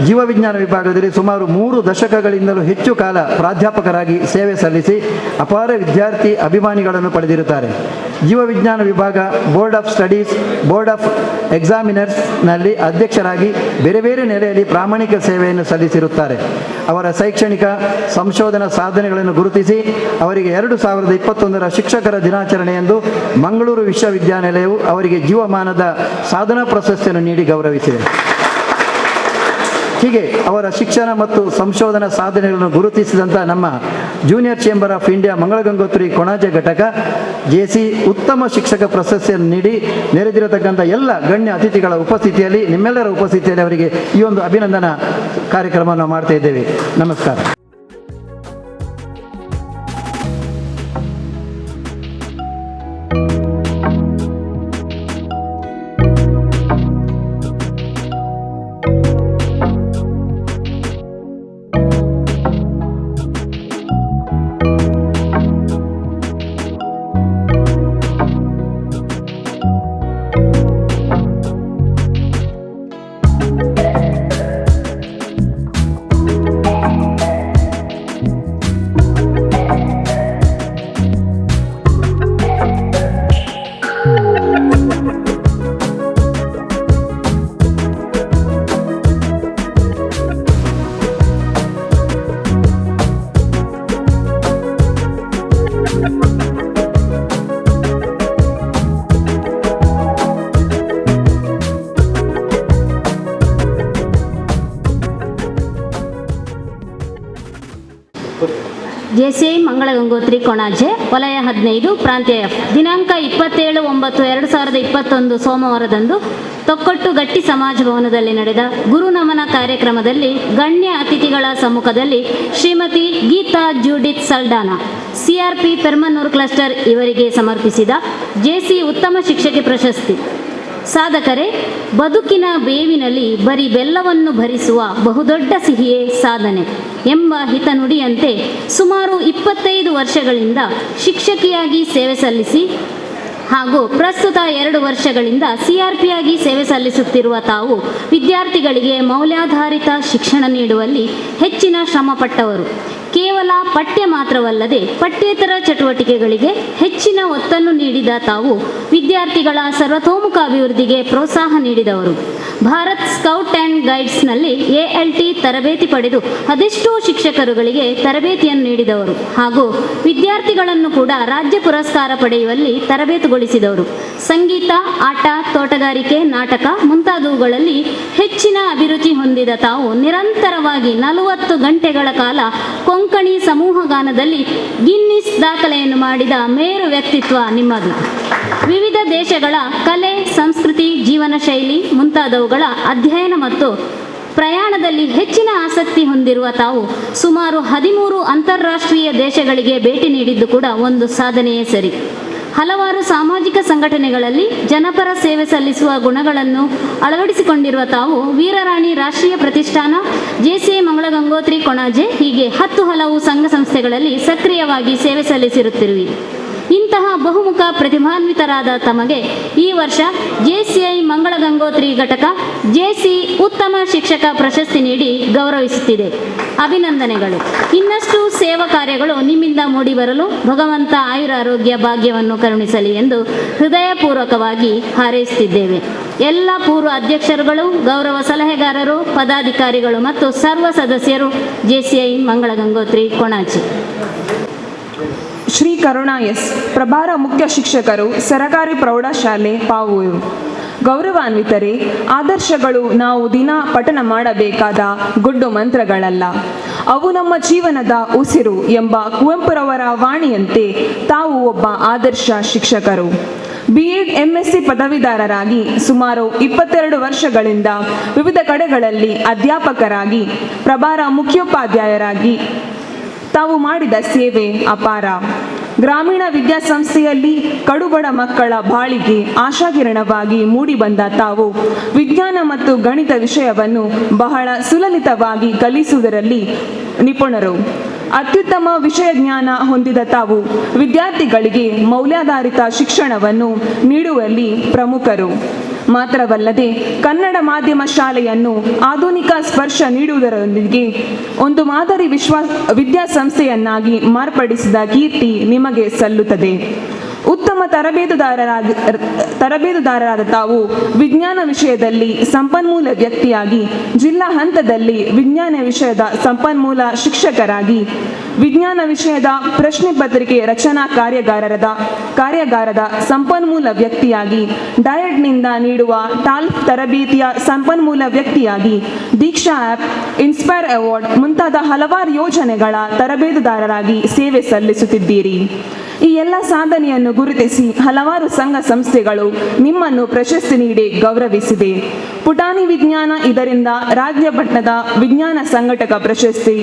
ಜೀವವಿಜ್ಞಾನ ವಿಭಾಗದಲ್ಲಿ ಸುಮಾರು 3 ದಶಕಗಳಿಂದಲೂ ಹೆಚ್ಚು ಕಾಲ ಪ್ರಾಧ್ಯಾಪಕರಾಗಿ ಸೇವೆ ಸಲ್ಲಿಸಿ ಅಪಾರ ವಿದ್ಯಾರ್ಥಿ ಅಭಿಮಾನಿಗಳನ್ನು ಪಡೆದಿರುತ್ತಾರೆ. ಜೀವವಿಜ್ಞಾನ ವಿಭಾಗ, board of studies, board of ಎಕ್ಸಾಮಿನರ್ಸ್ನಲ್ಲಿ ಅಧ್ಯಕ್ಷರಾಗಿ ಬೇರೆ ಬೇರೆ ನೆಲೆಯಲ್ಲಿ ಪ್ರಾಮಾಣಿಕ ಸೇವೆಯನ್ನು ಸಲ್ಲಿಸಿರುತ್ತಾರೆ. ಅವರ ಶೈಕ್ಷಣಿಕ ಸಂಶೋಧನಾ ಸಾಧನೆಗಳನ್ನು ಗುರುತಿಸಿ ಅವರಿಗೆ 2021ರ ಶಿಕ್ಷಕರ ದಿನಾಚರಣೆಯಂದು ಮಂಗಳೂರು ವಿಶ್ವವಿದ್ಯಾನಿಲಯವು ಅವರಿಗೆ ಜೀವಮಾನದ ಸಾಧನಾ ಪ್ರಶಸ್ತಿಯನ್ನು ನೀಡಿ ಗೌರವಿಸಿದೆ. ಹೀಗೆ ಅವರ ಶಿಕ್ಷಣ ಮತ್ತು ಸಂಶೋಧನಾ ಸಾಧನೆಗಳನ್ನು ಗುರುತಿಸಿದಂಥ ನಮ್ಮ junior chamber of India Mangalagangothri Konaje ಘಟಕ JC ಉತ್ತಮ ಶಿಕ್ಷಕ ಪ್ರಶಸ್ತಿಯನ್ನು ನೀಡಿ ನೆರೆದಿರತಕ್ಕಂಥ ಎಲ್ಲ ಗಣ್ಯ ಅತಿಥಿಗಳ ಉಪಸ್ಥಿತಿಯಲ್ಲಿ, ನಿಮ್ಮೆಲ್ಲರ ಉಪಸ್ಥಿತಿಯಲ್ಲಿ ಅವರಿಗೆ ಈ ಒಂದು ಅಭಿನಂದನಾ ಕಾರ್ಯಕ್ರಮವನ್ನು ಮಾಡ್ತಾ ಇದ್ದೇವೆ. ನಮಸ್ಕಾರ. JCI ಮಂಗಳಗಂಗೋತ್ರಿ ಕೊಣಾಜೆ, ವಲಯ 15, ಪ್ರಾಂತ್ಯ F. ದಿನಾಂಕ 27/9/2021 ಸೋಮವಾರದಂದು ತೊಕ್ಕೊಟ್ಟು ಗಟ್ಟಿ ಸಮಾಜ ಭವನದಲ್ಲಿ ನಡೆದ ಗುರುನಮನ ಕಾರ್ಯಕ್ರಮದಲ್ಲಿ ಗಣ್ಯ ಅತಿಥಿಗಳ ಸಮ್ಮುಖದಲ್ಲಿ ಶ್ರೀಮತಿ ಗೀತಾ ಜೂಡಿತ್ ಸಲ್ಡಾನಾ, CRP ಪೆರ್ಮನ್ನೂರು ಕ್ಲಸ್ಟರ್ ಇವರಿಗೆ ಸಮರ್ಪಿಸಿದ JC ಉತ್ತಮ ಶಿಕ್ಷಕಿ ಪ್ರಶಸ್ತಿ. ಸಾಧಕರೇ, ಬದುಕಿನ ಬೇವಿನಲ್ಲಿ ಬರೀ ಬೆಲ್ಲವನ್ನು ಭರಿಸುವ ಬಹುದೊಡ್ಡ ಸಿಹಿಯೇ ಸಾಧನೆ ಎಂಬ ಹಿತನುಡಿಯಂತೆ ಸುಮಾರು 25 ವರ್ಷಗಳಿಂದ ಶಿಕ್ಷಕಿಯಾಗಿ ಸೇವೆ ಸಲ್ಲಿಸಿ ಹಾಗೂ ಪ್ರಸ್ತುತ 2 ವರ್ಷಗಳಿಂದ ಸಿಆರ್ಪಿಯಾಗಿ ಸೇವೆ ಸಲ್ಲಿಸುತ್ತಿರುವ ತಾವು ವಿದ್ಯಾರ್ಥಿಗಳಿಗೆ ಮೌಲ್ಯಾಧಾರಿತ ಶಿಕ್ಷಣ ನೀಡುವಲ್ಲಿ ಹೆಚ್ಚಿನ ಶ್ರಮಪಟ್ಟವರು. ಕೇವಲ ಪಠ್ಯ ಮಾತ್ರವಲ್ಲದೆ ಪಠ್ಯೇತರ ಚಟುವಟಿಕೆಗಳಿಗೆ ಹೆಚ್ಚಿನ ಒತ್ತನ್ನು ನೀಡಿದ ತಾವು ವಿದ್ಯಾರ್ಥಿಗಳ ಸರ್ವತೋಮುಖ ಅಭಿವೃದ್ಧಿಗೆ ಪ್ರೋತ್ಸಾಹ ನೀಡಿದವರು. ಭಾರತ್ ಸ್ಕೌಟ್ ಆ್ಯಂಡ್ ಗೈಡ್ಸ್ನಲ್ಲಿ ALT ತರಬೇತಿ ಪಡೆದು ಅದೆಷ್ಟೋ ಶಿಕ್ಷಕರುಗಳಿಗೆ ತರಬೇತಿಯನ್ನು ನೀಡಿದವರು ಹಾಗೂ ವಿದ್ಯಾರ್ಥಿಗಳನ್ನು ಕೂಡ ರಾಜ್ಯ ಪುರಸ್ಕಾರ ಪಡೆಯುವಲ್ಲಿ ತರಬೇತುಗೊಳಿಸಿದವರು. ಸಂಗೀತ, ಆಟ, ತೋಟಗಾರಿಕೆ, ನಾಟಕ ಮುಂತಾದವುಗಳಲ್ಲಿ ಹೆಚ್ಚಿನ ಅಭಿರುಚಿ ಹೊಂದಿದ ತಾವು ನಿರಂತರವಾಗಿ 40 ಗಂಟೆಗಳ ಕಾಲ ಕೊಂಕಣಿ ಸಮೂಹಗಾನದಲ್ಲಿ ಗಿನ್ನಿಸ್ ದಾಖಲೆಯನ್ನು ಮಾಡಿದ ಮೇರು ವ್ಯಕ್ತಿತ್ವ ನಿಮ್ಮದು. ವಿವಿಧ ದೇಶಗಳ ಕಲೆ, ಸಂಸ್ಕೃತಿ, ಜೀವನ ಶೈಲಿ ಮುಂತಾದವುಗಳ ಅಧ್ಯಯನ ಮತ್ತು ಪ್ರಯಾಣದಲ್ಲಿ ಹೆಚ್ಚಿನ ಆಸಕ್ತಿ ಹೊಂದಿರುವ ತಾವು ಸುಮಾರು 13 ಅಂತಾರಾಷ್ಟ್ರೀಯ ದೇಶಗಳಿಗೆ ಭೇಟಿ ನೀಡಿದ್ದು ಕೂಡ ಒಂದು ಸಾಧನೆಯೇ ಸರಿ. ಹಲವಾರು ಸಾಮಾಜಿಕ ಸಂಘಟನೆಗಳಲ್ಲಿ ಜನಪರ ಸೇವೆ ಸಲ್ಲಿಸುವ ಗುಣಗಳನ್ನು ಅಳವಡಿಸಿಕೊಂಡಿರುವ ತಾವು ವೀರರಾಣಿ ರಾಷ್ಟ್ರೀಯ ಪ್ರತಿಷ್ಠಾನ, JCI ಮಂಗಳ ಗಂಗೋತ್ರಿ ಕೊಣಾಜೆ ಹೀಗೆ 10 ಹಲವು ಸಂಘ ಸಂಸ್ಥೆಗಳಲ್ಲಿ ಸಕ್ರಿಯವಾಗಿ ಸೇವೆ ಸಲ್ಲಿಸಿರುತ್ತಿರುವಿರಿ. ಇಂತಹ ಬಹುಮುಖ ಪ್ರತಿಭಾನ್ವಿತರಾದ ತಮಗೆ ಈ ವರ್ಷ JCI ಮಂಗಳ ಗಂಗೋತ್ರಿ ಘಟಕ JC ಉತ್ತಮ ಶಿಕ್ಷಕ ಪ್ರಶಸ್ತಿ ನೀಡಿ ಗೌರವಿಸುತ್ತಿದೆ. ಅಭಿನಂದನೆಗಳು. ಇನ್ನಷ್ಟು ಸೇವಾ ಕಾರ್ಯಗಳು ನಿಮ್ಮಿಂದ ಮೂಡಿಬರಲು ಭಗವಂತ ಆಯುರಾರೋಗ್ಯ ಭಾಗ್ಯವನ್ನು ಕರುಣಿಸಲಿ ಎಂದು ಹೃದಯಪೂರ್ವಕವಾಗಿ ಹಾರೈಸುತ್ತಿದ್ದೇವೆ. ಎಲ್ಲ ಪೂರ್ವ ಅಧ್ಯಕ್ಷರುಗಳು, ಗೌರವ ಸಲಹೆಗಾರರು, ಪದಾಧಿಕಾರಿಗಳು ಮತ್ತು ಸರ್ವ ಸದಸ್ಯರು JCI ಮಂಗಳ ಗಂಗೋತ್ರಿ ಕೊಣಾಜೆ. ಶ್ರೀ ಕರುಣಾ ಎಸ್, ಪ್ರಭಾರ ಮುಖ್ಯ ಶಿಕ್ಷಕರು, ಸರಕಾರಿ ಪ್ರೌಢಶಾಲೆ ಪಾವೂರು. ಗೌರವಾನ್ವಿತರೇ, ಆದರ್ಶಗಳು ನಾವು ದಿನ ಪಠಣ ಮಾಡಬೇಕಾದ ಗುಡ್ಡು ಮಂತ್ರಗಳಲ್ಲ, ಅವು ನಮ್ಮ ಜೀವನದ ಉಸಿರು ಎಂಬ ಕುವೆಂಪುರವರ ವಾಣಿಯಂತೆ ತಾವು ಒಬ್ಬ ಆದರ್ಶ ಶಿಕ್ಷಕರು. BEd MSc ಪದವೀಧರರಾಗಿ ಸುಮಾರು 22 ವರ್ಷಗಳಿಂದ ವಿವಿಧ ಕಡೆಗಳಲ್ಲಿ ಅಧ್ಯಾಪಕರಾಗಿ, ಪ್ರಭಾರ ಮುಖ್ಯೋಪಾಧ್ಯಾಯರಾಗಿ ತಾವು ಮಾಡಿದ ಸೇವೆ ಅಪಾರ. ಗ್ರಾಮೀಣ ವಿದ್ಯಾಸಂಸ್ಥೆಯಲ್ಲಿ ಕಡುಬಡ ಮಕ್ಕಳ ಬಾಳಿಗೆ ಆಶಾಕಿರಣವಾಗಿ ಮೂಡಿಬಂದ ತಾವು ವಿಜ್ಞಾನ ಮತ್ತು ಗಣಿತ ವಿಷಯವನ್ನು ಬಹಳ ಸುಲಲಿತವಾಗಿ ಕಲಿಸುವುದರಲ್ಲಿ ನಿಪುಣರು. ಅತ್ಯುತ್ತಮ ವಿಷಯ ಜ್ಞಾನ ಹೊಂದಿದ ತಾವು ವಿದ್ಯಾರ್ಥಿಗಳಿಗೆ ಮೌಲ್ಯಾಧಾರಿತ ಶಿಕ್ಷಣವನ್ನು ನೀಡುವಲ್ಲಿ ಪ್ರಮುಖರು. ಮಾತ್ರವಲ್ಲದೆ ಕನ್ನಡ ಮಾಧ್ಯಮ ಶಾಲೆಯನ್ನು ಆಧುನಿಕ ಸ್ಪರ್ಶ ನೀಡುವುದರೊಂದಿಗೆ ಒಂದು ಮಾದರಿ ವಿದ್ಯಾಸಂಸ್ಥೆಯನ್ನಾಗಿ ಮಾರ್ಪಡಿಸಿದ ಕೀರ್ತಿ ನಿಮಗೆ ಸಲ್ಲುತ್ತದೆ. ಉತ್ತಮ ತರಬೇತುದಾರರಾದ ತಾವು ವಿಜ್ಞಾನ ವಿಷಯದಲ್ಲಿ ಸಂಪನ್ಮೂಲ ವ್ಯಕ್ತಿಯಾಗಿ, ಜಿಲ್ಲಾ ಹಂತದಲ್ಲಿ ವಿಜ್ಞಾನ ವಿಷಯದ ಸಂಪನ್ಮೂಲ ಶಿಕ್ಷಕರಾಗಿ, ವಿಜ್ಞಾನ ವಿಷಯದ ಪ್ರಶ್ನೆ ಪತ್ರಿಕೆ ರಚನಾ ಕಾರ್ಯಾಗಾರದ ಸಂಪನ್ಮೂಲ ವ್ಯಕ್ತಿಯಾಗಿ, ಡಯಟ್ನಿಂದ ನೀಡುವ ಟಾಲ್ಫ್ ತರಬೇತಿಯ ಸಂಪನ್ಮೂಲ ವ್ಯಕ್ತಿಯಾಗಿ, ದೀಕ್ಷಾ ಆ್ಯಪ್, ಇನ್ಸ್ಪೈರ್ ಅವಾರ್ಡ್ ಮುಂತಾದ ಹಲವಾರು ಯೋಜನೆಗಳ ತರಬೇತುದಾರರಾಗಿ ಸೇವೆ ಸಲ್ಲಿಸುತ್ತಿದ್ದೀರಿ. ಈ ಎಲ್ಲ ಸಾಧನೆಯನ್ನು ಗುರುತಿಸಿ ಹಲವಾರು ಸಂಘ ಸಂಸ್ಥೆಗಳು ನಿಮ್ಮನ್ನು ಪ್ರಶಸ್ತಿ ನೀಡಿ ಗೌರವಿಸಿದೆ. ಪುಟಾಣಿ ವಿಜ್ಞಾನ ಇದರಿಂದ ರಾಜ್ಯ ಮಟ್ಟದ ವಿಜ್ಞಾನ ಸಂಘಟಕ ಪ್ರಶಸ್ತಿ,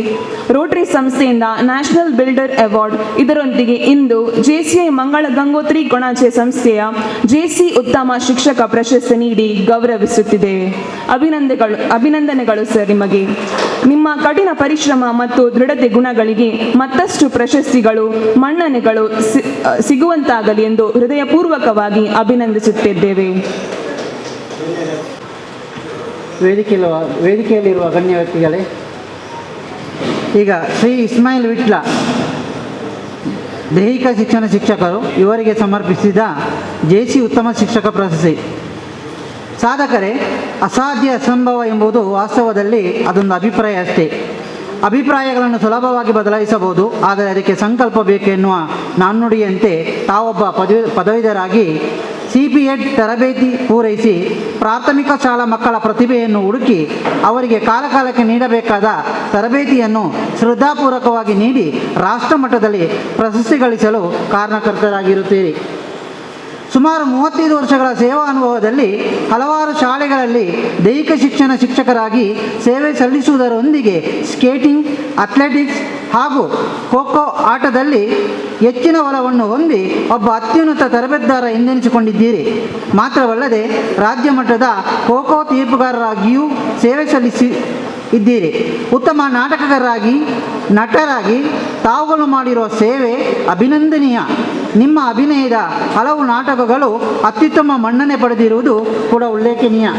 ರೋಟರಿ ಸಂಸ್ಥೆಯಿಂದ ನ್ಯಾಷನಲ್ ಬಿಲ್ಡರ್ ಅವಾರ್ಡ್, ಇದರೊಂದಿಗೆ ಇಂದು JCI ಮಂಗಳ ಗಂಗೋತ್ರಿ ಕೊಣಾಜೆ ಸಂಸ್ಥೆಯ JC ಉತ್ತಮ ಶಿಕ್ಷಕ ಪ್ರಶಸ್ತಿ ನೀಡಿ ಗೌರವಿಸುತ್ತಿದೆ. ಅಭಿನಂದನೆಗಳು ಸರ್ ನಿಮಗೆ. ನಿಮ್ಮ ಕಠಿಣ ಪರಿಶ್ರಮ ಮತ್ತು ದೃಢತೆ ಗುಣಗಳಿಗೆ ಮತ್ತಷ್ಟು ಪ್ರಶಸ್ತಿಗಳು, ಮನ್ನಣೆಗಳು ಸಿಗುವಂತಾಗಲಿ ಎಂದು ಹೃದಯಪೂರ್ವಕವಾಗಿ ಅಭಿನಂದಿಸುತ್ತಿದ್ದೇವೆ. ವೇದಿಕೆಯಲ್ಲಿರುವ ಗಣ್ಯ ವ್ಯಕ್ತಿಗಳೇ, ಈಗ ಶ್ರೀ ಇಸ್ಮಾಯಿಲ್ ವಿಟ್ಲ ದೈಹಿಕ ಶಿಕ್ಷಣ ಶಿಕ್ಷಕರು, ಇವರಿಗೆ ಸಮರ್ಪಿಸಿದ JC ಉತ್ತಮ ಶಿಕ್ಷಕ ಪ್ರಶಸ್ತಿ. ಸಾಧಕರೇ, ಅಸಾಧ್ಯ ಅಸಂಭವ ಎಂಬುದು ವಾಸ್ತವದಲ್ಲಿ ಅದೊಂದು ಅಭಿಪ್ರಾಯ ಅಷ್ಟೇ. ಅಭಿಪ್ರಾಯಗಳನ್ನು ಸುಲಭವಾಗಿ ಬದಲಾಯಿಸಬಹುದು, ಆದರೆ ಅದಕ್ಕೆ ಸಂಕಲ್ಪ ಬೇಕು ಎನ್ನುವ ನಾಣ್ಣುಡಿಯಂತೆ ತಾವೊಬ್ಬ ಪದವೀಧರಾಗಿ CPEd ತರಬೇತಿ ಪೂರೈಸಿ ಪ್ರಾಥಮಿಕ ಶಾಲಾ ಮಕ್ಕಳ ಪ್ರತಿಭೆಯನ್ನು ಹುಡುಕಿ ಅವರಿಗೆ ಕಾಲಕಾಲಕ್ಕೆ ನೀಡಬೇಕಾದ ತರಬೇತಿಯನ್ನು ಶ್ರದ್ಧಾಪೂರ್ವಕವಾಗಿ ನೀಡಿ ರಾಷ್ಟ್ರ ಮಟ್ಟದಲ್ಲಿ ಪ್ರಶಸ್ತಿ ಗಳಿಸಲು ಕಾರಣಕರ್ತರಾಗಿರುತ್ತೀರಿ. ಸುಮಾರು 35 ವರ್ಷಗಳ ಸೇವಾ ಅನುಭವದಲ್ಲಿ ಹಲವಾರು ಶಾಲೆಗಳಲ್ಲಿ ದೈಹಿಕ ಶಿಕ್ಷಣ ಶಿಕ್ಷಕರಾಗಿ ಸೇವೆ ಸಲ್ಲಿಸುವುದರೊಂದಿಗೆ ಸ್ಕೇಟಿಂಗ್, ಅಥ್ಲೆಟಿಕ್ಸ್ ಹಾಗೂ ಖೋಖೋ ಆಟದಲ್ಲಿ ಹೆಚ್ಚಿನ ಒಲವನ್ನು ಹೊಂದಿ ಒಬ್ಬ ಅತ್ಯುನ್ನತ ತರಬೇತುದಾರ ಎಂದೆನಿಸಿಕೊಂಡಿದ್ದೀರಿ. ಮಾತ್ರವಲ್ಲದೆ ರಾಜ್ಯ ಮಟ್ಟದ ಖೋಖೋ ತೀರ್ಪುಗಾರರಾಗಿಯೂ ಸೇವೆ ಸಲ್ಲಿಸಿ ಇದ್ದೀರಿ. ಉತ್ತಮ ನಾಟಕಗಾರರಾಗಿ, ನಟರಾಗಿ ತಾವುಗಳು ಮಾಡಿರುವ ಸೇವೆ ಅಭಿನಂದನೀಯ. ನಿಮ್ಮ ಅಭಿನಯದ ಹಲವು ನಾಟಕಗಳು ಅತ್ಯುತ್ತಮ ಮನ್ನಣೆ ಪಡೆದಿರುವುದು ಕೂಡ ಉಲ್ಲೇಖನೀಯ.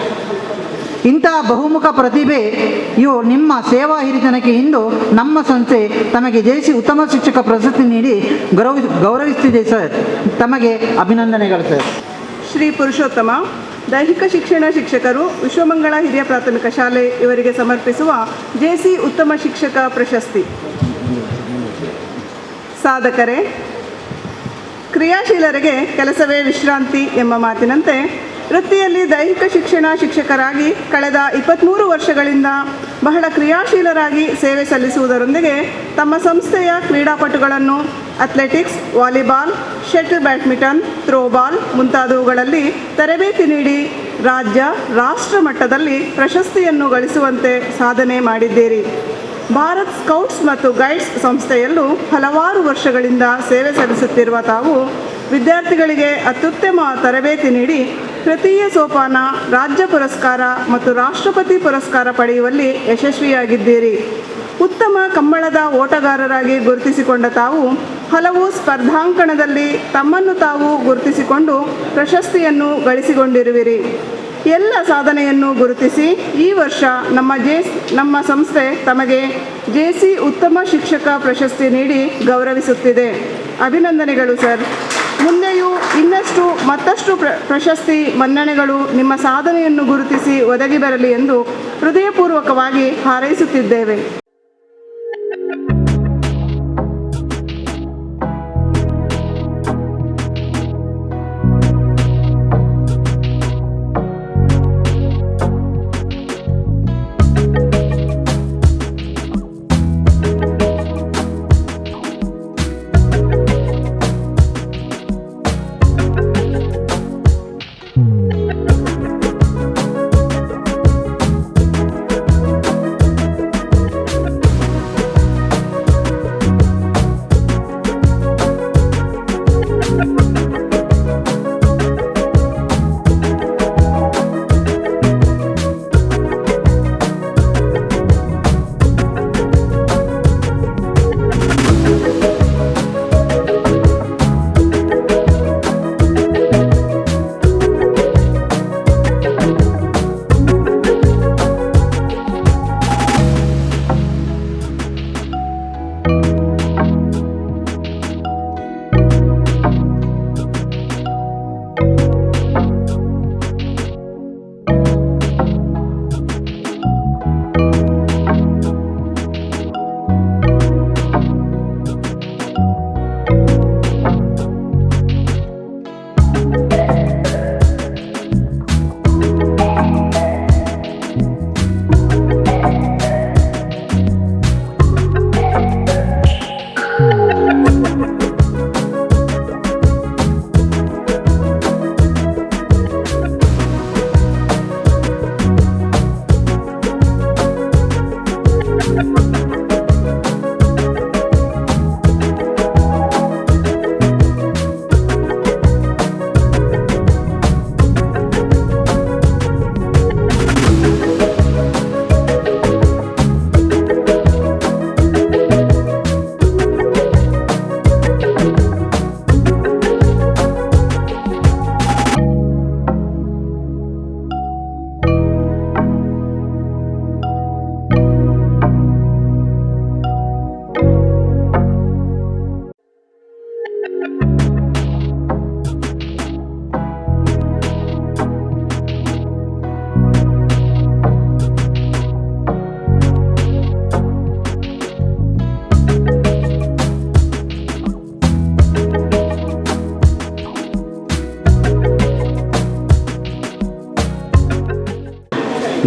ಇಂತಹ ಬಹುಮುಖ ಪ್ರತಿಭೆಯು ನಿಮ್ಮ ಸೇವಾ ಹಿರಿತನಕ್ಕೆ ಇಂದು ನಮ್ಮ ಸಂಸ್ಥೆ ತಮಗೆ ಜೆಸಿ ಉತ್ತಮ ಶಿಕ್ಷಕ ಪ್ರಶಸ್ತಿ ನೀಡಿ ಗೌರವಿಸುತ್ತಿದೆ ಸರ್. ತಮಗೆ ಅಭಿನಂದನೆಗಳು ಸರ್. ಶ್ರೀ ಪುರುಷೋತ್ತಮ ದೈಹಿಕ ಶಿಕ್ಷಣ ಶಿಕ್ಷಕರು ವಿಶ್ವಮಂಗಳ ಹಿರಿಯ ಪ್ರಾಥಮಿಕ ಶಾಲೆ ಇವರಿಗೆ ಸಮರ್ಪಿಸುವ ಜೆಸಿ ಉತ್ತಮ ಶಿಕ್ಷಕ ಪ್ರಶಸ್ತಿ. ಸಾಧಕರೇ, ಕ್ರಿಯಾಶೀಲರಿಗೆ ಕೆಲಸವೇ ವಿಶ್ರಾಂತಿ ಎಂಬ ಮಾತಿನಂತೆ ವೃತ್ತಿಯಲ್ಲಿ ದೈಹಿಕ ಶಿಕ್ಷಣ ಶಿಕ್ಷಕರಾಗಿ ಕಳೆದ 23 ವರ್ಷಗಳಿಂದ ಬಹಳ ಕ್ರಿಯಾಶೀಲರಾಗಿ ಸೇವೆ ಸಲ್ಲಿಸುವುದರೊಂದಿಗೆ ತಮ್ಮ ಸಂಸ್ಥೆಯ ಕ್ರೀಡಾಪಟುಗಳನ್ನು athletics, volleyball, shuttle badminton, throwball ಮುಂತಾದವುಗಳಲ್ಲಿ ತರಬೇತಿ ನೀಡಿ ರಾಜ್ಯ, ರಾಷ್ಟ್ರ ಮಟ್ಟದಲ್ಲಿ ಪ್ರಶಸ್ತಿಯನ್ನು ಗಳಿಸುವಂತೆ ಸಾಧನೆ ಮಾಡಿದ್ದೀರಿ. ಭಾರತ್ ಸ್ಕೌಟ್ಸ್ ಮತ್ತು ಗೈಡ್ಸ್ ಸಂಸ್ಥೆಯಲ್ಲೂ ಹಲವಾರು ವರ್ಷಗಳಿಂದ ಸೇವೆ ಸಲ್ಲಿಸುತ್ತಿರುವ ತಾವು ವಿದ್ಯಾರ್ಥಿಗಳಿಗೆ ಅತ್ಯುತ್ತಮ ತರಬೇತಿ ನೀಡಿ ತೃತೀಯ ಸೋಪಾನ, ರಾಜ್ಯ ಪುರಸ್ಕಾರ ಮತ್ತು ರಾಷ್ಟ್ರಪತಿ ಪುರಸ್ಕಾರ ಪಡೆಯುವಲ್ಲಿ ಯಶಸ್ವಿಯಾಗಿದ್ದೀರಿ. ಉತ್ತಮ ಕಂಬಳದ ಓಟಗಾರರಾಗಿ ಗುರುತಿಸಿಕೊಂಡ ತಾವು ಹಲವು ಸ್ಪರ್ಧಾಂಕಣದಲ್ಲಿ ತಮ್ಮನ್ನು ತಾವು ಗುರುತಿಸಿಕೊಂಡು ಪ್ರಶಸ್ತಿಯನ್ನು ಗಳಿಸಿಕೊಂಡಿರುವಿರಿ. ಎಲ್ಲ ಸಾಧನೆಯನ್ನು ಗುರುತಿಸಿ ಈ ವರ್ಷ ನಮ್ಮ ಸಂಸ್ಥೆ ತಮಗೆ ಜೆಸಿ ಉತ್ತಮ ಶಿಕ್ಷಕ ಪ್ರಶಸ್ತಿ ನೀಡಿ ಗೌರವಿಸುತ್ತಿದೆ. ಅಭಿನಂದನೆಗಳು ಸರ್. ಮುಂದೆಯೂ ಮತ್ತಷ್ಟು ಪ್ರಶಸ್ತಿ ಮನ್ನಣೆಗಳು ನಿಮ್ಮ ಸಾಧನೆಯನ್ನು ಗುರುತಿಸಿ ಒದಗಿ ಬರಲಿ ಎಂದು ಹೃದಯಪೂರ್ವಕವಾಗಿ ಹಾರೈಸುತ್ತಿದ್ದೇವೆ.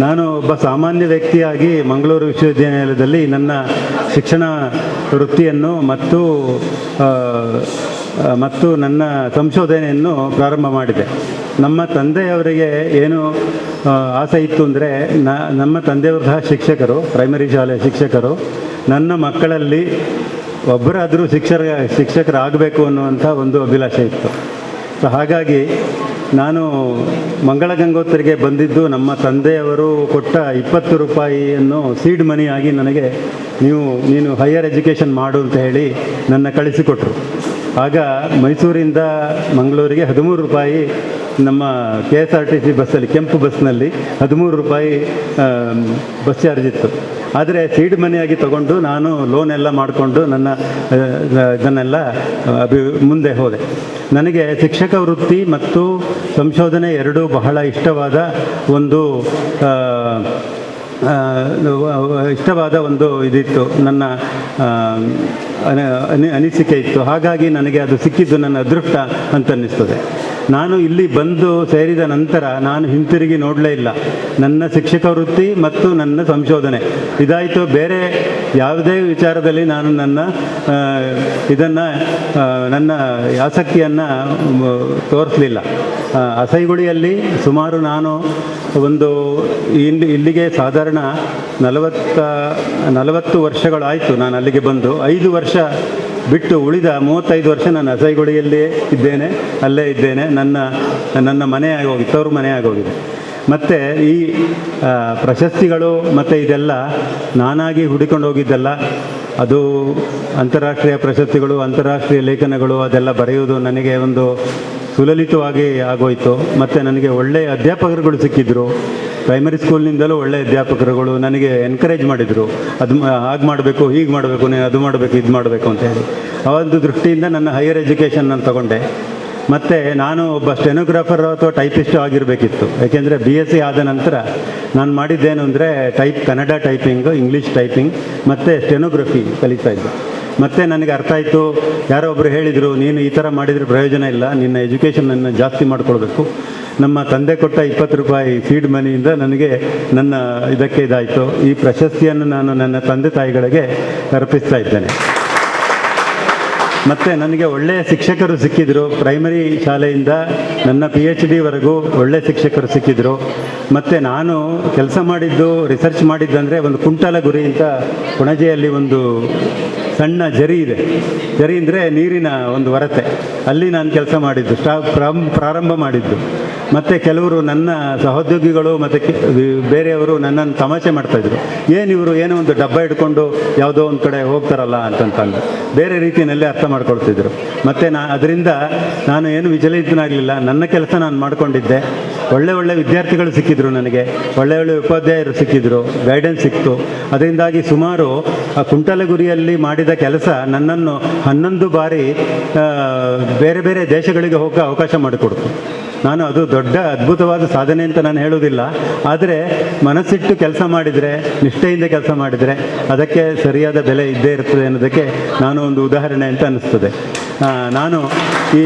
ನಾನು ಒಬ್ಬ ಸಾಮಾನ್ಯ ವ್ಯಕ್ತಿಯಾಗಿ ಮಂಗಳೂರು ವಿಶ್ವವಿದ್ಯಾನಿಲಯದಲ್ಲಿ ನನ್ನ ಶಿಕ್ಷಣ ವೃತ್ತಿಯನ್ನು ಮತ್ತು ನನ್ನ ಸಂಶೋಧನೆಯನ್ನು ಪ್ರಾರಂಭ ಮಾಡಿದೆ. ನಮ್ಮ ತಂದೆಯವರಿಗೆ ಏನು ಆಸೆ ಇತ್ತು ಅಂದರೆ, ನಮ್ಮ ತಂದೆಯವರು ಸಹ ಶಿಕ್ಷಕರು, ಪ್ರೈಮರಿ ಶಾಲೆಯ ಶಿಕ್ಷಕರು. ನನ್ನ ಮಕ್ಕಳಲ್ಲಿ ಒಬ್ಬರಾದರೂ ಶಿಕ್ಷಕರಾಗಬೇಕು ಅನ್ನುವಂಥ ಒಂದು ಅಭಿಲಾಷೆ ಇತ್ತು. ಸೊ ಹಾಗಾಗಿ ನಾನು ಮಂಗಳ ಗಂಗೋತ್ರಿಗೆ ಬಂದಿದ್ದು ನಮ್ಮ ತಂದೆಯವರು ಕೊಟ್ಟ 20 ರೂಪಾಯಿಯನ್ನು ಸೀಡ್ ಮನಿಯಾಗಿ ನನಗೆ ನೀನು ಹೈಯರ್ ಎಜುಕೇಷನ್ ಮಾಡು ಅಂತ ಹೇಳಿ ನನ್ನ ಕಳಿಸಿಕೊಟ್ರು. ಆಗ ಮೈಸೂರಿಂದ ಮಂಗಳೂರಿಗೆ 13 ರೂಪಾಯಿ ನಮ್ಮ KSRTC ಬಸ್ಸಲ್ಲಿ, ಕೆಂಪು ಬಸ್ನಲ್ಲಿ 13 ರೂಪಾಯಿ ಬಸ್ ಚಾರ್ಜ್ ಇತ್ತು. ಆದರೆ ಸೀಡ್ ಮನಿಯಾಗಿ ತಗೊಂಡು ನಾನು ಲೋನ್ ಎಲ್ಲ ಮಾಡಿಕೊಂಡು ನನ್ನ ಇದನ್ನೆಲ್ಲ ಮುಂದೆ ಹೋದೆ. ನನಗೆ ಶಿಕ್ಷಕ ವೃತ್ತಿ ಮತ್ತು ಸಂಶೋಧನೆ ಎರಡೂ ಬಹಳ ಇಷ್ಟವಾದ ಒಂದು ಇದಿತ್ತು, ನನ್ನ ಅನಿಸಿಕೆ ಇತ್ತು. ಹಾಗಾಗಿ ನನಗೆ ಅದು ಸಿಕ್ಕಿದ್ದು ನನ್ನ ಅದೃಷ್ಟ ಅಂತ ಅನ್ನಿಸ್ತದೆ. ನಾನು ಇಲ್ಲಿ ಬಂದು ಸೇರಿದ ನಂತರ ನಾನು ಹಿಂತಿರುಗಿ ನೋಡಲೇ ಇಲ್ಲ. ನನ್ನ ಶಿಕ್ಷಕ ವೃತ್ತಿ ಮತ್ತು ನನ್ನ ಸಂಶೋಧನೆ ಇದಾಯಿತು. ಬೇರೆ ಯಾವುದೇ ವಿಚಾರದಲ್ಲಿ ನಾನು ನನ್ನ ಆಸಕ್ತಿಯನ್ನು ತೋರಿಸಲಿಲ್ಲ. ಅಸೈಗುಳಿಯಲ್ಲಿ ಸುಮಾರು ನಾನು ಇಲ್ಲಿಗೆ ಸಾಧಾರಣ 40 ವರ್ಷಗಳಾಯಿತು ನಾನು ಅಲ್ಲಿಗೆ ಬಂದು. 5 ವರ್ಷ ಬಿಟ್ಟು ಉಳಿದ 35 ವರ್ಷ ನಾನು ಅಸೈಗುಳಿಯಲ್ಲೇ ಇದ್ದೇನೆ, ಅಲ್ಲೇ ಇದ್ದೇನೆ. ನನ್ನ ಮನೆ ಆಗೋಗಿದೆ, ತವರು ಮನೆ ಆಗೋಗಿದೆ. ಮತ್ತು ಈ ಪ್ರಶಸ್ತಿಗಳು ಮತ್ತು ಇದೆಲ್ಲ ನಾನಾಗಿ ಹುಡುಕೊಂಡು ಹೋಗಿದ್ದಲ್ಲ. ಅದು ಅಂತಾರಾಷ್ಟ್ರೀಯ ಪ್ರಶಸ್ತಿಗಳು, ಅಂತಾರಾಷ್ಟ್ರೀಯ ಲೇಖನಗಳು ಅದೆಲ್ಲ ಬರೆಯುವುದು ನನಗೆ ಒಂದು ಸುಲಲಿತವಾಗಿ ಆಗೋಯಿತು. ಮತ್ತು ನನಗೆ ಒಳ್ಳೆಯ ಅಧ್ಯಾಪಕರುಗಳು ಸಿಕ್ಕಿದ್ರು. ಪ್ರೈಮರಿ ಸ್ಕೂಲ್ನಿಂದಲೂ ಒಳ್ಳೆಯ ಅಧ್ಯಾಪಕರುಗಳು ನನಗೆ ಎನ್ಕರೇಜ್ ಮಾಡಿದರು. ಅದು ಹಾಗೆ ಮಾಡಬೇಕು, ಹೀಗೆ ಮಾಡಬೇಕು, ನೀನು ಅದು ಮಾಡಬೇಕು, ಇದು ಮಾಡಬೇಕು ಅಂತ ಹೇಳಿ. ಆ ಒಂದು ದೃಷ್ಟಿಯಿಂದ ನನ್ನ ಹೈಯರ್ ಎಜುಕೇಷನ್ ನಾನು ತಗೊಂಡೆ. ಮತ್ತು ನಾನು ಒಬ್ಬ ಸ್ಟೆನೋಗ್ರಾಫರ್ ಅಥವಾ ಟೈಪಿಸ್ಟ್ ಆಗಿರಬೇಕಿತ್ತು. ಯಾಕೆಂದರೆ BSc ಆದ ನಂತರ ನಾನು ಮಾಡಿದ್ದೇನು ಅಂದರೆ ಕನ್ನಡ ಟೈಪಿಂಗ್, ಇಂಗ್ಲೀಷ್ ಟೈಪಿಂಗ್ ಮತ್ತು ಸ್ಟೆನೋಗ್ರಫಿ ಕಲಿತಾ ಇದ್ದೆ. ಮತ್ತು ನನಗೆ ಅರ್ಥ ಆಯಿತು, ಯಾರೋ ಒಬ್ಬರು ಹೇಳಿದರು, ನೀನು ಈ ಥರ ಮಾಡಿದರೆ ಪ್ರಯೋಜನ ಇಲ್ಲ, ನಿನ್ನ ಎಜುಕೇಷನನ್ನು ಜಾಸ್ತಿ ಮಾಡಿಕೊಳ್ಬೇಕು. ನಮ್ಮ ತಂದೆ ಕೊಟ್ಟ 20 ರೂಪಾಯಿ ಸೀಡ್ ಮನಿಯಿಂದ ನನಗೆ ನನ್ನ ಇದಕ್ಕೆ ಇದಾಯಿತು. ಈ ಪ್ರಶಸ್ತಿಯನ್ನು ನಾನು ನನ್ನ ತಂದೆ ತಾಯಿಗಳಿಗೆ ಅರ್ಪಿಸ್ತಾ ಇದ್ದೇನೆ. ಮತ್ತು ನನಗೆ ಒಳ್ಳೆಯ ಶಿಕ್ಷಕರು ಸಿಕ್ಕಿದ್ರು. ಪ್ರೈಮರಿ ಶಾಲೆಯಿಂದ ನನ್ನ PhD ವರೆಗೂ ಒಳ್ಳೆಯ ಶಿಕ್ಷಕರು ಸಿಕ್ಕಿದ್ರು. ಮತ್ತು ನಾನು ಕೆಲಸ ಮಾಡಿದ್ದು, ರಿಸರ್ಚ್ ಮಾಡಿದ್ದಂದರೆ ಒಂದು ಕುಂಟಲಗುರಿ ಅಂತ ಪುಣಜೆಯಲ್ಲಿ ಒಂದು ಸಣ್ಣ ಜರಿ ಇದೆ. ಜರಿ ಅಂದರೆ ನೀರಿನ ಒಂದು ಒರತೆ. ಅಲ್ಲಿ ನಾನು ಕೆಲಸ ಮಾಡಿದ್ದು, ಪ್ರಾರಂಭ ಮಾಡಿದ್ದು. ಮತ್ತು ಕೆಲವರು ನನ್ನ ಸಹೋದ್ಯೋಗಿಗಳು ಮತ್ತು ಬೇರೆಯವರು ನನ್ನನ್ನು ತಮಾಷೆ ಮಾಡ್ತಾಯಿದ್ರು, ಏನಿವರು ಏನೋ ಒಂದು ಡಬ್ಬ ಹಿಡ್ಕೊಂಡು ಯಾವುದೋ ಒಂದು ಕಡೆ ಹೋಗ್ತಾರಲ್ಲ ಅಂತಂದು ಬೇರೆ ರೀತಿಯಲ್ಲೇ ಅರ್ಥ ಮಾಡ್ಕೊಳ್ತಿದ್ರು. ಮತ್ತು ಅದರಿಂದ ನಾನು ಏನು ವಿಚಲಿತನಾಗಲಿಲ್ಲ. ನನ್ನ ಕೆಲಸ ನಾನು ಮಾಡಿಕೊಂಡಿದ್ದೆ. ಒಳ್ಳೆ ವಿದ್ಯಾರ್ಥಿಗಳು ಸಿಕ್ಕಿದ್ರು ನನಗೆ, ಒಳ್ಳೆಯ ಉಪಾಧ್ಯಾಯರು ಸಿಕ್ಕಿದ್ರು, ಗೈಡೆನ್ಸ್ ಸಿಕ್ತು. ಅದರಿಂದಾಗಿ ಸುಮಾರು ಆ ಕುಂಟಲಗುರಿಯಲ್ಲಿ ಮಾಡಿದ ಕೆಲಸ ನನ್ನನ್ನು 11 ಬಾರಿ ಬೇರೆ ಬೇರೆ ದೇಶಗಳಿಗೆ ಹೋಗೋ ಅವಕಾಶ ಮಾಡಿಕೊಡ್ತು. ನಾನು ಅದು ದೊಡ್ಡ ಅದ್ಭುತವಾದ ಸಾಧನೆ ಅಂತ ನಾನು ಹೇಳೋದಿಲ್ಲ. ಆದರೆ ಮನಸ್ಸಿಟ್ಟು ಕೆಲಸ ಮಾಡಿದರೆ, ನಿಷ್ಠೆಯಿಂದ ಕೆಲಸ ಮಾಡಿದರೆ ಅದಕ್ಕೆ ಸರಿಯಾದ ಬೆಲೆ ಇದ್ದೇ ಇರ್ತದೆ ಅನ್ನೋದಕ್ಕೆ ನಾನು ಒಂದು ಉದಾಹರಣೆ ಅಂತ ಅನ್ನಿಸ್ತದೆ. ನಾನು ಈ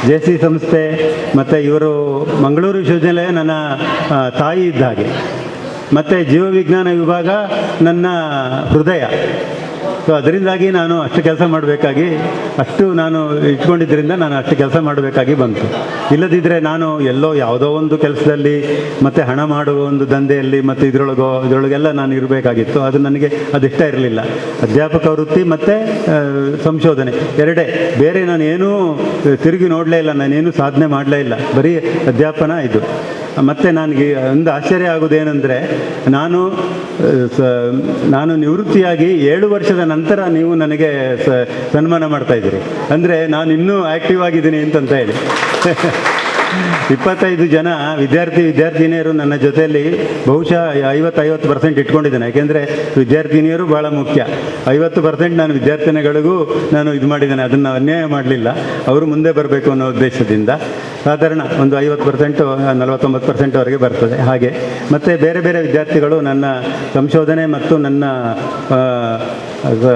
JC ಸಂಸ್ಥೆ ಮತ್ತು ಇವರು ಮಂಗಳೂರು ವಿಶ್ವವಿದ್ಯಾಲಯ ನನ್ನ ತಾಯಿ ಇದ್ದ ಹಾಗೆ. ಮತ್ತು ಜೀವವಿಜ್ಞಾನ ವಿಭಾಗ ನನ್ನ ಹೃದಯ. ಸೊ ಅದರಿಂದಾಗಿ ನಾನು ಅಷ್ಟು ಕೆಲಸ ಮಾಡಬೇಕಾಗಿ, ಅಷ್ಟು ನಾನು ಇಟ್ಕೊಂಡಿದ್ದರಿಂದ ನಾನು ಅಷ್ಟು ಕೆಲಸ ಮಾಡಬೇಕಾಗಿ ಬಂತು. ಇಲ್ಲದಿದ್ದರೆ ನಾನು ಎಲ್ಲೋ ಯಾವುದೋ ಒಂದು ಕೆಲಸದಲ್ಲಿ ಮತ್ತು ಹಣ ಮಾಡುವ ಒಂದು ದಂಧೆಯಲ್ಲಿ ಮತ್ತು ಇದರೊಳಗೆಲ್ಲ ನಾನು ಇರಬೇಕಾಗಿತ್ತು. ಅದು ನನಗೆ ಇಷ್ಟ ಇರಲಿಲ್ಲ. ಅಧ್ಯಾಪಕ ವೃತ್ತಿ ಮತ್ತು ಸಂಶೋಧನೆ ಎರಡೇ, ಬೇರೆ ನಾನು ಏನೂ ತಿರುಗಿ ನೋಡಲೇ ಇಲ್ಲ, ನಾನೇನು ಸಾಧನೆ ಮಾಡಲೇ ಇಲ್ಲ, ಬರೀ ಅಧ್ಯಾಪನ ಇದು. ಮತ್ತು ನನಗೆ ಒಂದು ಆಶ್ಚರ್ಯ ಆಗೋದೇನೆಂದರೆ, ನಾನು ನಿವೃತ್ತಿಯಾಗಿ 7 ವರ್ಷದ ನಂತರ ನೀವು ನನಗೆ ಸನ್ಮಾನ ಮಾಡ್ತಾಯಿದ್ದೀರಿ. ಅಂದರೆ ನಾನು ಇನ್ನೂ ಆ್ಯಕ್ಟಿವ್ ಆಗಿದ್ದೀನಿ ಅಂತಂತ ಹೇಳಿ 25 ಜನ ವಿದ್ಯಾರ್ಥಿನಿಯರು ನನ್ನ ಜೊತೆಯಲ್ಲಿ ಬಹುಶಃ 50% ಇಟ್ಕೊಂಡಿದ್ದೇನೆ. ಯಾಕೆಂದರೆ ವಿದ್ಯಾರ್ಥಿನಿಯರು ಭಾಳ ಮುಖ್ಯ. 50% ನಾನು ವಿದ್ಯಾರ್ಥಿನಿಗಳಿಗೂ ನಾನು ಇದು ಮಾಡಿದ್ದೇನೆ, ಅದನ್ನು ಅನ್ಯಾಯ ಮಾಡಲಿಲ್ಲ. ಅವರು ಮುಂದೆ ಬರಬೇಕು ಅನ್ನೋ ಉದ್ದೇಶದಿಂದ ಸಾಧಾರಣ ಒಂದು 50%, 49%ವರೆಗೆ ಬರ್ತದೆ ಹಾಗೆ. ಮತ್ತು ಬೇರೆ ಬೇರೆ ವಿದ್ಯಾರ್ಥಿಗಳು ನನ್ನ ಸಂಶೋಧನೆ ಮತ್ತು ನನ್ನ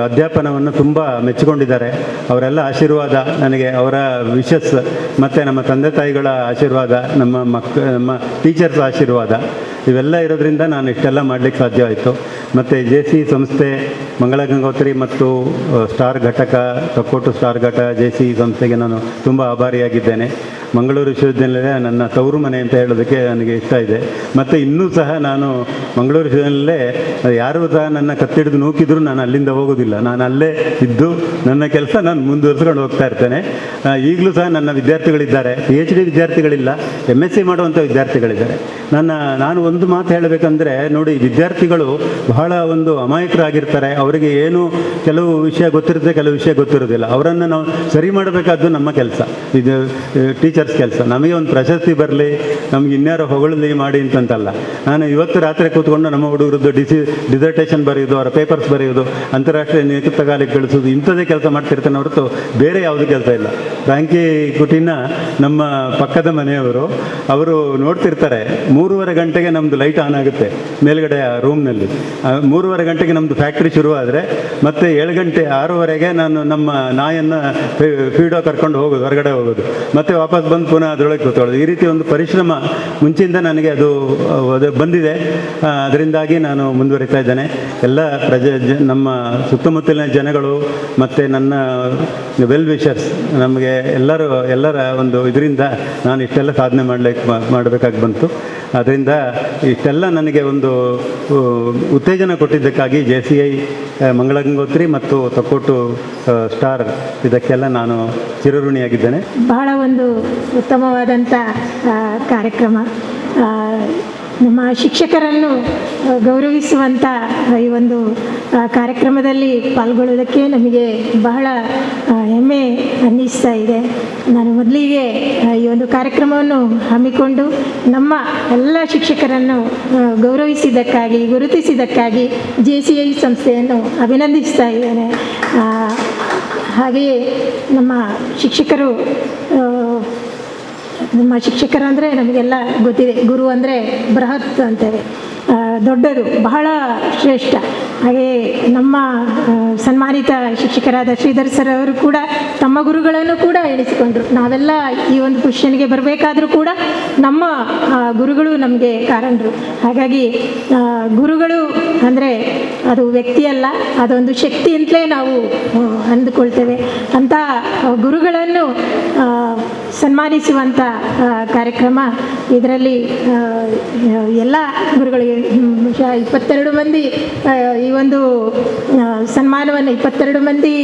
ಅಧ್ಯಾಪನವನ್ನು ತುಂಬ ಮೆಚ್ಚಿಕೊಂಡಿದ್ದಾರೆ. ಅವರೆಲ್ಲ ಆಶೀರ್ವಾದ ನನಗೆ, ಅವರ ವಿಶಸ್ ಮತ್ತು ನಮ್ಮ ತಂದೆ ತಾಯಿಗಳ ಆಶೀರ್ವಾದ, ನಮ್ಮ ಟೀಚರ್ಸ್ ಆಶೀರ್ವಾದ, ಇವೆಲ್ಲ ಇರೋದ್ರಿಂದ ನಾನು ಇಷ್ಟೆಲ್ಲ ಮಾಡಲಿಕ್ಕೆ ಸಾಧ್ಯವಾಯಿತು. ಮತ್ತು JC ಸಂಸ್ಥೆ, ಮಂಗಳ ಗಂಗೋತ್ರಿ ಮತ್ತು ಸ್ಟಾರ್ ಘಟಕ, ತೊಕ್ಕೋಟು ಸ್ಟಾರ್ ಘಟಕ, JC ಸಂಸ್ಥೆಗೆ ನಾನು ತುಂಬ ಆಭಾರಿಯಾಗಿದ್ದೇನೆ. ಮಂಗಳೂರು ವಿಶ್ವವಿದ್ಯಾನಿಲಯ ನನ್ನ ತವರು ಮನೆ ಅಂತ ಹೇಳೋದಕ್ಕೆ ನನಗೆ ಇಷ್ಟ ಇದೆ. ಮತ್ತು ಇನ್ನೂ ಸಹ ನಾನು ಮಂಗಳೂರು ವಿಶ್ವವಿದ್ಯಾನಿಲಯದಲ್ಲೇ ಯಾರೂ ಸಹ ನನ್ನ ಕತ್ತಿಡಿದು ನೂಕಿದ್ರು ನಾನು ಅಲ್ಲಿಂದ ಹೋಗೋದಿಲ್ಲ. ನಾನು ಅಲ್ಲೇ ಇದ್ದು ನನ್ನ ಕೆಲಸ ನಾನು ಮುಂದುವರಿಸ್ಕೊಂಡು ಹೋಗ್ತಾ ಇರ್ತೇನೆ. ಈಗಲೂ ಸಹ ನನ್ನ ವಿದ್ಯಾರ್ಥಿಗಳಿದ್ದಾರೆ, PhD ವಿದ್ಯಾರ್ಥಿಗಳಿಲ್ಲ, MSc ಮಾಡುವಂಥ ವಿದ್ಯಾರ್ಥಿಗಳಿದ್ದಾರೆ. ನಾನು ಒಂದು ಮಾತು ಹೇಳಬೇಕಂದ್ರೆ ನೋಡಿ, ವಿದ್ಯಾರ್ಥಿಗಳು ಬಹಳ ಒಂದು ಅಮಾಯಕರಾಗಿರ್ತಾರೆ. ಅವರಿಗೆ ಏನು ಕೆಲವು ವಿಷಯ ಗೊತ್ತಿರುತ್ತೆ, ಕೆಲವು ವಿಷಯ ಗೊತ್ತಿರೋದಿಲ್ಲ. ಅವರನ್ನು ನಾವು ಸರಿ ಮಾಡಬೇಕಾದ್ದು ನಮ್ಮ ಕೆಲಸ, ಇದು ಟೀಚರ್ಸ್ ಕೆಲಸ. ನಮಗೆ ಒಂದು ಪ್ರಶಸ್ತಿ ಬರಲಿ, ನಮ್ಗೆ ಇನ್ಯಾರೋ ಹೊಗಳಲಿ ಮಾಡಿ ಅಂತಲ್ಲ. ನಾನು ಇವತ್ತು ರಾತ್ರಿ ಕೂತ್ಕೊಂಡು ನಮ್ಮ ಹುಡುಗರದ್ದು ಡಿಸರ್ಟೇಷನ್ ಬರೆಯೋದು, ಅವರ ಪೇಪರ್ಸ್ ಬರೆಯೋದು, ಅಂತಾರಾಷ್ಟ್ರೀಯ ನಿಯತಕಾಲಿಗೆ ಕಳಿಸೋದು, ಇಂಥದ್ದೇ ಕೆಲಸ ಮಾಡ್ತಿರ್ತಾನೆ ಹೊರತು ಬೇರೆ ಯಾವುದೂ ಕೆಲಸ ಇಲ್ಲ. ಫ್ರಾಂಕಿ ಕುಟಿನ ನಮ್ಮ ಪಕ್ಕದ ಮನೆಯವರು, ಅವರು ನೋಡ್ತಿರ್ತಾರೆ 3:30 ಗಂಟೆಗೆ ನಮ್ಮದು ಲೈಟ್ ಆನ್ ಆಗುತ್ತೆ ಮೇಲ್ಗಡೆ ರೂಮ್ನಲ್ಲಿ. 3:30 ಗಂಟೆಗೆ ನಮ್ಮದು ಫ್ಯಾಕ್ಟ್ರಿ ಶುರುವಾದರೆ ಮತ್ತೆ 7 ಗಂಟೆ 6:30ಗೆ ನಾನು ನಮ್ಮ ನಾಯನ್ನು ಫೀಡೋ ಕರ್ಕೊಂಡು ಹೋಗೋದು, ಹೊರಗಡೆ ಹೋಗೋದು, ಮತ್ತೆ ವಾಪಸ್ ಬಂದು ಪುನಃ ಅದರೊಳಗೆ ಕೂತ್ಕೊಳ್ಳೋದು. ಈ ರೀತಿ ಒಂದು ಪರಿಶ್ರಮ ಮುಂಚೆಯಿಂದ ನನಗೆ ಅದು ಬಂದಿದೆ. ಅದರಿಂದಾಗಿ ನಾನು ಮುಂದುವರಿತಾ ಇದ್ದೇನೆ. ಎಲ್ಲ ನಮ್ಮ ಸುತ್ತಮುತ್ತಲಿನ ಜನಗಳು ಮತ್ತು ನನ್ನ ವೆಲ್ ವಿಷರ್ಸ್, ನಮಗೆ ಎಲ್ಲರ ಒಂದು ಇದರಿಂದ ನಾನು ಇಷ್ಟೆಲ್ಲ ಸಾಧನೆ ಮಾಡಬೇಕಾಗಿ ಬಂತು. ಅದರಿಂದ ಇಷ್ಟೆಲ್ಲ ನನಗೆ ಒಂದು ಉತ್ತೇಜನ ಕೊಟ್ಟಿದ್ದಕ್ಕಾಗಿ JCI ಮಂಗಳಗಂಗೋತ್ರಿ ಮತ್ತು ತೊಕ್ಕೋಟು ಸ್ಟಾರ್ ಇದಕ್ಕೆಲ್ಲ ನಾನು ಚಿರಋಣಿಯಾಗಿದ್ದೇನೆ. ಬಹಳ ಒಂದು ಉತ್ತಮವಾದಂಥ ಕಾರ್ಯಕ್ರಮ. ನಮ್ಮ ಶಿಕ್ಷಕರನ್ನು ಗೌರವಿಸುವಂಥ ಈ ಒಂದು ಕಾರ್ಯಕ್ರಮದಲ್ಲಿ ಪಾಲ್ಗೊಳ್ಳುವುದಕ್ಕೆ ನಮಗೆ ಬಹಳ ಹೆಮ್ಮೆ ಅನ್ನಿಸ್ತಾ ಇದೆ. ನಾನು ಮೊದಲಿಗೆ ಈ ಒಂದು ಕಾರ್ಯಕ್ರಮವನ್ನು ಹಮ್ಮಿಕೊಂಡು ನಮ್ಮ ಎಲ್ಲ ಶಿಕ್ಷಕರನ್ನು ಗೌರವಿಸಿದ್ದಕ್ಕಾಗಿ, ಗುರುತಿಸಿದ್ದಕ್ಕಾಗಿ JCI ಸಂಸ್ಥೆಯನ್ನು ಅಭಿನಂದಿಸ್ತಾ ಇದ್ದೇನೆ. ಹಾಗೆಯೇ ನಮ್ಮ ಶಿಕ್ಷಕರಂದರೆ ನಮಗೆಲ್ಲ ಗೊತ್ತಿದೆ, ಗುರು ಅಂದರೆ ಬೃಹತ್ ಅಂತೇವೆ, ದೊಡ್ಡದು, ಬಹಳ ಶ್ರೇಷ್ಠ. ಹಾಗೆಯೇ ನಮ್ಮ ಸನ್ಮಾನಿತ ಶಿಕ್ಷಕರಾದ ಶ್ರೀಧರ್ ಸರ್ ಅವರು ಕೂಡ ತಮ್ಮ ಗುರುಗಳನ್ನು ಕೂಡ ಎಣಿಸಿಕೊಂಡ್ರು. ನಾವೆಲ್ಲ ಈ ಒಂದು ಪೊಸಿಷನ್ಗೆ ಬರಬೇಕಾದ್ರೂ ಕೂಡ ನಮ್ಮ ಗುರುಗಳು ನಮಗೆ ಕಾರಣರು. ಹಾಗಾಗಿ ಗುರುಗಳು ಅಂದರೆ ಅದು ವ್ಯಕ್ತಿಯಲ್ಲ, ಅದೊಂದು ಶಕ್ತಿ ಅಂತಲೇ ನಾವು ಅಂದುಕೊಳ್ತೇವೆ. ಅಂಥ ಗುರುಗಳನ್ನು ಸನ್ಮಾನಿಸುವಂಥ ಕಾರ್ಯಕ್ರಮ. ಇದರಲ್ಲಿ ಎಲ್ಲ ಗುರುಗಳಿಗೆ 22 ಮಂದಿ ಈ ಒಂದು ಸನ್ಮಾನವನ್ನು 22 ಮಂದಿ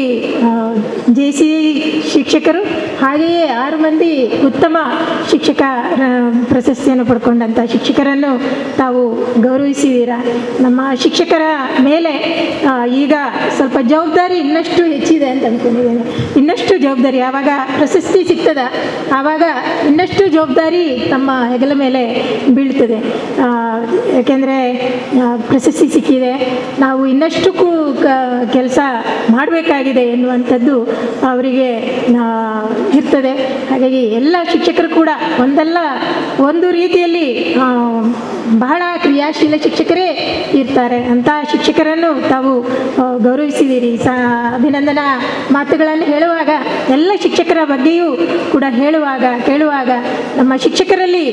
JCI ಶಿಕ್ಷಕರು, ಹಾಗೆಯೇ 6 ಮಂದಿ ಉತ್ತಮ ಶಿಕ್ಷಕ ಪ್ರಶಸ್ತಿಯನ್ನು ಪಡ್ಕೊಂಡಂಥ ಶಿಕ್ಷಕರನ್ನು ತಾವು ಗೌರವಿಸಿದ್ದೀರಾ. ನಮ್ಮ ಶಿಕ್ಷಕರ ಮೇಲೆ ಈಗ ಸ್ವಲ್ಪ ಜವಾಬ್ದಾರಿ ಇನ್ನಷ್ಟು ಹೆಚ್ಚಿದೆ ಅಂತ ಅಂದ್ಕೊಂಡಿದ್ದೇನೆ. ಇನ್ನಷ್ಟು ಜವಾಬ್ದಾರಿ ಯಾವಾಗ ಪ್ರಶಸ್ತಿ ಸಿಗ್ತದ ಆವಾಗ ಇನ್ನಷ್ಟು ಜವಾಬ್ದಾರಿ ತಮ್ಮ ಹೆಗಲ ಮೇಲೆ ಬೀಳ್ತದೆ. ಯಾಕೆಂದರೆ ಪ್ರಶಸ್ತಿ ಸಿಕ್ಕಿದೆ, ನಾವು ಇನ್ನಷ್ಟು ಕೆಲಸ ಮಾಡಬೇಕಾಗಿದೆ ಎನ್ನುವಂಥದ್ದು ಅವರಿಗೆ ಇರ್ತದೆ. ಹಾಗಾಗಿ ಎಲ್ಲ ಶಿಕ್ಷಕರು ಕೂಡ ಒಂದು ರೀತಿಯಲ್ಲಿ ಬಹಳ ಕ್ರಿಯಾಶೀಲ ಶಿಕ್ಷಕರೇ ಇರ್ತಾರೆ. ಅಂಥ ಶಿಕ್ಷಕರನ್ನು ತಾವು ಗೌರವಿಸಿದ್ದೀರಿ. ಅಭಿನಂದನಾ ಮಾತುಗಳನ್ನು ಹೇಳುವಾಗ ಎಲ್ಲ ಶಿಕ್ಷಕರ ಬಗ್ಗೆಯೂ ಕೂಡ ಕೇಳುವಾಗ ನಮ್ಮ ಶಿಕ್ಷಕರಲ್ಲಿ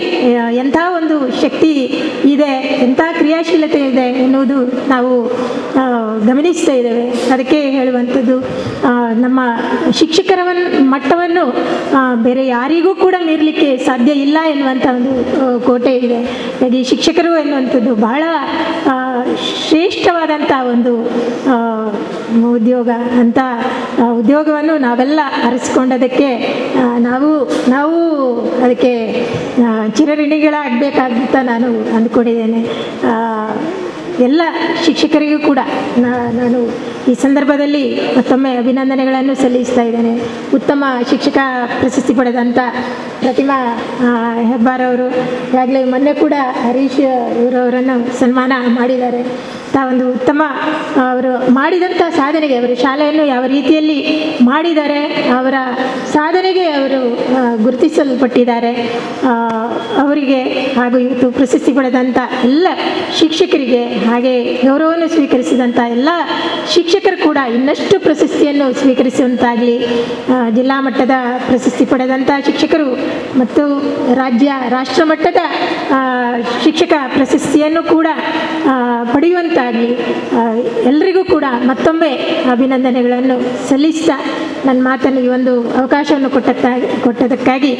ಎಂಥ ಒಂದು ಶಕ್ತಿ ಇದೆ, ಎಂಥ ಕ್ರಿಯಾಶೀಲತೆ ಇದೆ ಎನ್ನುವುದು ನಾವು ಗಮನಿಸ್ತಾ ಇದ್ದೇವೆ. ಅದಕ್ಕೆ ಹೇಳುವಂಥದ್ದು, ನಮ್ಮ ಶಿಕ್ಷಕರ ಮಟ್ಟವನ್ನು ಬೇರೆ ಯಾರಿಗೂ ಕೂಡ ಮೀರಲಿಕ್ಕೆ ಸಾಧ್ಯ ಇಲ್ಲ ಎನ್ನುವಂಥ ಒಂದು ಕೋಟೆ ಇದೆ. ಹಾಗಾಗಿ ಶಿಕ್ಷಕರು ಎನ್ನುವಂಥದ್ದು ಬಹಳ ಶ್ರೇಷ್ಠವಾದಂಥ ಒಂದು ಉದ್ಯೋಗ. ಅಂಥ ಉದ್ಯೋಗವನ್ನು ನಾವೆಲ್ಲ ಅರಸಿಕೊಂಡದಕ್ಕೆ ನಾವು ಅದಕ್ಕೆ ಚಿರಋಣಿಗಳಾಗಬೇಕಾದಂತ ನಾನು ಅಂದ್ಕೊಂಡಿದ್ದೇನೆ. ಎಲ್ಲ ಶಿಕ್ಷಕರಿಗೂ ಕೂಡ ನಾನು ಈ ಸಂದರ್ಭದಲ್ಲಿ ಮತ್ತೊಮ್ಮೆ ಅಭಿನಂದನೆಗಳನ್ನು ಸಲ್ಲಿಸ್ತಾ ಇದ್ದೇನೆ. ಉತ್ತಮ ಶಿಕ್ಷಕ ಪ್ರಶಸ್ತಿ ಪಡೆದಂಥ ಪ್ರತಿಮಾ ಹೆಬ್ಬಾರವರು, ಈಗಾಗಲೇ ಮೊನ್ನೆ ಕೂಡ ಹರೀಶ್ ಇವರವರನ್ನು ಸನ್ಮಾನ ಮಾಡಿದ್ದಾರೆ. ಒಂದು ಉತ್ತಮ ಅವರು ಮಾಡಿದಂಥ ಸಾಧನೆಗೆ, ಅವರು ಶಾಲೆಯನ್ನು ಯಾವ ರೀತಿಯಲ್ಲಿ ಮಾಡಿದ್ದಾರೆ, ಅವರ ಸಾಧನೆಗೆ ಅವರು ಗುರುತಿಸಲ್ಪಟ್ಟಿದ್ದಾರೆ. ಅವರಿಗೆ ಹಾಗೂ ಇವತ್ತು ಪ್ರಶಸ್ತಿ ಪಡೆದಂಥ ಎಲ್ಲ ಶಿಕ್ಷಕರಿಗೆ, ಹಾಗೆ ಗೌರವವನ್ನು ಸ್ವೀಕರಿಸಿದಂಥ ಎಲ್ಲ ಶಿಕ್ಷಕರು ಕೂಡ ಇನ್ನಷ್ಟು ಪ್ರಶಸ್ತಿಯನ್ನು ಸ್ವೀಕರಿಸುವಂತಾಗಲಿ. ಜಿಲ್ಲಾ ಮಟ್ಟದ ಪ್ರಶಸ್ತಿ ಪಡೆದಂಥ ಶಿಕ್ಷಕರು ಮತ್ತು ರಾಷ್ಟ್ರ ಮಟ್ಟದ ಶಿಕ್ಷಕ ಪ್ರಶಸ್ತಿಯನ್ನು ಕೂಡ ಪಡೆಯುವಂತಾಗಲಿ. ಎಲ್ಲರಿಗೂ ಕೂಡ ಮತ್ತೊಮ್ಮೆ ಅಭಿನಂದನೆಗಳನ್ನು ಸಲ್ಲಿಸ್ತಾ ನನ್ನ ಮಾತನ್ನು, ಈ ಒಂದು ಅವಕಾಶವನ್ನು ಕೊಟ್ಟದಕ್ಕಾಗಿ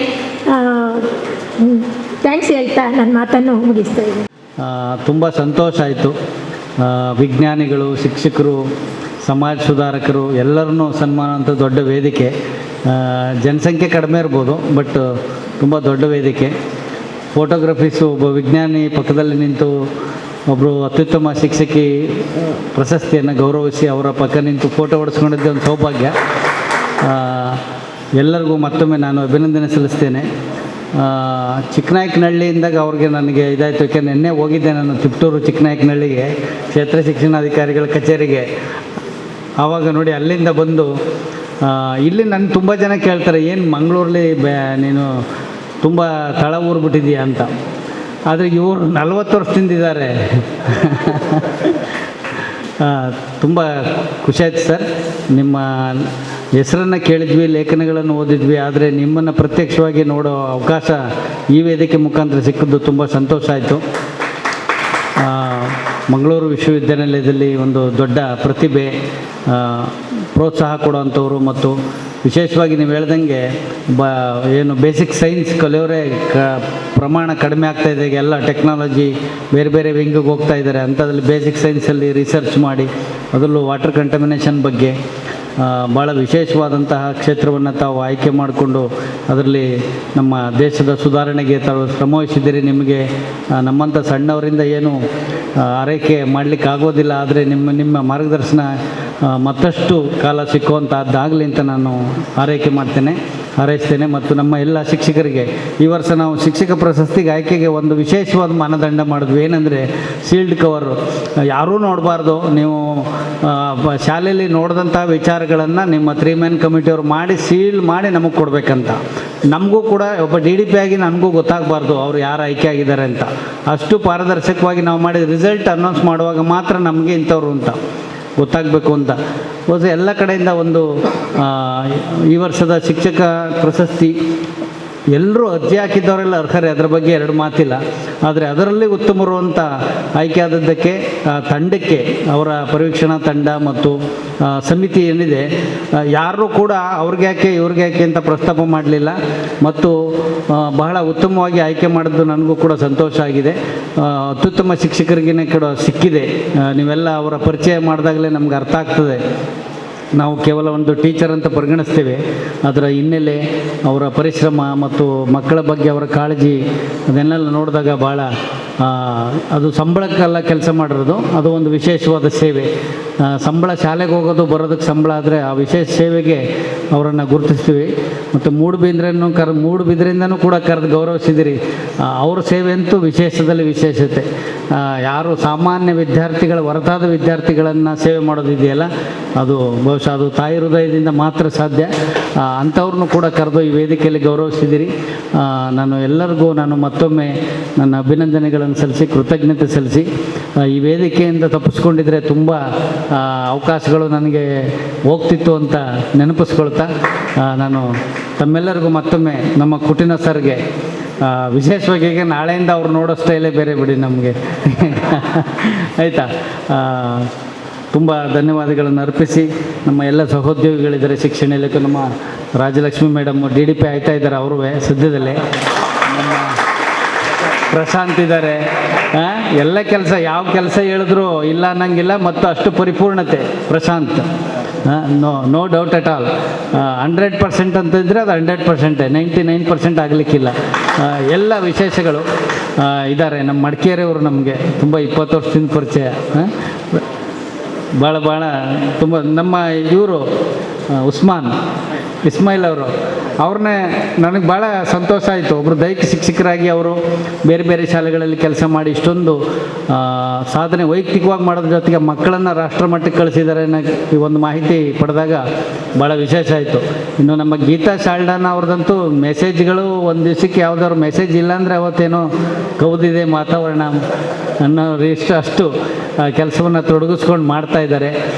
ಥ್ಯಾಂಕ್ಸ್ ಹೇಳ್ತಾ ನನ್ನ ಮಾತನ್ನು ಮುಗಿಸ್ತಾ ಇದ್ದೀನಿ. ತುಂಬ ಸಂತೋಷ ಆಯಿತು. ವಿಜ್ಞಾನಿಗಳು, ಶಿಕ್ಷಕರು, ಸಮಾಜ ಸುಧಾರಕರು ಎಲ್ಲರನ್ನೂ ಸನ್ಮಾನ ಅಂತ ದೊಡ್ಡ ವೇದಿಕೆ. ಜನಸಂಖ್ಯೆ ಕಡಿಮೆ ಇರ್ಬೋದು, ಬಟ್ ತುಂಬ ದೊಡ್ಡ ವೇದಿಕೆ. ಫೋಟೋಗ್ರಫೀಸು ಒಬ್ಬ ವಿಜ್ಞಾನಿ ಪಕ್ಕದಲ್ಲಿ ನಿಂತು ಒಬ್ಬರು ಅತ್ಯುತ್ತಮ ಶಿಕ್ಷಕಿ ಪ್ರಶಸ್ತಿಯನ್ನು ಗೌರವಿಸಿ ಅವರ ಪಕ್ಕ ನಿಂತು ಫೋಟೋ ಹೊಡೆಸ್ಕೊಂಡಿದ್ದೆ ಒಂದು ಸೌಭಾಗ್ಯ. ಎಲ್ಲರಿಗೂ ಮತ್ತೊಮ್ಮೆ ನಾನು ಅಭಿನಂದನೆ ಸಲ್ಲಿಸ್ತೇನೆ. ಚಿಕ್ಕನಾಯಕನಹಳ್ಳಿಯಿಂದಾಗ ಅವ್ರಿಗೆ ನನಗೆ ಇದಾಯಿತು, ಯಾಕೆಂದರೆ ನಿನ್ನೆ ಹೋಗಿದ್ದೆ ನಾನು ತಿಪ್ಟೂರು ಚಿಕ್ಕನಾಯಕನಹಳ್ಳಿಗೆ ಕ್ಷೇತ್ರ ಶಿಕ್ಷಣಾಧಿಕಾರಿಗಳ ಕಚೇರಿಗೆ. ಆವಾಗ ನೋಡಿ ಅಲ್ಲಿಂದ ಬಂದು ಇಲ್ಲಿ ನನ್ನ ತುಂಬ ಜನ ಕೇಳ್ತಾರೆ, ಏನು ಮಂಗಳೂರಲ್ಲಿ ನೀನು ತುಂಬ ತಳ ಊರ್ಬಿಟ್ಟಿದೀಯ ಅಂತ. ಆದರೆ ಇವರು 40 ವರ್ಷದಿಂದ ಇದ್ದಾರೆ. ತುಂಬ ಖುಷಿಯಾಯ್ತು ಸರ್. ನಿಮ್ಮ ಹೆಸರನ್ನು ಕೇಳಿದ್ವಿ, ಲೇಖನಗಳನ್ನು ಓದಿದ್ವಿ, ಆದರೆ ನಿಮ್ಮನ್ನು ಪ್ರತ್ಯಕ್ಷವಾಗಿ ನೋಡೋ ಅವಕಾಶ ಈ ವೇದಿಕೆ ಮುಖಾಂತರ ಸಿಕ್ಕಿದ್ದು ತುಂಬ ಸಂತೋಷ ಆಯಿತು. ಮಂಗಳೂರು ವಿಶ್ವವಿದ್ಯಾನಿಲಯದಲ್ಲಿ ಒಂದು ದೊಡ್ಡ ಪ್ರತಿಭೆ, ಪ್ರೋತ್ಸಾಹ ಕೊಡುವಂಥವ್ರು ಮತ್ತು ವಿಶೇಷವಾಗಿ ನೀವು ಹೇಳ್ದಂಗೆ ಏನು ಬೇಸಿಕ್ ಸೈನ್ಸ್ ಕಲಿಯೋರೇ ಪ್ರಮಾಣ ಕಡಿಮೆ ಆಗ್ತಾಯಿದೆ. ಈಗ ಎಲ್ಲ ಟೆಕ್ನಾಲಜಿ ಬೇರೆ ಬೇರೆ ವಿಂಗಿಗೆ ಹೋಗ್ತಾ ಇದ್ದಾರೆ. ಅಂಥದ್ರಲ್ಲಿ ಬೇಸಿಕ್ ಸೈನ್ಸಲ್ಲಿ ರಿಸರ್ಚ್ ಮಾಡಿ ಅದರಲ್ಲೂ ವಾಟರ್ ಕಂಟಮಿನೇಷನ್ ಬಗ್ಗೆ ಭಾಳ ವಿಶೇಷವಾದಂತಹ ಕ್ಷೇತ್ರವನ್ನು ತಾವು ಆಯ್ಕೆ ಮಾಡಿಕೊಂಡು ಅದರಲ್ಲಿ ನಮ್ಮ ದೇಶದ ಸುಧಾರಣೆಗೆ ತಾವು ಶ್ರಮವಹಿಸಿದ್ದೀರಿ. ನಿಮಗೆ ನಮ್ಮಂಥ ಸಣ್ಣವರಿಂದ ಏನು ಆರೈಕೆ ಮಾಡಲಿಕ್ಕೆ ಆಗೋದಿಲ್ಲ, ಆದರೆ ನಿಮ್ಮ ಮಾರ್ಗದರ್ಶನ ಮತ್ತಷ್ಟು ಕಾಲ ಸಿಕ್ಕುವಂಥದ್ದಾಗಲಿ ಅಂತ ನಾನು ಹಾರೈಸ್ತೇನೆ. ಮತ್ತು ನಮ್ಮ ಎಲ್ಲ ಶಿಕ್ಷಕರಿಗೆ ಈ ವರ್ಷ ನಾವು ಶಿಕ್ಷಕ ಪ್ರಶಸ್ತಿಗೆ ಆಯ್ಕೆಗೆ ಒಂದು ವಿಶೇಷವಾದ ಮಾನದಂಡ ಮಾಡಿದ್ವಿ. ಏನಂದರೆ ಸೀಲ್ಡ್ ಕವರು ಯಾರೂ ನೋಡಬಾರ್ದು. ನೀವು ಶಾಲೆಯಲ್ಲಿ ನೋಡಿದಂಥ ವಿಚಾರಗಳನ್ನು ನಿಮ್ಮ 3 ಮ್ಯಾನ್ ಕಮಿಟಿಯವ್ರು ಮಾಡಿ ಸೀಲ್ ಮಾಡಿ ನಮಗೆ ಕೊಡಬೇಕಂತ. ನಮಗೂ ಕೂಡ ಒಬ್ಬ DDP ಆಗಿ ನನಗೂ ಗೊತ್ತಾಗಬಾರ್ದು ಅವರು ಯಾರು ಆಯ್ಕೆ ಆಗಿದ್ದಾರೆ ಅಂತ. ಅಷ್ಟು ಪಾರದರ್ಶಕವಾಗಿ ನಾವು ಮಾಡಿದ ರಿಸಲ್ಟ್ ಅನೌನ್ಸ್ ಮಾಡುವಾಗ ಮಾತ್ರ ನಮಗೆ ಇಂಥವ್ರು ಅಂತ ಗೊತ್ತಾಗಬೇಕು ಅಂತ ಎಲ್ಲ ಕಡೆಯಿಂದ ಒಂದು ಈ ವರ್ಷದ ಶಿಕ್ಷಕ ಪ್ರಶಸ್ತಿ ಎಲ್ಲರೂ ಅರ್ಜಿ ಹಾಕಿದ್ದವರೆಲ್ಲ ಅರ್ಹರೇ, ಅದರ ಬಗ್ಗೆ 2 ಮಾತಿಲ್ಲ. ಆದರೆ ಅದರಲ್ಲಿ ಉತ್ತಮರು ಅಂತ ಆಯ್ಕೆ ಆದದ್ದಕ್ಕೆ ತಂಡಕ್ಕೆ, ಅವರ ಪರೀಕ್ಷಣಾ ತಂಡ ಮತ್ತು ಸಮಿತಿ ಏನಿದೆ, ಯಾರೂ ಕೂಡ ಅವ್ರಿಗೆ ಯಾಕೆ ಇವ್ರಿಗೆ ಯಾಕೆ ಅಂತ ಪ್ರಸ್ತಾಪ ಮಾಡಲಿಲ್ಲ ಮತ್ತು ಬಹಳ ಉತ್ತಮವಾಗಿ ಆಯ್ಕೆ ಮಾಡಿದ್ದು ನನಗೂ ಕೂಡ ಸಂತೋಷ ಆಗಿದೆ. ಅತ್ಯುತ್ತಮ ಶಿಕ್ಷಕರಿಗೇ ಕೂಡ ಸಿಕ್ಕಿದೆ. ನೀವೆಲ್ಲ ಅವರ ಪರಿಚಯ ಮಾಡಿದಾಗಲೇ ನಮ್ಗೆ ಅರ್ಥ ಆಗ್ತದೆ. ನಾವು ಕೇವಲ ಒಂದು ಟೀಚರ್ ಅಂತ ಪರಿಗಣಿಸ್ತೇವೆ, ಅದರ ಹಿನ್ನೆಲೆ, ಅವರ ಪರಿಶ್ರಮ ಮತ್ತು ಮಕ್ಕಳ ಬಗ್ಗೆ ಅವರ ಕಾಳಜಿ ಅದನ್ನೆಲ್ಲ ನೋಡಿದಾಗ ಭಾಳ ಅದು ಸಂಬಳಕ್ಕೆಲ್ಲ ಕೆಲಸ ಮಾಡಿರೋದು. ಅದು ಒಂದು ವಿಶೇಷವಾದ ಸೇವೆ. ಸಂಬಳ ಶಾಲೆಗೆ ಹೋಗೋದು ಬರೋದಕ್ಕೆ ಸಂಬಳ ಆದರೆ ಆ ವಿಶೇಷ ಸೇವೆಗೆ ಅವರನ್ನು ಗುರುತಿಸ್ತೀವಿ. ಮತ್ತು ಮೂಡುಬಿದ್ರೆಯಿಂದನೂ ಕೂಡ ಕರೆದು ಗೌರವಿಸಿದಿರಿ. ಅವ್ರ ಸೇವೆ ಅಂತೂ ವಿಶೇಷದಲ್ಲಿ ವಿಶೇಷತೆ. ಯಾರು ಸಾಮಾನ್ಯ ವಿದ್ಯಾರ್ಥಿಗಳ ಹೊರತಾದ ವಿದ್ಯಾರ್ಥಿಗಳನ್ನು ಸೇವೆ ಮಾಡೋದಿದೆಯಲ್ಲ, ಅದು ಬಹುಶಃ ಅದು ತಾಯಿ ಹೃದಯದಿಂದ ಮಾತ್ರ ಸಾಧ್ಯ. ಅಂಥವ್ರನ್ನೂ ಕೂಡ ಕರೆದು ಈ ವೇದಿಕೆಯಲ್ಲಿ ಗೌರವಿಸಿದಿರಿ. ನಾನು ಎಲ್ಲರಿಗೂ ಮತ್ತೊಮ್ಮೆ ನನ್ನ ಅಭಿನಂದನೆಗಳನ್ನು ಸಲ್ಲಿಸಿ, ಕೃತಜ್ಞತೆ ಸಲ್ಲಿಸಿ, ಈ ವೇದಿಕೆಯಿಂದ ತಪ್ಪಿಸ್ಕೊಂಡಿದ್ರೆ ತುಂಬ ಅವಕಾಶಗಳು ನನಗೆ ಹೋಗ್ತಿತ್ತು ಅಂತ ನೆನಪಿಸ್ಕೊಳ್ತಾ, ನಾನು ತಮ್ಮೆಲ್ಲರಿಗೂ ಮತ್ತೊಮ್ಮೆ ನಮ್ಮ ಕುಟಿನ ಸರ್ಗೆ ವಿಶೇಷವಾಗಿ ಈಗ ನಾಳೆಯಿಂದ ಅವ್ರು ನೋಡೋ ಸ್ಟೈಲೇ ಬೇರೆ ಬಿಡಿ ನಮಗೆ ಆಯಿತಾ. ತುಂಬ ಧನ್ಯವಾದಗಳನ್ನು ಅರ್ಪಿಸಿ, ನಮ್ಮ ಎಲ್ಲ ಸಹೋದ್ಯೋಗಿಗಳಿದ್ದಾರೆ ಶಿಕ್ಷಣ ಇಲಾಖೆ, ನಮ್ಮ ರಾಜಲಕ್ಷ್ಮಿ ಮೇಡಮ್ DDP ಆಯ್ತಾ ಇದ್ದಾರೆ, ಅವರು ಸದ್ಯದಲ್ಲೇ. ನಮ್ಮ ಪ್ರಶಾಂತ್ ಇದ್ದಾರೆ. ಎಲ್ಲ ಕೆಲಸ, ಯಾವ ಕೆಲಸ ಹೇಳಿದ್ರು ಇಲ್ಲ ಅನ್ನಂಗಿಲ್ಲ ಮತ್ತು ಅಷ್ಟು ಪರಿಪೂರ್ಣತೆ Prashant. No doubt at all. 100% ಅಂತಂದರೆ ಅದು 100%, 99% ಆಗಲಿಕ್ಕಿಲ್ಲ. ಎಲ್ಲ ವಿಶೇಷಗಳು ಇದ್ದಾರೆ. ನಮ್ಮ ಮಡಿಕೇರಿಯವರು ನಮಗೆ ತುಂಬ 20 ವರ್ಷದಿಂದ ಪರಿಚಯ. ಭಾಳ ತುಂಬ ನಮ್ಮ ಇವರು ಇಸ್ಮಾಯಿಲ್ ಅವರು, ಅವ್ರನ್ನೇ ನನಗೆ ಭಾಳ ಸಂತೋಷ ಆಯಿತು. ಒಬ್ಬರು ದೈಹಿಕ ಶಿಕ್ಷಕರಾಗಿ ಅವರು ಬೇರೆ ಬೇರೆ ಶಾಲೆಗಳಲ್ಲಿ ಕೆಲಸ ಮಾಡಿ ಇಷ್ಟೊಂದು ಸಾಧನೆ ವೈಯಕ್ತಿಕವಾಗಿ ಮಾಡೋದ್ರ ಜೊತೆಗೆ ಮಕ್ಕಳನ್ನು ರಾಷ್ಟ್ರ ಮಟ್ಟಕ್ಕೆ ಕಳಿಸಿದ್ದಾರೆ ಅನ್ನೋ ಈ ಒಂದು ಮಾಹಿತಿ ಪಡೆದಾಗ ಭಾಳ ವಿಶೇಷ ಆಯಿತು. ಇನ್ನು ನಮ್ಮ ಗೀತಾ ಶಾಲ್ಡಾನ ಅವ್ರದ್ದಂತೂ ಮೆಸೇಜ್ಗಳು ಒಂದು ದಿವಸಕ್ಕೆ ಯಾವುದಾದ್ರು ಮೆಸೇಜ್ ಇಲ್ಲಾಂದರೆ ಅವತ್ತೇನೋ ಕೌದಿದೆ ವಾತಾವರಣ ಅನ್ನೋ ಅಷ್ಟು ಕೆಲಸವನ್ನು ತೊಡಗಿಸ್ಕೊಂಡು ಮಾಡ್ತಾಯಿದ್ದಾರೆ.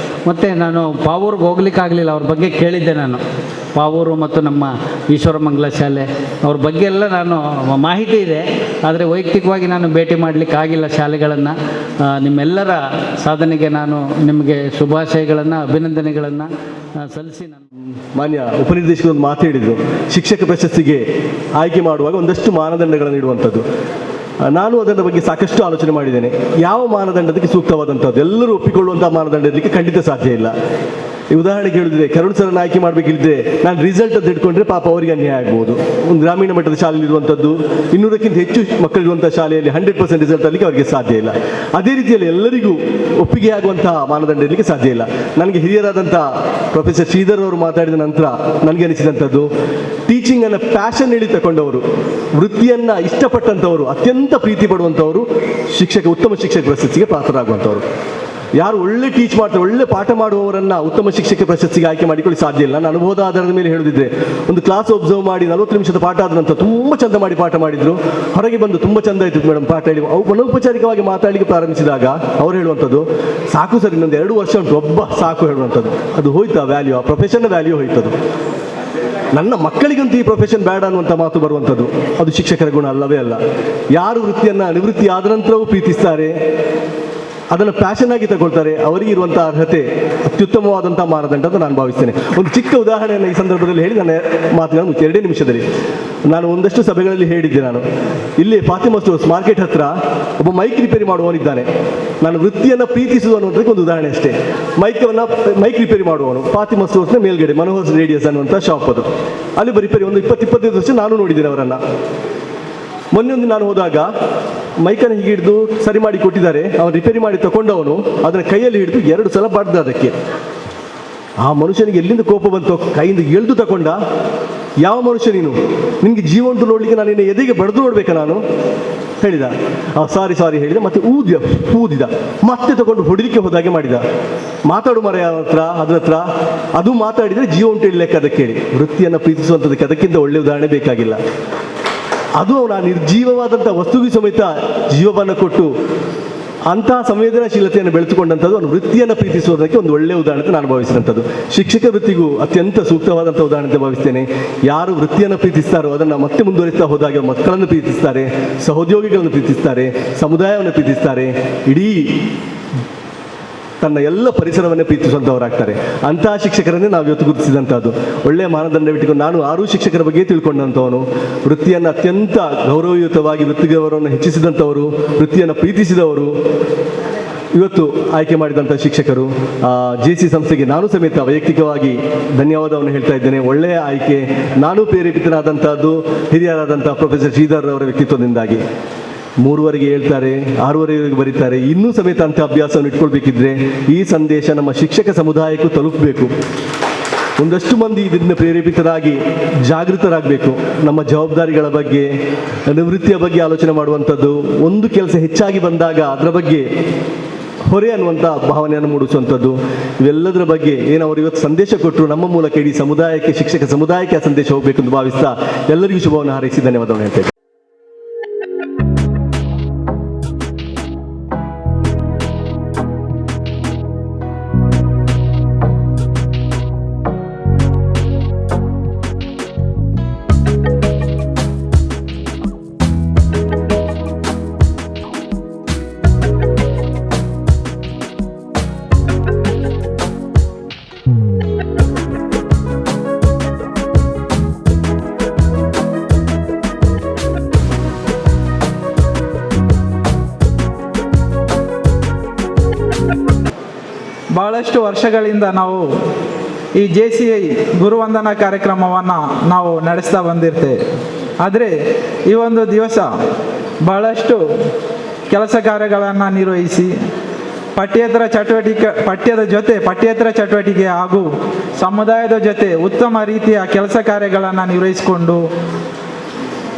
ಮತ್ತು ನಾನು ಪಾವೂರ್ಗೆ ಹೋಗ್ಲಿಕ್ಕಾಗಲಿಲ್ಲ, ಅವ್ರ ಬಗ್ಗೆ ಕೇಳಿದ್ದೆ ನಾನು. ಪಾವೂರು ಮತ್ತು ನಮ್ಮ ಈಶ್ವರಮಂಗಲ ಶಾಲೆ ಅವ್ರ ಬಗ್ಗೆ ಎಲ್ಲ ನಾನು ಮಾಹಿತಿ ಇದೆ, ಆದರೆ ವೈಯಕ್ತಿಕವಾಗಿ ನಾನು ಭೇಟಿ ಮಾಡಲಿಕ್ಕಾಗಿಲ್ಲ ಶಾಲೆಗಳನ್ನು. ನಿಮ್ಮೆಲ್ಲರ ಸಾಧನೆಗೆ ನಾನು ನಿಮಗೆ ಶುಭಾಶಯಗಳನ್ನು, ಅಭಿನಂದನೆಗಳನ್ನು ಸಲ್ಲಿಸಿ ನಾನು ಮಾನ್ಯ ಉಪನಿರ್ದೇಶಕರು ಮಾತಾಡಿದರು. ಶಿಕ್ಷಕ ಪ್ರಶಸ್ತಿಗೆ ಆಯ್ಕೆ ಮಾಡುವಾಗ ಒಂದಷ್ಟು ಮಾನದಂಡಗಳನ್ನು ಇಡುವಂಥದ್ದು. ನಾನು ಅದರ ಬಗ್ಗೆ ಸಾಕಷ್ಟು ಆಲೋಚನೆ ಮಾಡಿದ್ದೇನೆ. ಯಾವ ಮಾನದಂಡಕ್ಕೆ ಸೂಕ್ತವಾದಂಥದ್ದು, ಎಲ್ಲರೂ ಒಪ್ಪಿಕೊಳ್ಳುವಂಥ ಮಾನದಂಡ ಇರಲಿಕ್ಕೆ ಖಂಡಿತ ಸಾಧ್ಯ ಇಲ್ಲ. ಈ ಉದಾಹರಣೆಗೆ ಹೇಳಿದ್ರೆ ಕರುಣ್ ಸರ್ನ ಆಯ್ಕೆ ಮಾಡಬೇಕಿದ್ರೆ ನಾನು ರಿಸಲ್ಟ್ ಅಂತ ಇಟ್ಕೊಂಡ್ರೆ ಪಾಪ ಅವರಿಗೆ ಅನ್ಯಾಯ ಆಗ್ಬೋದು. ಒಂದು ಗ್ರಾಮೀಣ ಮಟ್ಟದ ಶಾಲೆಯಲ್ಲಿರುವಂಥದ್ದು 200ಕ್ಕಿಂತ ಹೆಚ್ಚು ಮಕ್ಕಳಿರುವಂಥ ಶಾಲೆಯಲ್ಲಿ 100% ರಿಸಲ್ಟ್ ಆಗಲಿಕ್ಕೆ ಅವರಿಗೆ ಸಾಧ್ಯ ಇಲ್ಲ. ಅದೇ ರೀತಿಯಲ್ಲಿ ಎಲ್ಲರಿಗೂ ಒಪ್ಪಿಗೆ ಆಗುವಂತಹ ಮಾನದಂಡ ಇರಲಿಕ್ಕೆ ಸಾಧ್ಯ ಇಲ್ಲ. ನನಗೆ ಹಿರಿಯರಾದಂಥ ಪ್ರೊಫೆಸರ್ ಶ್ರೀಧರ್ ಅವರು ಮಾತಾಡಿದ ನಂತರ ನನಗೆ ಅನಿಸಿದಂಥದ್ದು, ಟೀಚಿಂಗನ್ನು ಪ್ಯಾಷನ್ ಹೇಳಿ ತಗೊಂಡವರು, ವೃತ್ತಿಯನ್ನು ಇಷ್ಟಪಟ್ಟಂಥವರು, ಅತ್ಯಂತ ಪ್ರೀತಿ ಪಡುವಂಥವರು ಉತ್ತಮ ಶಿಕ್ಷಕ ಪ್ರಶಸ್ತಿಗೆ ಪಾತ್ರರಾಗುವಂಥವ್ರು. ಯಾರು ಒಳ್ಳೆ ಟೀಚ್ ಮಾಡ್ತಾರೆ, ಒಳ್ಳೆ ಪಾಠ ಮಾಡುವವರನ್ನು ಉತ್ತಮ ಶಿಕ್ಷಕ ಪ್ರಶಸ್ತಿಗೆ ಆಯ್ಕೆ ಮಾಡಿಕೊಳ್ಳಿ ಸಾಧ್ಯ ಇಲ್ಲ. ನಾನು ಅನುಭವದ ಆಧಾರದ ಮೇಲೆ ಹೇಳಿದ್ರೆ, ಒಂದು ಕ್ಲಾಸ್ ಒಬ್ಸರ್ವ್ ಮಾಡಿ 40 ನಿಮಿಷದ ಪಾಠ ಆದ ನಂತರ ತುಂಬ ಚಂದ ಮಾಡಿ ಪಾಠ ಮಾಡಿದ್ರು, ಹೊರಗೆ ಬಂದು ತುಂಬ ಚಂದ ಆಯ್ತು ಮೇಡಮ್ ಪಾಠ ಹೇಳಿ ಅನೌಪಚಾರಿಕವಾಗಿ ಮಾತಾಡಲಿಕ್ಕೆ ಪ್ರಾರಂಭಿಸಿದಾಗ ಅವ್ರು ಹೇಳುವಂಥದ್ದು, ಸಾಕು ಸರ್ ಇನ್ನೊಂದು 2 ವರ್ಷ ಉಂಟು ಒಬ್ಬ ಸಾಕು ಹೇಳುವಂಥದ್ದು. ಅದು ಹೋಯ್ತಾ ವ್ಯಾಲ್ಯೂ, ಆ ಪ್ರೊಫೆಷನ್ ವ್ಯಾಲ್ಯೂ ಹೋಯ್ತದು. ನನ್ನ ಮಕ್ಕಳಿಗಂತೂ ಈ ಪ್ರೊಫೆಷನ್ ಬೇಡ ಅನ್ನುವಂಥ ಮಾತು ಬರುವಂಥದ್ದು ಅದು ಶಿಕ್ಷಕರ ಗುಣ ಅಲ್ಲವೇ ಅಲ್ಲ. ಯಾರು ವೃತ್ತಿಯನ್ನು ನಿವೃತ್ತಿ ಆದ ನಂತರವೂ ಪ್ರೀತಿಸ್ತಾರೆ, ಅದನ್ನು ಪ್ಯಾಷನ್ ಆಗಿ ತಗೊಳ್ತಾರೆ, ಅವರಿಗೆ ಇರುವಂಥ ಅರ್ಹತೆ ಅತ್ಯುತ್ತಮವಾದಂಥ ಮಾನದಂಡ ಅಂತ ನಾನು ಭಾವಿಸ್ತೇನೆ. ಒಂದು ಚಿಕ್ಕ ಉದಾಹರಣೆಯನ್ನು ಈ ಸಂದರ್ಭದಲ್ಲಿ ಹೇಳಿ ನನ್ನ ಮಾತುಗಳನ್ನು 2 ನಿಮಿಷದಲ್ಲಿ. ನಾನು ಒಂದಷ್ಟು ಸಭೆಗಳಲ್ಲಿ ಹೇಳಿದ್ದೆ, ನಾನು ಇಲ್ಲಿ ಫಾತಿಮಾ ಸ್ಟೋರ್ಸ್ ಮಾರ್ಕೆಟ್ ಹತ್ರ ಒಬ್ಬ ಮೈಕ್ ರಿಪೇರಿ ಮಾಡುವವನಿದ್ದಾನೆ. ನಾನು ವೃತ್ತಿಯನ್ನು ಪ್ರೀತಿಸುವ ಅನ್ನೋದಕ್ಕೆ ಒಂದು ಉದಾಹರಣೆ ಅಷ್ಟೇ. ಮೈಕ್ ರಿಪೇರಿ ಮಾಡುವವನು ಫಾತಿಮಾ ಸ್ಟೋರ್ಸ್ನ ಮೇಲ್ಗಡೆ ಮನೋಹರ್ ರೇಡಿಯಸ್ ಅನ್ನುವಂಥ ಶಾಪ್ ಅದು. ಅಲ್ಲಿ ರಿಪೇರಿ ಒಂದು 20-25 ವರ್ಷ ನಾನು ನೋಡಿದ್ದೇನೆ ಅವರನ್ನು. ಮೊನ್ನೆ ಒಂದು ನಾನು ಹೋದಾಗ ಮೈಕನ್ನು ಹೀಗೆ ಹಿಡಿದು ಸರಿ ಮಾಡಿ ಕೊಟ್ಟಿದ್ದಾರೆ, ಅವನು ರಿಪೇರಿ ಮಾಡಿ ತಗೊಂಡವನು ಅದನ್ನು ಕೈಯಲ್ಲಿ ಹಿಡಿದು 2 ಸಲ ಬಡ್ದ ಅದಕ್ಕೆ. ಆ ಮನುಷ್ಯನಿಗೆ ಎಲ್ಲಿಂದ ಕೋಪ ಬಂತು, ಕೈಯಿಂದ ಎಳ್ದು ತಗೊಂಡ. ಯಾವ ಮನುಷ್ಯ ನೀನು, ನಿನಗೆ ಜೀವ ಉಂಟು ನೋಡಲಿಕ್ಕೆ ನಾನು ನಿನ್ನ ಎದೆಗೆ ಬಡ್ದು ನೋಡ್ಬೇಕಾ ನಾನು ಹೇಳಿದ. ಸಾರಿ ಹೇಳಿದ, ಮತ್ತೆ ಊದಿದ, ಮತ್ತೆ ತಗೊಂಡು ಹೊಡಿಲಿಕ್ಕೆ ಹೋದಾಗೆ ಮಾಡಿದ. ಮಾತಾಡು ಮರ ಅದ್ರ ಹತ್ರ ಅದು ಮಾತಾಡಿದರೆ ಜೀವ ಉಂಟು ಹೇಳಲಿಕ್ಕೆ ಅದಕ್ಕೆ ಹೇಳಿ. ವೃತ್ತಿಯನ್ನು ಪ್ರೀತಿಸುವಂಥದ್ದಕ್ಕೆ ಅದಕ್ಕಿಂತ ಒಳ್ಳೆ ಉದಾಹರಣೆ ಬೇಕಾಗಿಲ್ಲ. ಅದು ಅವನ ನಿರ್ಜೀವವಾದಂಥ ವಸ್ತುವಿಗೆ ಸಮೇತ ಜೀವವನ್ನು ಕೊಟ್ಟು ಅಂತಹ ಸಂವೇದನಾಶೀಲತೆಯನ್ನು ಬೆಳೆದುಕೊಂಡಂಥದ್ದು ಅವನು ವೃತ್ತಿಯನ್ನು ಪ್ರೀತಿಸುವುದಕ್ಕೆ ಒಂದು ಒಳ್ಳೆಯ ಉದಾಹರಣೆ ನಾನು ಭಾವಿಸಿದಂಥದ್ದು. ಶಿಕ್ಷಕ ವೃತ್ತಿಗೂ ಅತ್ಯಂತ ಸೂಕ್ತವಾದಂಥ ಉದಾಹರಣೆ ಭಾವಿಸ್ತೇನೆ. ಯಾರು ವೃತ್ತಿಯನ್ನು ಪ್ರೀತಿಸ್ತಾರೋ ಅದನ್ನು ಮತ್ತೆ ಮುಂದುವರಿಸ್ತಾ ಹೋದಾಗ ಮಕ್ಕಳನ್ನು ಪ್ರೀತಿಸ್ತಾರೆ, ಸಹೋದ್ಯೋಗಿಗಳನ್ನು ಪ್ರೀತಿಸ್ತಾರೆ, ಸಮುದಾಯವನ್ನು ಪ್ರೀತಿಸ್ತಾರೆ, ಇಡೀ ತನ್ನ ಎಲ್ಲ ಪರಿಸರವನ್ನೇ ಪ್ರೀತಿಸುವಂಥವರಾಗ್ತಾರೆ. ಅಂತಹ ಶಿಕ್ಷಕರನ್ನೇ ನಾವು ಇವತ್ತು ಗುರುತಿಸಿದಂಥದ್ದು. ಒಳ್ಳೆಯ ಮಾನದಂಡವಿಟ್ಟುಕೊಂಡು ನಾನು 6 ಶಿಕ್ಷಕರ ಬಗ್ಗೆ ತಿಳ್ಕೊಂಡಂಥವನು, ವೃತ್ತಿಯನ್ನು ಅತ್ಯಂತ ಗೌರವಯುತವಾಗಿ ವೃತ್ತಿ ಗೌರವವನ್ನು ಹೆಚ್ಚಿಸಿದಂಥವರು, ವೃತ್ತಿಯನ್ನು ಪ್ರೀತಿಸಿದವರು, ಇವತ್ತು ಆಯ್ಕೆ ಮಾಡಿದಂಥ ಶಿಕ್ಷಕರು. JC ಸಂಸ್ಥೆಗೆ ನಾನು ಸಮೇತ ವೈಯಕ್ತಿಕವಾಗಿ ಧನ್ಯವಾದವನ್ನು ಹೇಳ್ತಾ ಇದ್ದೇನೆ. ಒಳ್ಳೆಯ ಆಯ್ಕೆ. ನಾನು ಪ್ರೇರೇಪಿತನಾದಂಥದ್ದು ಹಿರಿಯರಾದಂಥ ಪ್ರೊಫೆಸರ್ ಶ್ರೀಧರ್ ಅವರ ವ್ಯಕ್ತಿತ್ವದಿಂದಾಗಿ. 3ವರೆಗೆ ಹೇಳ್ತಾರೆ, 6ವರೆಗೆ ಬರೀತಾರೆ. ಇನ್ನೂ ಸಮೇತ ಅಂಥ ಅಭ್ಯಾಸವನ್ನು ಇಟ್ಕೊಳ್ಬೇಕಿದ್ರೆ ಈ ಸಂದೇಶ ನಮ್ಮ ಶಿಕ್ಷಕ ಸಮುದಾಯಕ್ಕೂ ತಲುಪಬೇಕು. ಒಂದಷ್ಟು ಮಂದಿ ಇದರಿಂದ ಪ್ರೇರೇಪಿತರಾಗಿ ಜಾಗೃತರಾಗಬೇಕು. ನಮ್ಮ ಜವಾಬ್ದಾರಿಗಳ ಬಗ್ಗೆ, ನಿವೃತ್ತಿಯ ಬಗ್ಗೆ ಆಲೋಚನೆ ಮಾಡುವಂಥದ್ದು. ಒಂದು ಕೆಲಸ ಹೆಚ್ಚಾಗಿ ಬಂದಾಗ ಅದರ ಬಗ್ಗೆ ಹೊರೆ ಅನ್ನುವಂಥ ಭಾವನೆಯನ್ನು ಮೂಡಿಸುವಂಥದ್ದು. ಇವೆಲ್ಲದರ ಬಗ್ಗೆ ಅವರು ಇವತ್ತು ಸಂದೇಶ ಕೊಟ್ಟರು, ನಮ್ಮ ಮೂಲಕ ಇಡೀ ಸಮುದಾಯಕ್ಕೆ, ಶಿಕ್ಷಕ ಸಮುದಾಯಕ್ಕೆ ಆ ಸಂದೇಶ ಹೋಗಬೇಕು ಎಂದು ಭಾವಿಸ್ತಾ ಎಲ್ಲರಿಗೂ ಶುಭವನ್ನು ಹಾರೈಸಿ ಧನ್ಯವಾದವನ್ನು ಹೇಳ್ತೇನೆ. ಬಹಳಷ್ಟು ವರ್ಷಗಳಿಂದ ನಾವು ಈ JCI ಗುರುವಂದನಾ ಕಾರ್ಯಕ್ರಮವನ್ನು ನಾವು ನಡೆಸ್ತಾ ಬಂದಿರ್ತೇವೆ. ಆದರೆ ಈ ಒಂದು ದಿವಸ ಬಹಳಷ್ಟು ಕೆಲಸ ಕಾರ್ಯಗಳನ್ನು ನಿರ್ವಹಿಸಿ ಪಠ್ಯೇತರ ಚಟುವಟಿಕೆ ಹಾಗೂ ಸಮುದಾಯದ ಜೊತೆ ಉತ್ತಮ ರೀತಿಯ ಕೆಲಸ ಕಾರ್ಯಗಳನ್ನು ನಿರ್ವಹಿಸಿಕೊಂಡು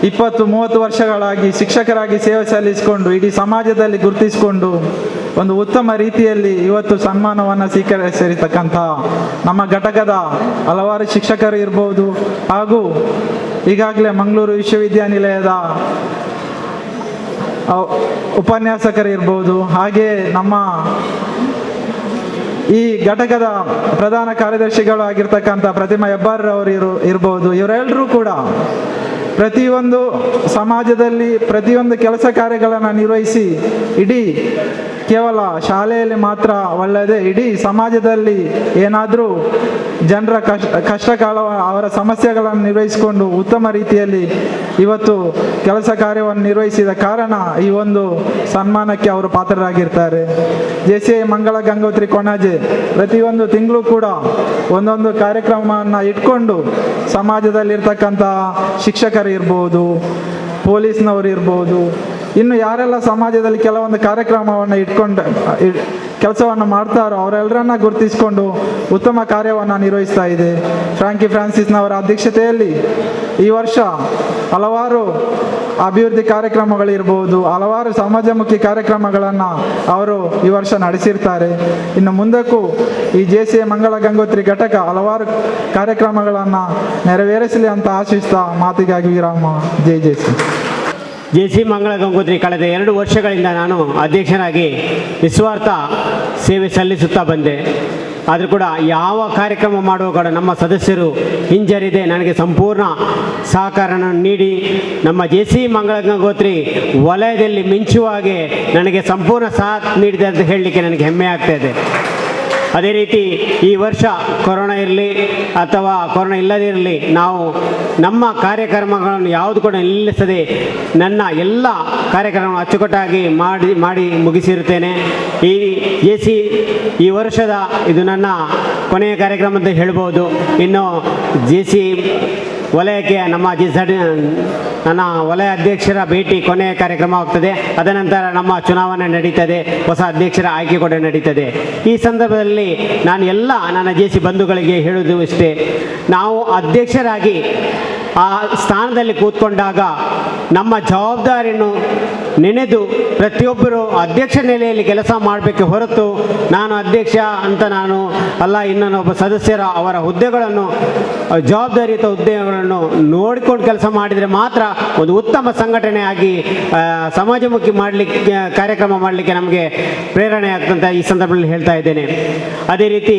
20-30 ವರ್ಷಗಳಾಗಿ ಶಿಕ್ಷಕರಾಗಿ ಸೇವೆ ಸಲ್ಲಿಸಿಕೊಂಡು ಇಡೀ ಸಮಾಜದಲ್ಲಿ ಗುರುತಿಸಿಕೊಂಡು ಒಂದು ಉತ್ತಮ ರೀತಿಯಲ್ಲಿ ಇವತ್ತು ಸನ್ಮಾನವನ್ನು ಸ್ವೀಕರಿಸಿರ್ತಕ್ಕಂಥ ನಮ್ಮ ಘಟಕದ ಹಲವಾರು ಶಿಕ್ಷಕರು ಇರ್ಬೋದು, ಹಾಗೂ ಈಗಾಗಲೇ ಮಂಗಳೂರು ವಿಶ್ವವಿದ್ಯಾನಿಲಯದ ಉಪನ್ಯಾಸಕರು ಇರ್ಬೋದು, ಹಾಗೆ ನಮ್ಮ ಈ ಘಟಕದ ಪ್ರಧಾನ ಕಾರ್ಯದರ್ಶಿಗಳು ಆಗಿರ್ತಕ್ಕಂಥ ಪ್ರತಿಮಾ ಹೆಬ್ಬಾರ್ ಅವರು ಇರ್ಬೋದು. ಇವರೆಲ್ಲರೂ ಕೂಡ ಪ್ರತಿಯೊಂದು ಸಮಾಜದಲ್ಲಿ ಪ್ರತಿಯೊಂದು ಕೆಲಸ ಕಾರ್ಯಗಳನ್ನು ನಿರ್ವಹಿಸಿ ಇಡೀ ಕೇವಲ ಶಾಲೆಯಲ್ಲಿ ಮಾತ್ರ ಅಲ್ಲದೆ ಇಡೀ ಸಮಾಜದಲ್ಲಿ ಏನಾದರೂ ಜನರ ಕಷ್ಟಕಾಲ ಅವರ ಸಮಸ್ಯೆಗಳನ್ನು ನಿರ್ವಹಿಸಿಕೊಂಡು ಉತ್ತಮ ರೀತಿಯಲ್ಲಿ ಇವತ್ತು ಕೆಲಸ ಕಾರ್ಯವನ್ನು ನಿರ್ವಹಿಸಿದ ಕಾರಣ ಈ ಒಂದು ಸನ್ಮಾನಕ್ಕೆ ಅವರು ಪಾತ್ರರಾಗಿರ್ತಾರೆ. JCI ಮಂಗಳ ಗಂಗೋತ್ರಿ ಕೊಣಾಜೆ ಪ್ರತಿಯೊಂದು ತಿಂಗಳು ಕೂಡ ಒಂದೊಂದು ಕಾರ್ಯಕ್ರಮವನ್ನು ಇಟ್ಕೊಂಡು ಸಮಾಜದಲ್ಲಿರ್ತಕ್ಕಂಥ ಶಿಕ್ಷಕರು ಇರ್ಬೋದು, ಪೊಲೀಸ್ನವರು ಇರ್ಬೋದು, ಇನ್ನು ಯಾರೆಲ್ಲ ಸಮಾಜದಲ್ಲಿ ಕೆಲವೊಂದು ಕಾರ್ಯಕ್ರಮವನ್ನು ಇಟ್ಕೊಂಡು ಕೆಲಸವನ್ನು ಮಾಡ್ತಾರೋ ಅವರೆಲ್ಲರನ್ನ ಗುರುತಿಸಿಕೊಂಡು ಉತ್ತಮ ಕಾರ್ಯವನ್ನು ನಿರ್ವಹಿಸ್ತಾ ಇದೆ. ಫ್ರಾಂಕಿ ಫ್ರಾನ್ಸಿಸ್ನವರ ಅಧ್ಯಕ್ಷತೆಯಲ್ಲಿ ಈ ವರ್ಷ ಹಲವಾರು ಅಭಿವೃದ್ಧಿ ಕಾರ್ಯಕ್ರಮಗಳಿರ್ಬೋದು, ಹಲವಾರು ಸಮಾಜಮುಖಿ ಕಾರ್ಯಕ್ರಮಗಳನ್ನು ಅವರು ಈ ವರ್ಷ ನಡೆಸಿರ್ತಾರೆ. ಇನ್ನು ಮುಂದಕ್ಕೂ ಈ JCI ಮಂಗಳ ಗಂಗೋತ್ರಿ ಘಟಕ ಹಲವಾರು ಕಾರ್ಯಕ್ರಮಗಳನ್ನು ನೆರವೇರಿಸಲಿ ಅಂತ ಆಶಿಸ್ತಾ ಮಾತಿಗಾಗಿ ವಿರಾಮ. ಜೈ JC. JCI ಮಂಗಳ ಗಂಗೋತ್ರಿ ಕಳೆದ 2 ವರ್ಷಗಳಿಂದ ನಾನು ಅಧ್ಯಕ್ಷನಾಗಿ ನಿಸ್ವಾರ್ಥ ಸೇವೆ ಸಲ್ಲಿಸುತ್ತಾ ಬಂದೆ. ಆದರೂ ಕೂಡ ಯಾವ ಕಾರ್ಯಕ್ರಮ ಮಾಡುವಾಗ ನಮ್ಮ ಸದಸ್ಯರು ಹಿಂಜರಿದೆ ನನಗೆ ಸಂಪೂರ್ಣ ಸಹಕಾರವನ್ನು ನೀಡಿ ನಮ್ಮ JCI ಮಂಗಳ ಗಂಗೋತ್ರಿ ವಲಯದಲ್ಲಿ ಮಿಂಚುವ ಹಾಗೆ ನನಗೆ ಸಂಪೂರ್ಣ ಸಾಥ್ ನೀಡಿದೆ ಅಂತ ಹೇಳಲಿಕ್ಕೆ ನನಗೆ ಹೆಮ್ಮೆ ಆಗ್ತಾ ಇದೆ. ಅದೇ ರೀತಿ ಈ ವರ್ಷ ಕೊರೋನಾ ಇರಲಿ ಅಥವಾ ಕೊರೋನಾ ಇಲ್ಲದಿರಲಿ, ನಾವು ನಮ್ಮ ಕಾರ್ಯಕ್ರಮಗಳನ್ನು ಯಾವುದು ಕೂಡ ನಿಲ್ಲಿಸದೆ ನನ್ನ ಎಲ್ಲ ಕಾರ್ಯಕ್ರಮಗಳನ್ನು ಅಚ್ಚುಕಟ್ಟಾಗಿ ಮಾಡಿ ಮುಗಿಸಿರುತ್ತೇನೆ. ಈ JCI ಈ ವರ್ಷದ ಇದು ನನ್ನ ಕೊನೆಯ ಕಾರ್ಯಕ್ರಮ ಅಂತ ಹೇಳ್ಬೋದು. ಇನ್ನು JCI ವಲಯಕ್ಕೆ ನನ್ನ ವಲಯ ಅಧ್ಯಕ್ಷರ ಭೇಟಿ ಕೊನೆಯ ಕಾರ್ಯಕ್ರಮ ಆಗ್ತದೆ. ಅದನಂತರ ನಮ್ಮ ಚುನಾವಣೆ ನಡೀತದೆ, ಹೊಸ ಅಧ್ಯಕ್ಷರ ಆಯ್ಕೆ ಕೂಡ ನಡೀತದೆ. ಈ ಸಂದರ್ಭದಲ್ಲಿ ನಾನು ಎಲ್ಲ ನನ್ನ JCI ಬಂಧುಗಳಿಗೆ ಹೇಳುವುದು ಇಷ್ಟೇ, ನಾವು ಅಧ್ಯಕ್ಷರಾಗಿ ಆ ಸ್ಥಾನದಲ್ಲಿ ಕೂತ್ಕೊಂಡಾಗ ನಮ್ಮ ಜವಾಬ್ದಾರಿಯನ್ನು ನೆನೆದು ಪ್ರತಿಯೊಬ್ಬರು ಅಧ್ಯಕ್ಷ ನೆಲೆಯಲ್ಲಿ ಕೆಲಸ ಮಾಡಬೇಕು ಹೊರತು ನಾನು ಅಧ್ಯಕ್ಷ ಅಂತ ನಾನು ಅಲ್ಲ, ಇನ್ನೊಬ್ಬ ಸದಸ್ಯರ ಅವರ ಹುದ್ದೆಗಳನ್ನು ಜವಾಬ್ದಾರಿಯುತ ಹುದ್ದೆಗಳನ್ನು ನೋಡಿಕೊಂಡು ಕೆಲಸ ಮಾಡಿದರೆ ಮಾತ್ರ ಒಂದು ಉತ್ತಮ ಸಂಘಟನೆಯಾಗಿ ಸಮಾಜಮುಖಿ ಮಾಡಲಿಕ್ಕೆ ಕಾರ್ಯಕ್ರಮ ಮಾಡಲಿಕ್ಕೆ ನಮಗೆ ಪ್ರೇರಣೆ ಆಗ್ತಂತ ಈ ಸಂದರ್ಭದಲ್ಲಿ ಹೇಳ್ತಾ ಇದ್ದೇನೆ. ಅದೇ ರೀತಿ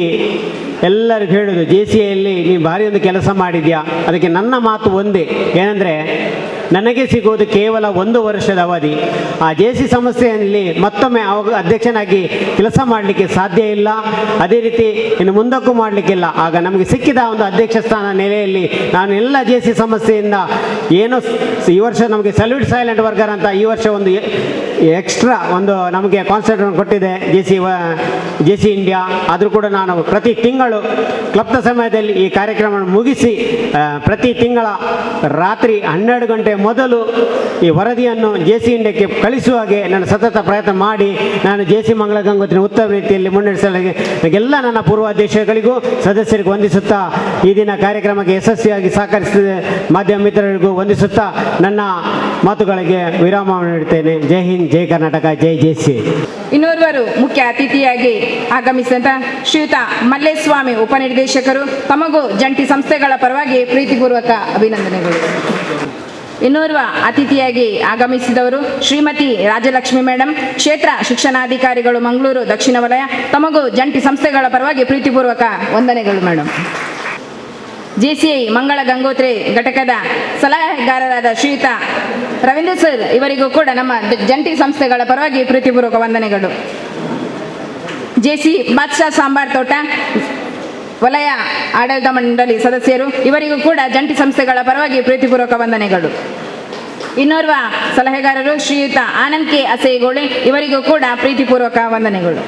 ಎಲ್ಲರಿಗೂ ಹೇಳೋದು, JCIಯಲ್ಲಿ ನೀವು ಭಾರಿ ಒಂದು ಕೆಲಸ ಮಾಡಿದ್ಯಾ, ಅದಕ್ಕೆ ನನ್ನ ಮಾತು ಒಂದೇ, ಏನಂದರೆ ನನಗೆ ಸಿಗೋದು ಕೇವಲ 1 ವರ್ಷದ ಅವಧಿ. ಆ JCI ಸಂಸ್ಥೆಯಲ್ಲಿ ಮತ್ತೊಮ್ಮೆ ಅಧ್ಯಕ್ಷನಾಗಿ ಕೆಲಸ ಮಾಡಲಿಕ್ಕೆ ಸಾಧ್ಯ ಇಲ್ಲ, ಅದೇ ರೀತಿ ಇನ್ನು ಮುಂದಕ್ಕೂ ಮಾಡಲಿಕ್ಕಿಲ್ಲ. ಆಗ ನಮಗೆ ಸಿಕ್ಕಿದ ಒಂದು ಅಧ್ಯಕ್ಷ ಸ್ಥಾನ ನೆಲೆಯಲ್ಲಿ ನಾನು ಎಲ್ಲ JCI ಸಂಸ್ಥೆಯಿಂದ ಏನು ಈ ವರ್ಷ ನಮಗೆ ಸಲ್ಯೂಟ್ ಸೈಲೆಂಟ್ ವರ್ಕರ್ ಅಂತ ಈ ವರ್ಷ ಒಂದು ಎಕ್ಸ್ಟ್ರಾ ಒಂದು ನಮಗೆ ಕಾನ್ಸೆಪ್ಟ್ ಕೊಟ್ಟಿದೆ JCI ಇಂಡಿಯಾ. ಆದರೂ ಕೂಡ ನಾನು ಪ್ರತಿ ತಿಂಗಳು ಕ್ಲಬ್ನ ಸಮಯದಲ್ಲಿ ಈ ಕಾರ್ಯಕ್ರಮವನ್ನು ಮುಗಿಸಿ ಪ್ರತಿ ತಿಂಗಳ ರಾತ್ರಿ 12 ಗಂಟೆ ಮೊದಲು ಈ ವರದಿಯನ್ನು JCI ಇಂಡಿಯಾಕ್ಕೆ ಕಳಿಸುವ ಹಾಗೆ ನಾನು ಸತತ ಪ್ರಯತ್ನ ಮಾಡಿ ನಾನು JCI ಮಂಗಳ ಗಂಗೋತ್ರಿ ಉತ್ತಮ ರೀತಿಯಲ್ಲಿ ಮುನ್ನಡೆಸಲಿಕ್ಕೆ ನನಗೆಲ್ಲ ನನ್ನ ಪೂರ್ವಾಧ್ಯಕ್ಷಗಳಿಗೂ ಸದಸ್ಯರಿಗೂ ವಂದಿಸುತ್ತಾ ಈ ದಿನ ಕಾರ್ಯಕ್ರಮಕ್ಕೆ ಯಶಸ್ವಿಯಾಗಿ ಸಹಕರಿಸಿದ ಮಾಧ್ಯಮ ಮಿತ್ರರಿಗೂ ವಂದಿಸುತ್ತಾ ನನ್ನ ಮಾತುಗಳಿಗೆ ವಿರಾಮ ನೀಡುತ್ತೇನೆ. ಜೈ ಹಿಂದ್, ಜೈ ಕರ್ನಾಟಕ, ಜೈ JCI. ಇನ್ನೋರ್ವರು ಮುಖ್ಯ ಅತಿಥಿಯಾಗಿ ಆಗಮಿಸಿದಂಥ ಶ್ರೀಯುತ ಮಲ್ಲೇಸ್ವಾಮಿ ಉಪನಿರ್ದೇಶಕರು, ತಮಗೂ ಜಂಟಿ ಸಂಸ್ಥೆಗಳ ಪರವಾಗಿ ಪ್ರೀತಿಪೂರ್ವಕ ಅಭಿನಂದನೆಗಳು. ಇನ್ನೋರ್ವ ಅತಿಥಿಯಾಗಿ ಆಗಮಿಸಿದವರು ಶ್ರೀಮತಿ ರಾಜಲಕ್ಷ್ಮಿ ಮೇಡಮ್, ಕ್ಷೇತ್ರ ಶಿಕ್ಷಣಾಧಿಕಾರಿಗಳು ಮಂಗಳೂರು ದಕ್ಷಿಣ ವಲಯ, ತಮಗೂ ಜಂಟಿ ಸಂಸ್ಥೆಗಳ ಪರವಾಗಿ ಪ್ರೀತಿಪೂರ್ವಕ ವಂದನೆಗಳು ಮೇಡಮ್. JCI ಮಂಗಳ ಗಂಗೋತ್ರಿ ಘಟಕದ ಸಲಹೆಗಾರರಾದ ಶ್ರೀಯುತ ರವೀಂದ್ರ ಸರ್, ಇವರಿಗೂ ಕೂಡ ನಮ್ಮ ಜಂಟಿ ಸಂಸ್ಥೆಗಳ ಪರವಾಗಿ ಪ್ರೀತಿಪೂರ್ವಕ ವಂದನೆಗಳು. JCI ಬಾದ್ಶಾ ಸಾಂಬಾರ್ ತೋಟ ವಲಯ ಆಡಳಿತ ಮಂಡಳಿ ಸದಸ್ಯರು, ಇವರಿಗೂ ಕೂಡ ಜಂಟಿ ಸಂಸ್ಥೆಗಳ ಪರವಾಗಿ ಪ್ರೀತಿಪೂರ್ವಕ ವಂದನೆಗಳು. ಇನ್ನೋರ್ವ ಸಲಹೆಗಾರರು ಶ್ರೀಯುತ ಆನಂದ್ ಕೆ ಅಸೇಗೋಳಿ, ಇವರಿಗೂ ಕೂಡ ಪ್ರೀತಿಪೂರ್ವಕ ವಂದನೆಗಳು.